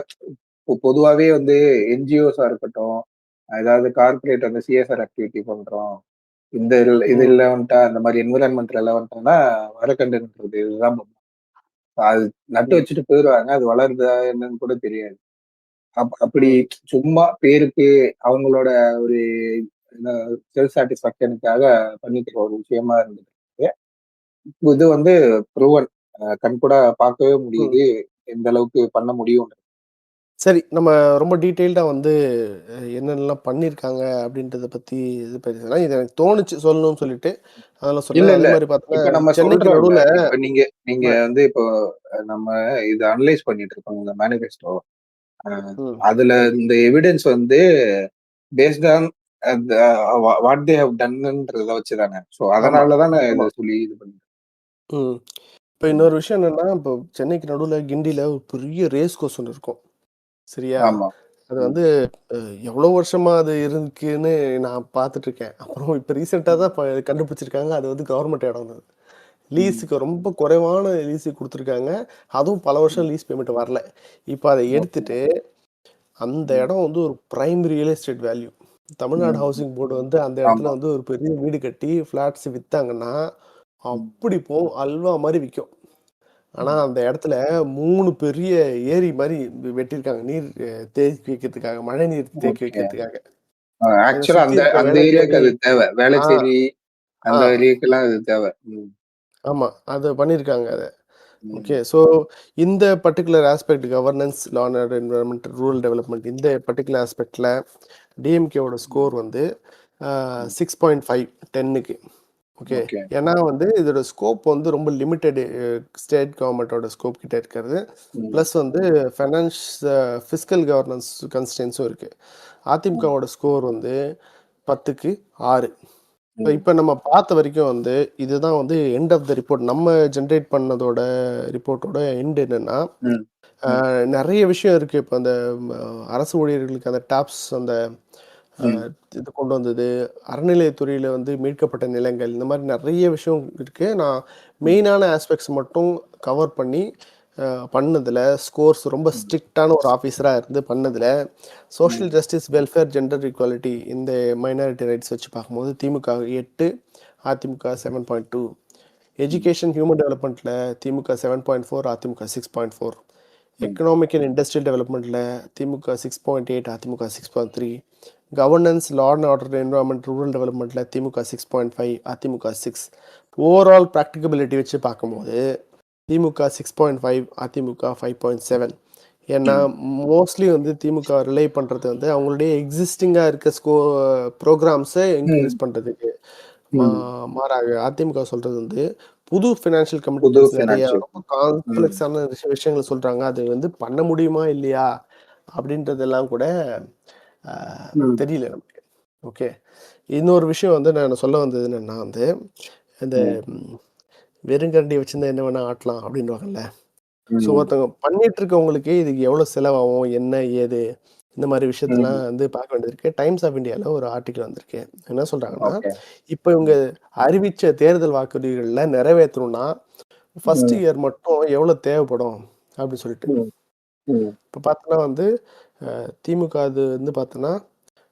பொதுவாவே வந்து என்ஜிஓஸா இருக்கட்டும், ஏதாவது கார்ப்பரேட் அந்த சிஎஸ்ஆர் ஆக்டிவிட்டி பண்றோம். இந்த இது ம், இல்லவன்ட்டா அந்த மாதிரி என்விரான்மெண்ட் ரெலவன்ட்டானா மரக்கன்று நடுறது இதுதான் பண்ணுவோம். அது நட்டு ம், வச்சுட்டு போயிடுவாங்க. அது வளருதா என்னன்னு கூட தெரியாது. அப்படி ம். சும்மா பேருக்கு அவங்களோட ஒரு செல்ஃப் சாட்டிஸ்பாக்சனுக்காக பண்ணிக்கிற ஒரு விஷயமா இருந்தது. இது வந்து ப்ரூவன், கண்கூட பார்க்கவே ம். முடியுது எந்த அளவுக்கு பண்ண முடியும். சரி, நம்ம ரொம்ப டீட்டெயில்டா வந்து என்னென்னலாம் பண்ணியிருக்காங்க அப்படின்றத பத்தி இது பேசலாம். இது எனக்கு தோணுச்சு சொல்லணும்னு சொல்லிட்டு, அதெல்லாம் இல்ல சொன்னேன். அதே இல்ல மாரி பார்த்தோன்னா, இப்ப நம்ம சென்னைக்கு சொல்றோம்ல, நடுவுல இப்ப நீங்க நீங்க ம வந்து இப்போ நம்ம இது அனலைஸ் பண்ணிட்டு இருக்கோம் இந்த மேனிஃபெஸ்டோ. ம். அதுல இந்த எவிடன்ஸ் வந்து based on what they have டன்ன்றத வச்சுதானே. ஸோ ஆமா, அதனால தானே ஆமா. இதை சொல்லி இது பண்ணி. ம். இப்ப ம். இன்னொரு விஷயம் என்னன்னா, இப்போ சென்னைக்கு நடுவுல கிண்டில ஒரு பெரிய ரேஸ் கோர்ஸ் ஒண்ணு இருக்கும். சரியா? ஆமா. அது ம். வந்து அ எவ்வளோ வருஷமா அது இருக்குன்னு நான் பார்த்துட்டு இருக்கேன். அப்புறம் இப்ப ரீசென்ட்டா ம். தான் கண்டுபிடிச்சிருக்காங்க. அது வந்து கவர்மெண்ட் இடம் அது. ம். லீஸுக்கு ரொம்ப குறைவான லீஸுக்கு குடுத்துருக்காங்க. அதுவும் பல ம். வருஷம் லீஸ் பேமெண்ட் வரல. இப்ப அத ஓகே. எடுத்துட்டு, அந்த ம். இடம் வந்து ஒரு prime real estate value. Tamil Nadu ம். ஹவுசிங் போர்டு வந்து அந்த இடத்துல ஆமா. வந்து ஒரு பெரிய வீடு கட்டி ஃப்ளாட்ஸ் வித்தாங்கன்னா, ம். அப்படி போகும். அல்வா மாரி விக்கும். ஆனா ம். அந்த இடத்துல 3 பெரிய ஏரி மாரி வெட்டியிருக்காங்க. நீர் தேக்கி வைக்கிறதுக்காக, மழைநீர் தேக்கி ஓகே. வைக்கிறதுக்காக. இத ஆக்சுவலா சுத்தி அந்த இருக்க அந்த ஏரியாக்கு வேளச்சேரி. அது தேவை. ஆ, வேளச்சேரி ஆ, அந்த ஏரியாக்கெல்லாம் அது தேவை. ம். ஆமா. அது பண்ணியிருக்காங்க அத. ஓகே. ம். ஸோ இந்த particular aspect governance, law and order, environment, rural development இந்த பர்ட்டிகுலர் ஆஸ்பெக்ட்ல டிஎம்கேவோட ஸ்கோர் வந்து ம். 6.5 10க்கு. ஓகே. ஓகே. ஏன்னா வந்து இதோட ஸ்கோப் வந்து ரொம்ப லிமிட்டெட் ஸ்டேட் கவர்மெண்ட்டோட ஸ்கோப் கிட்ட இருக்கிறது. ம். ப்ளஸ் வந்து ஃபைனான்ஸ் ஃபிஸ்கல் கவர்னன்ஸ் கன்ஸ்ட்ரெயின்ஸும் இருக்கு. ம். அதிமுகவோட ஸ்கோர் வந்து 10க்கு 6. இப்போ நம்ம பார்த்த வரைக்கும் வந்து இதுதான் வந்து எண்ட் ஆஃப் த ரிப்போர்ட். நம்ம ஜென்ரேட் பண்ணதோட ரிப்போர்ட்டோட எண்ட் என்னன்னா, நிறைய விஷயம் இருக்கு. இப்போ அந்த அரசு ஊழியர்களுக்கு அந்த டாப்ஸ் அந்த இது கொண்டு வந்தது, அறநிலையத்துறையில் வந்து மீட்கப்பட்ட நிலங்கள், இந்த மாதிரி நிறைய விஷயம் இருக்கு. நான் மெயினான ஆஸ்பெக்ட்ஸ் மட்டும் கவர் பண்ணி பண்ணதில் ஸ்கோர்ஸ் ரொம்ப ஸ்ட்ரிக்டான ஒரு ஆஃபீஸராக இருந்து பண்ணதில் social justice, welfare, gender equality இந்த மைனாரிட்டி ரைட்ஸ் வச்சு பார்க்கும்போது திமுக 8, அதிமுக 7.2, எஜுகேஷன் ஹியூமன் டெவலப்மெண்ட்டில் DMK 7.4, AIADMK 6.4, economic and industrial டெவலப்மெண்ட்டில் DMK 6.8, AIADMK 6.3, governance, law and order, environment, rural டெவலப்மெண்ட்டில் திமுக 6.5, அதிமுக 6. ஓவரால் ப்ராக்டிகபிலிட்டி வச்சு பார்க்கும்போது திமுக 6.5, அதிமுக 5.7. ஏன்னா மோஸ்ட்லி வந்து திமுக ரிலே பண்ணுறது வந்து அவங்களுடைய எக்ஸிஸ்டிங்காக இருக்க ப்ரோக்ராம்ஸை இன்க்ரீஸ் பண்ணுறதுக்கு. மாறாக அதிமுக சொல்கிறது வந்து புது ஃபினான்ஷியல் கமிட்மெண்ட்ஸ் நிறைய ரொம்ப காம்ப்ளெக்ஸான விஷயங்களை சொல்கிறாங்க. அது வந்து பண்ண முடியுமா இல்லையா அப்படின்றதெல்லாம் கூட தெரியல நமக்கு. ஓகே, இன்னொரு விஷயம் வந்து நான் சொல்ல வந்தது என்னன்னா வந்து இந்த வெறுங்கரண்டி வச்சிருந்தா என்ன வேணா ஆட்டலாம் அப்படின்வாங்கல்ல. ஸோ ஒருத்தவங்க பண்ணிட்டு இருக்கவங்களுக்கு இதுக்கு எவ்வளோ செலவாகும், என்ன ஏது, இந்த மாதிரி விஷயத்தெல்லாம் வந்து பார்க்க வேண்டியிருக்கு. டைம்ஸ் ஆஃப் இந்தியாவில் ஒரு ஆர்டிக்கல் வந்திருக்கு. என்ன சொல்றாங்கன்னா, இப்போ இவங்க அறிவிச்ச தேர்தல் வாக்குறுதிகளில் நிறைவேற்றணும்னா ஃபர்ஸ்ட் இயர் மட்டும் எவ்வளோ தேவைப்படும் அப்படின்னு சொல்லிட்டு. இப்போ பார்த்தோன்னா வந்து திமுக அது வந்து பார்த்தோன்னா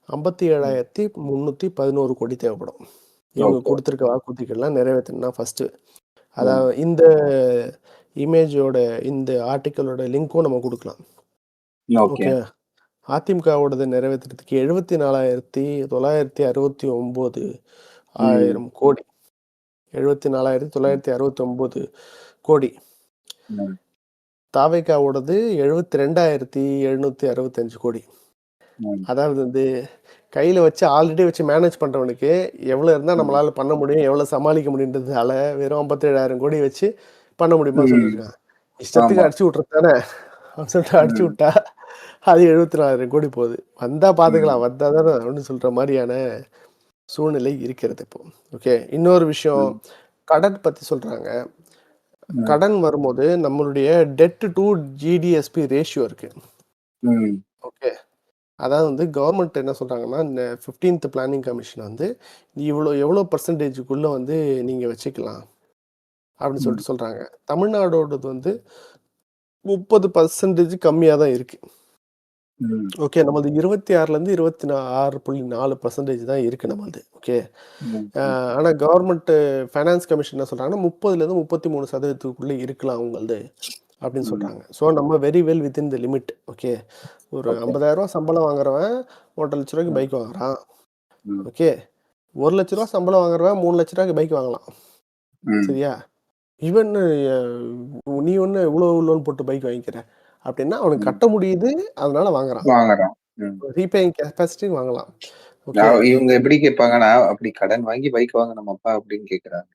57,311 கோடி தேவைப்படும். இவங்க கொடுத்துருக்க வாக்குறுதிகள்லாம் நிறைவேற்றணும்னா ஃபர்ஸ்ட். அதாவது இந்த இமேஜோட இந்த ஆர்டிக்கலோட லிங்க்கும் நம்ம கொடுக்கலாம். ஓகே, அதிமுகவோடது நிறைவேற்றுறதுக்கு 74,969 கோடி. 74,969 கோடி. தாவேகாவோடது 72,765 கோடி. அதாவது வந்து கையில் வச்சு ஆல்ரெடி வச்சு மேனேஜ் பண்ணுறவனுக்கு எவ்வளோ இருந்தால் நம்மளால பண்ண முடியும், எவ்வளோ சமாளிக்க முடியுன்றதால வெறும் 57,000 கோடி வச்சு பண்ண முடியுமா சொல்லியிருக்காங்க. இஷ்டத்துக்கு அடிச்சு விட்றது தானே அப்படின்னு சொல்லிட்டு அடிச்சு விட்டா அது 74,000 கோடி போகுது. வந்தா பார்த்துக்கலாம், வந்தா தானே அப்படின்னு சொல்ற மாதிரியான சூழ்நிலை இருக்கிறது இப்போ. ஓகே, இன்னொரு விஷயம் கடன் பற்றி சொல்றாங்க. கடன் வரும்போது நம்மளுடைய டெட் டு ஜிடிஎஸ்பி ரேஷியோ இருக்கு. ஓகே, அதாவது வந்து கவர்மெண்ட் என்ன சொல்றாங்கன்னா, இந்த 15th பிளானிங் கமிஷன் வந்து எவ்வளோ பர்சன்டேஜுக்குள்ள வந்து நீங்க வச்சுக்கலாம் அப்படின்னு சொல்லிட்டு சொல்றாங்க. தமிழ்நாடோடது வந்து 30% கம்மியாக தான் இருக்கு. ஓகே, நம்மளது 26லேருந்து 26.4% தான் இருக்கு நம்மளது. ஓகே, ஆனால் கவர்மெண்ட் ஃபைனான்ஸ் கமிஷன் என்ன சொல்றாங்கன்னா 30லேருந்து 33% இருக்கலாம் உங்களது அப்படின்னு சொல்றாங்க. ஸோ நம்ம very well within the limit. Okay, ஒரு 50,000 சம்பளம் வாங்குறவன் 1.5 லட்ச ரூபாய்க்கு பைக் வாங்குறான். ஓகே, 1 லட்ச ரூபா சம்பளம் வாங்குறவன் 3 லட்ச ரூபாய்க்கு பைக் வாங்கலாம். சரியா? ஈவன் நீ ஒன்று இவ்வளோ லோன் போட்டு பைக் வாங்கிக்கிற அப்படின்னா அவனுக்கு கட்ட முடியுது, அதனால வாங்குறான். ரீபேயிங் கெப்பாசிட்டி வாங்கலாம். இவங்க எப்படி கேட்பாங்கன்னா, அப்படி கடன் வாங்கி பைக் வாங்கணுமாப்பா அப்படின்னு கேட்குறாங்க.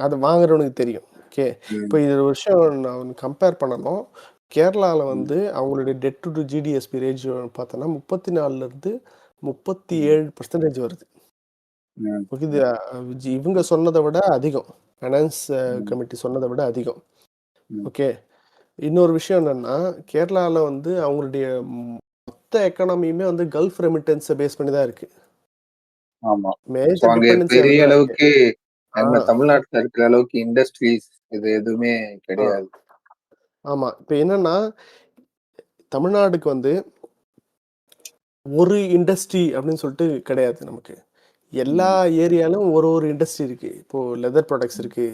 அது வாங்குறவனுக்கு தெரியும். ஓகே, இப்போ இது ஒரு விஷயம் நான் கம்பேர் பண்ணணும். கேரளாவில் வந்து அவங்களுடைய டெட் டு ஜிடிஎஸ்பி ரேஷியோ பார்த்தோன்னா 34லேருந்து 37% வருது. ஓகே, இது இவங்க சொன்னதை விட அதிகம், ஃபைனான்ஸ் கமிட்டி சொன்னதை விட அதிகம். ஓகே, இன்னொரு விஷயம் என்னன்னா, கேரளாவில் வந்து அவங்களுடைய மொத்த எக்கானமியுமே வந்து கல்ஃப் ரெமிட்டன்ஸை பேஸ் பண்ணி தான் இருக்கு. ஆமா, பெரிய அளவுக்கு நம்ம தமிழ்நாட்டில் இருக்கிற அளவுக்கு இண்டஸ்ட்ரீஸ் இது எதுவுமே கிடையாது. ஆமா, இப்போ என்னன்னா தமிழ்நாடுக்கு வந்து ஒரு இண்டஸ்ட்ரி அப்படின்னு சொல்லிட்டு கிடையாது. நமக்கு எல்லா ஏரியாலும் ஒரு இண்டஸ்ட்ரி இருக்கு. இப்போ லெதர் ப்ராடக்ட்ஸ் இருக்கு,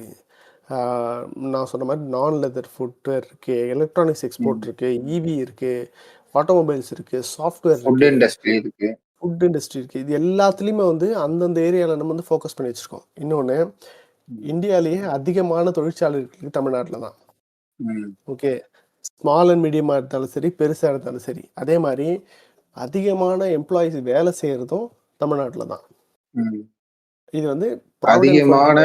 நான் சொன்ன மாதிரி நான் லெதர் ஃபுட்வேர் இருக்கு, எலக்ட்ரானிக்ஸ் எக்ஸ்போர்ட் இருக்கு, இவி இருக்கு, ஆட்டோமொபைல்ஸ் இருக்கு, சாஃப்ட்வேர் இருக்கு, ஃபுட் இண்டஸ்ட்ரி இருக்கு. இது எல்லாத்துலேயுமே வந்து அந்தந்த ஏரியாவில் நம்ம வந்து ஃபோக்கஸ் பண்ணி வச்சிருக்கோம். இன்னொன்று, இந்தியாவிலேயே அதிகமான தொழிற்சாலைகளுக்கு தமிழ்நாட்டில் தான். ஓகே, ஸ்மால் அண்ட் மீடியமாக இருந்தாலும் சரி, பெருசாக இருந்தாலும் சரி. அதே மாதிரி அதிகமான எம்ப்ளாயிஸ் வேலை செய்யறதும் தமிழ்நாட்டில் தான். இது வந்து அதிகமான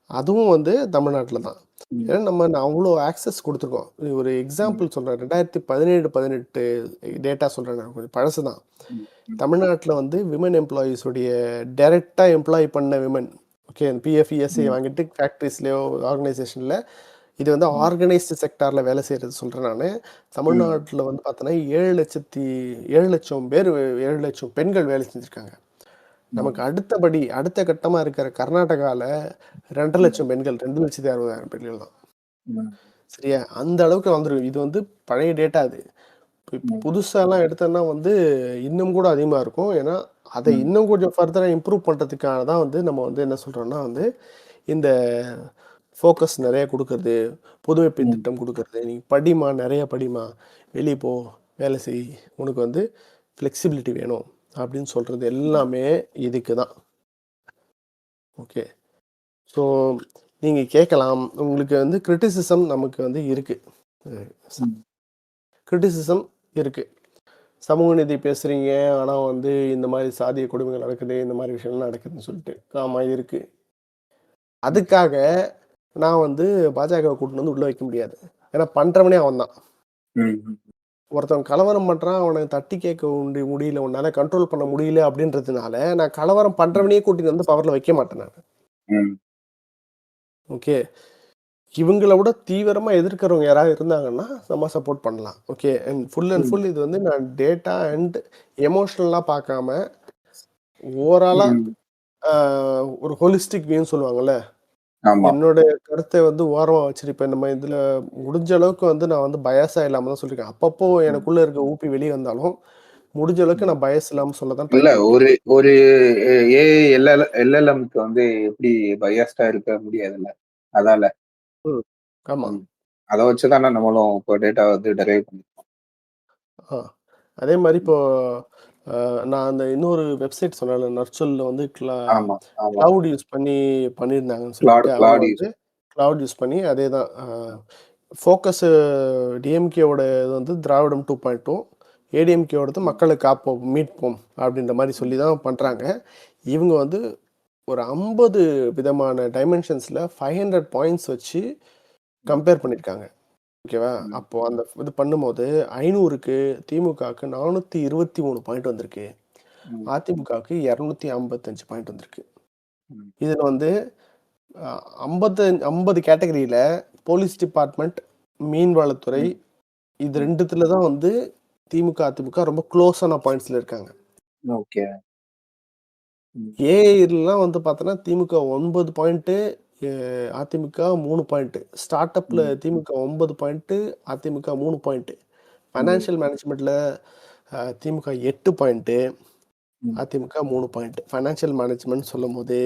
அதுவும் வந்து தமிழ்நாட்டில் தான். ஏன்னா நம்ம அவ்வளோ ஆக்சஸ் கொடுத்துருக்கோம். ஒரு எக்ஸாம்பிள் சொல்கிறேன், 2017-18 டேட்டா சொல்கிறேன், கொஞ்சம் பழசு தான். தமிழ்நாட்டில் வந்து விமன் எம்ப்ளாயீஸுடைய டைரெக்டாக எம்ப்ளாய் பண்ண விமன், ஓகே, பிஎஃப் இஎஸ்ஐ வாங்கிட்டு ஃபேக்ட்ரிஸ்லேயோ ஆர்கனைசேஷனில் இது வந்து ஆர்கனைஸ்டு செக்டாரில் வேலை செய்கிறது சொல்கிறேன் நான். தமிழ்நாட்டில் வந்து பார்த்தோன்னா 7 லட்சம் பேர் 7 லட்சம் பெண்கள் வேலை செஞ்சுருக்காங்க. நமக்கு அடுத்தபடி அடுத்த கட்டமாக இருக்கிற கர்நாடகாவில் 2.5 லட்சம் பெண்கள், 2,60,000 பெண்கள் தான். சரியா? அந்த அளவுக்கு வந்துடும். இது வந்து பழைய டேட்டா. அது புதுசாலாம் எடுத்தோன்னா வந்து இன்னும் கூட அதிகமாக இருக்கும். ஏன்னா அதை இன்னும் கொஞ்சம் ஃபர்தராக இம்ப்ரூவ் பண்ணுறதுக்காக தான் வந்து நம்ம வந்து என்ன சொல்கிறோன்னா வந்து இந்த ஃபோக்கஸ் நிறைய கொடுக்கறது, புதுமைப்பு திட்டம் கொடுக்கறது. நீ படிமா, நிறைய படிமா, வெளியே போ, வேலை செய், உனக்கு வந்து ஃப்ளெக்சிபிலிட்டி வேணும் அப்படின்னு சொல்கிறது எல்லாமே இதுக்கு தான். ஓகே, ஸோ நீங்கள் கேட்கலாம், உங்களுக்கு வந்து கிரிட்டிசிசம் நமக்கு வந்து இருக்குது, கிரிட்டிசிசம் இருக்குது. சமூக நீதி பேசுகிறீங்க, ஆனால் வந்து இந்த மாதிரி சாதிய கொடுமைகள் நடக்குது, இந்த மாதிரி விஷயம்லாம் நடக்குதுன்னு சொல்லிட்டு. ஆமாம், இருக்குது. அதுக்காக நான் வந்து பாஜக கூட்டிட்டு வந்து உள்ளே வைக்க முடியாது. ஏன்னா பண்ணுறவனே அவன் தான். ஒருத்தவன் கலவரம் பண்ணுறான், அவனை தட்டி கேட்க முடியல, உன்னால கண்ட்ரோல் பண்ண முடியல அப்படின்றதுனால நான் கலவரம் பண்ணுறவனையே கூட்டிட்டு வந்து பவரில் வைக்க மாட்டேன் நான். ஓகே, இவங்களை விட தீவிரமாக எதிர்க்கிறவங்க யாராவது இருந்தாங்கன்னா நம்ம சப்போர்ட் பண்ணலாம். ஓகே, அண்ட் ஃபுல் இது வந்து நான் டேட்டா அண்ட் எமோஷ்னலாக பார்க்காம ஓவராலாக ஒரு ஹோலிஸ்டிக் வியூன்னு சொல்லுவாங்கல்ல, என்னோட கருத்தை வந்து ஓரமாக வச்சிருப்பேன். நம்ம இதில் முடிஞ்ச அளவுக்கு வந்து நான் வந்து பயஸாக இல்லாமல் தான் சொல்லியிருக்கேன். அப்பப்போ எனக்குள்ளே இருக்க ஊப்பி வெளியே வந்தாலும் முடிஞ்ச அளவுக்கு நான் பயஸ் இல்லாமல் சொல்ல தான். இல்ல, ஒரு எல்எல்எம்க்கு வந்து எப்படி பயஸ்டா இருக்க முடியாதுல்ல, அதால. ஆமா, அதை வச்சுதானே நம்மளும் இப்போ டேட்டா வந்து டெரைவ் பண்ணிருக்கோம். அதே மாதிரி இப்போ நான் அந்த இன்னொரு வெப்சைட் சொன்னேன்ல, நர்ச்சல்ல வந்து கிளவுட் யூஸ் பண்ணியிருந்தாங்கன்னு சொல்லிட்டு, அவங்க வந்து கிளவுட் யூஸ் பண்ணி அதே தான் ஃபோக்கஸ். டிஎம்கேவோட இது வந்து திராவிடம் 2.2, ஏடிஎம்கேவோடது மக்களை காப்போம், மீட்போம் அப்படின்ற மாதிரி சொல்லி தான் பண்ணுறாங்க. இவங்க வந்து ஒரு 50 விதமான டைமென்ஷன்ஸில் 500 பாயிண்ட்ஸ் வச்சு கம்பேர் பண்ணியிருக்காங்க. ஓகேவா? அப்போ அந்த இது பண்ணும்போது 500க்கு திமுகவுக்கு 423 பாயிண்ட் வந்திருக்கு, அதிமுகவுக்கு 255 பாயிண்ட் வந்திருக்கு. இதில் வந்து 50 கேட்டகரியில் போலீஸ் டிபார்ட்மெண்ட், மீன்வளத்துறை, இது ரெண்டுத்துல தான் வந்து திமுக அதிமுக ரொம்ப க்ளோஸான பாயிண்ட்ஸ்ல இருக்காங்க. ஓகே, ஏஐலாம் வந்து பார்த்தோன்னா திமுக 9 பாயிண்ட்டு, அதிமுக 3 பாயிண்ட்டு. ஸ்டார்ட் அப்பில் திமுக 9 பாயிண்ட்டு, அதிமுக 3 பாயிண்ட்டு. ஃபைனான்ஷியல் மேனேஜ்மெண்ட்டில் திமுக 8 point, AIADMK 3 point. Financial management சொல்லும் போது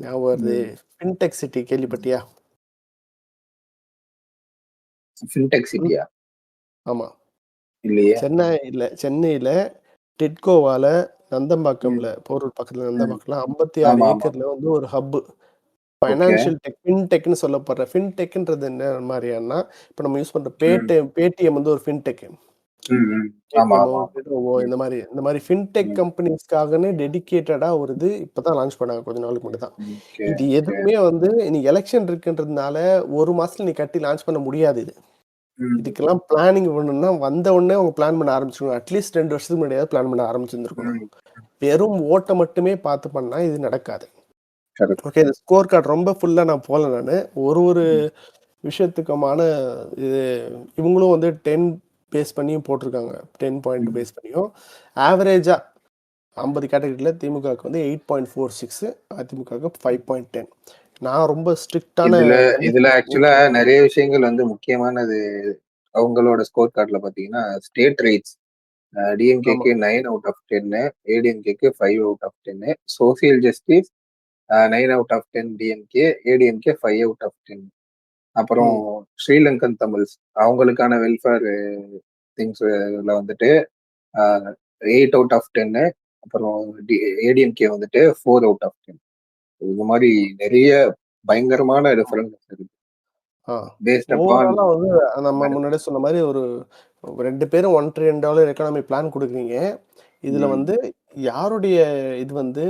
ஞாபகம் வருது, ஃபின்டெக் சிட்டி கேள்விப்பட்டியா? ஃபின்டெக் சிட்டியா? ஆமாம், இல்லையே. சென்னையில் டிட்கோவால நந்தம்பாக்கம்ல, போரூர் பக்கத்தில் நந்தம்பாக்கம்ல 56 ஏக்கர்ல வந்து ஒரு ஹப்பு, ஃபைனான்ஷியல் டெக், ஃபின்டெக்னு சொல்லப்படுற. ஃபின்டெக்ன்றது என்ன மாதிரியானா, இப்போ நம்ம யூஸ் பண்ணுற பேடிஎம் வந்து ஒரு ஃபின்டெக், இந்த மாதிரி ஃபின்டெக் கம்பெனிஸ்க்காகனே டெடிகேட்டடாக ஒரு இது இப்போ தான் லான்ச் பண்ணாங்க, கொஞ்ச நாளுக்கு முன்னாடி தான். இது எதுவுமே வந்து நீ எலெக்ஷன் இருக்குன்றதுனால ஒரு மாதத்தில் நீ கட்டி லான்ச் பண்ண முடியாது. இதுக்கெல்லாம் பிளானிங் பண்ணணும்னா வந்த உடனே அவங்க பிளான் பண்ண ஆரம்பிச்சிருக்கணும். அட்லீஸ்ட் 2 வருஷத்துக்கு முன்னாடியாவது பிளான் பண்ண ஆரம்பிச்சிருந்துருக்கணும். வெறும் ஓட்டை மட்டுமே பார்த்து பண்ணால் இது நடக்காது. ஓகே, இந்த ஸ்கோர் கார்டு ரொம்ப ஃபுல்லாக நான் போகல. நான் ஒரு விஷயத்துக்குமான இது இவங்களும் வந்து 10 பேஸ் பண்ணியும் போட்டிருக்காங்க, 10 பாயிண்ட் பேஸ் பண்ணியும். ஆவரேஜாக 50 கேட்டகரியில் திமுகவுக்கு வந்து 8.46, அதிமுகவுக்கு 5.10. நான் ரொம்ப ஸ்ட்ரிக்டான இதுல ஆக்சுவலா நிறைய விஷயங்கள் வந்து முக்கியமானது. அவங்களோட ஸ்கோர் கார்டுல பாத்தீங்கன்னா ஸ்டேட் ரைட்ஸ் டிஎம்கேக்கு 9 out of 10, ஏடிஎம்கேக்கு 5 out of 10, social justice 9 out of 10 DMK, ADMK 5 out of 10. அப்புறம் ஸ்ரீலங்கன் தமிழ்ஸ் அவங்களுக்கான வெல்ஃபேர் திங்ஸ்ல வந்துட்டு 8 out of 10, அப்புறம் ஏடிஎம்கே வந்துட்டு 4 out of 10. இந்த மாதிரி நிறைய பயங்கரமான ரெஃபரன்ஸ் இருக்கு. வந்து நம்ம முன்னாடி சொன்ன மாதிரி ஒரு 2 பேரும் $1 trillion எக்கானமி பிளான் கொடுக்குறீங்க. இதுல வந்து யாருடைய இது வந்து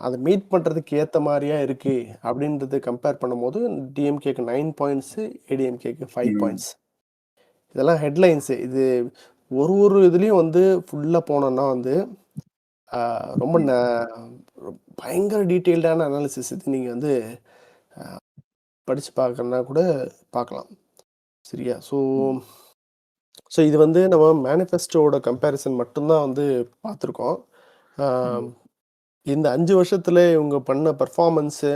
அதை மீட் பண்றதுக்கு ஏத்த மாதிரியா இருக்கு அப்படின்றது கம்பேர் பண்ணும்போது டிஎம்கேக்கு 9 பாயிண்ட்ஸ், ஏடிஎம்கேக்கு 5 பாயிண்ட்ஸ். இதெல்லாம் ஹெட்லைன்ஸ். இது ஒரு இதுலயும் வந்து ஃபுல்லா போனோம்னா வந்து ரொம்ப பயங்கர டீட்டெயில்டான அனாலிசிஸ் இது. நீங்கள் வந்து படித்து பார்க்கறனா கூட பார்க்கலாம். சரியா? ஸோ இது வந்து நம்ம மேனிஃபெஸ்டோட கம்பேரிசன் மட்டும்தான் வந்து பார்த்துருக்கோம். இந்த 5 வருஷத்தில் இவங்க பண்ண பர்ஃபார்மன்ஸு,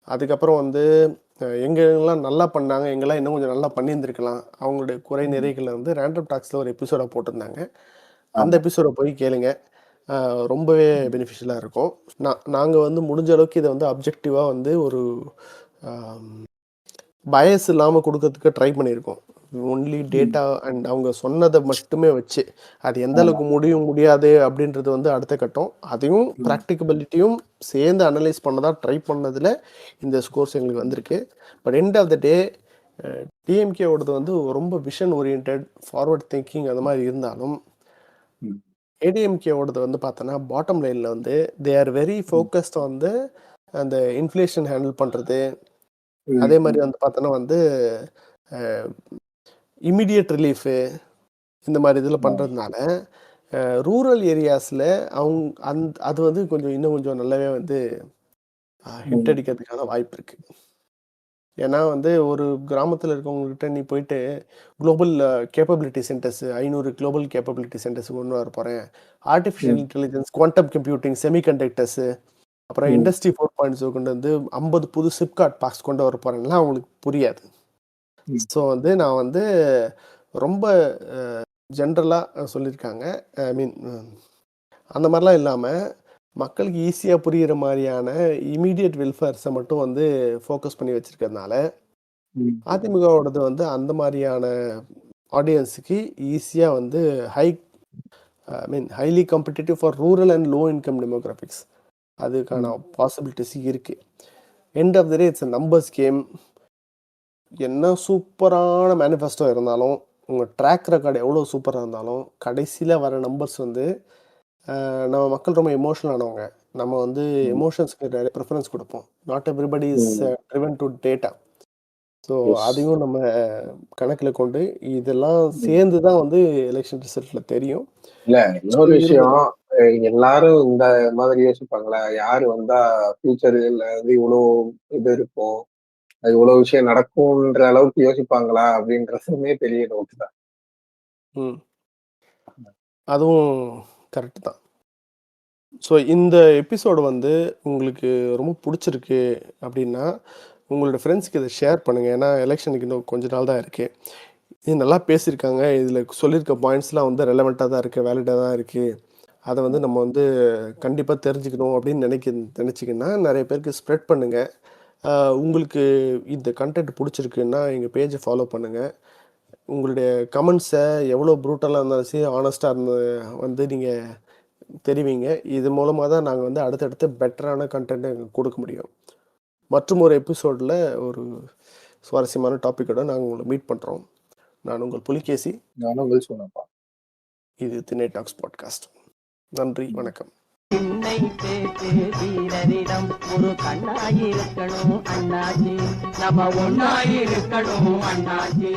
அதுக்கப்புறம் வந்து எங்கெல்லாம் நல்லா பண்ணாங்க, எங்கெல்லாம் இன்னும் கொஞ்சம் நல்லா பண்ணியிருந்துருக்கலாம், அவங்களுடைய குறை நிறைகளை வந்து ரேண்டம் டாக்ஸில் ஒரு எபிசோடாக போட்டிருந்தாங்க. அந்த எபிசோடை போய் கேளுங்க, ரொம்பவே பெனிஃபிஷியலாக இருக்கும். நாங்கள் வந்து முடிஞ்ச அளவுக்கு இதை வந்து அப்ஜெக்டிவாக வந்து ஒரு பயஸ் இல்லாமல் கொடுக்கறதுக்கு ட்ரை பண்ணியிருக்கோம். ஒன்லி டேட்டா அண்ட் அவங்க சொன்னதை மட்டுமே வச்சு அது எந்த அளவுக்கு முடியாது அப்படின்றது வந்து அடுத்த கட்டம். அதையும் ப்ராக்டிகபிலிட்டியும் சேர்ந்து அனலைஸ் பண்ணதான் ட்ரை பண்ணதில் இந்த ஸ்கோர்ஸ் எங்களுக்கு வந்திருக்கு. பட் எண்ட் ஆஃப் த டே டிஎம்கேவோடது வந்து ரொம்ப விஷன் ஓரியன்ட், ஃபார்வர்ட் திங்கிங் அந்த மாதிரி இருந்தாலும் ஏடிஎம்கேவோடது வந்து பார்த்தோன்னா பாட்டம் லைனில் வந்து தே ஆர் வெரி ஃபோக்கஸ்ட் வந்து அந்த இன்ஃப்ளேஷன் ஹேண்டில் பண்ணுறது, அதே மாதிரி வந்து பார்த்தோன்னா வந்து இம்மிடியட் ரிலீஃபு இந்த மாதிரி இதில் பண்ணுறதுனால ரூரல் ஏரியாஸில் அது வந்து இன்னும் கொஞ்சம் நல்லாவே வந்து ஹிட் அடிக்கிறதுக்கான வாய்ப்பு இருக்குது. ஏன்னா வந்து ஒரு கிராமத்தில் இருக்கவங்ககிட்ட நீ போயிட்டு global capability centres 500 global capability centres கொண்டு வர போகிறேன், ஆர்டிஃபிஷியல் இன்டெலிஜென்ஸ், குவாண்டம் கம்ப்யூட்டிங், செமிகண்டக்டர்ஸு, அப்புறம் இண்டஸ்ட்ரி 4.0 கொண்டு வந்து 50 புது சிப்காட் பார்க்ஸ் கொண்டு வர போகிறேன்னா அவங்களுக்கு புரியாது. ஸோ வந்து நான் வந்து ரொம்ப ஜென்ரலாக சொல்லியிருக்காங்க. ஐ மீன் அந்த மாதிரிலாம் இல்லாமல் மக்களுக்கு ஈஸியாக புரிகிற மாதிரியான இமீடியட் வெல்ஃபேர்ஸை மட்டும் வந்து ஃபோக்கஸ் பண்ணி வச்சுருக்கிறதுனால அதிமுகவோடது வந்து அந்த மாதிரியான ஆடியன்ஸுக்கு ஈஸியாக வந்து highly competitive for rural and low income demographics அதுக்கான பாசிபிலிட்டிஸ் இருக்குது. End of the day it's a numbers game. என்ன சூப்பரான மேனிஃபெஸ்டோ இருந்தாலும், உங்கள் ட்ராக் ரெக்கார்டு எவ்வளோ சூப்பராக இருந்தாலும், கடைசியில் வர நம்பர்ஸ் வந்து நம்ம மக்கள் ரொம்ப எமோஷனல் ஆனவங்க. நம்ம வந்து எமோஷன்ஸ்க்கு நிறைய ப்ரிஃபரன்ஸ் கொடுப்போம். Not everybody is driven to data. So அதையும் நம்ம கணக்கில் கொண்டு இதெல்லாம் சேர்ந்து தான் வந்து எலெக்ஷன் ரிசல்ட்டில் தெரியும். இல்லை, இன்னொரு விஷயம், எல்லாரும் இந்த மாதிரி யோசிப்பாங்களா, யார் வந்தால் ஃபியூச்சரில் வந்து இவ்வளோ இது இருக்கும், அது இவ்வளவு விஷயம் நடக்கும்ன்ற அளவுக்கு யோசிப்பாங்களா அப்படின்றதுமே பெரிய டவுட் தான். அதுவும் கரெக்ட் தான். ஸோ இந்த எபிசோடு வந்து உங்களுக்கு ரொம்ப பிடிச்சிருக்கு அப்படின்னா உங்களோட ஃப்ரெண்ட்ஸ்க்கு இதை ஷேர் பண்ணுங்கள். ஏன்னா எலெக்ஷனுக்கு இன்னும் கொஞ்ச நாள் தான் இருக்குது. இது நல்லா பேசியிருக்காங்க, இதில் சொல்லியிருக்க பாயிண்ட்ஸ்லாம் வந்து ரெலவெண்ட்டாக தான் இருக்குது, வேலிடாக தான் இருக்குது. அதை வந்து நம்ம வந்து கண்டிப்பாக தெரிஞ்சுக்கணும் அப்படின்னு நினச்சிங்கன்னா நிறைய பேருக்கு ஸ்ப்ரெட் பண்ணுங்கள். உங்களுக்கு இந்த கண்டென்ட் பிடிச்சிருக்குன்னா எங்கள் பேஜை ஃபாலோ பண்ணுங்கள். உங்களுடைய கமெண்ட்ஸை எவ்வளோ ப்ரூட்டலாக இருந்தாலும் சரி, ஆனஸ்ட்டாக வந்து நீங்கள் தெரிவிங்க. இது மூலமாக தான் நாங்கள் வந்து அடுத்தடுத்து பெட்டரான கண்டென்ட்டை கொடுக்க முடியும். மற்றும் ஒரு எபிசோடில் ஒரு சுவாரஸ்யமான டாப்பிக்கோட நாங்கள் உங்களை மீட் பண்ணுறோம். நான் உங்கள் புலிகேசி. நானும் உங்கள் சொன்னப்பா. இது திண்ணை டாக்ஸ் பாட்காஸ்ட். நன்றி, வணக்கம். திண்ணை பேச்சு வீரரிடம் ஒரு கண்ணாயிருக்கணும் அண்ணாச்சி, நம்ம ஒண்ணாயிருக்கணும் அண்ணாச்சி.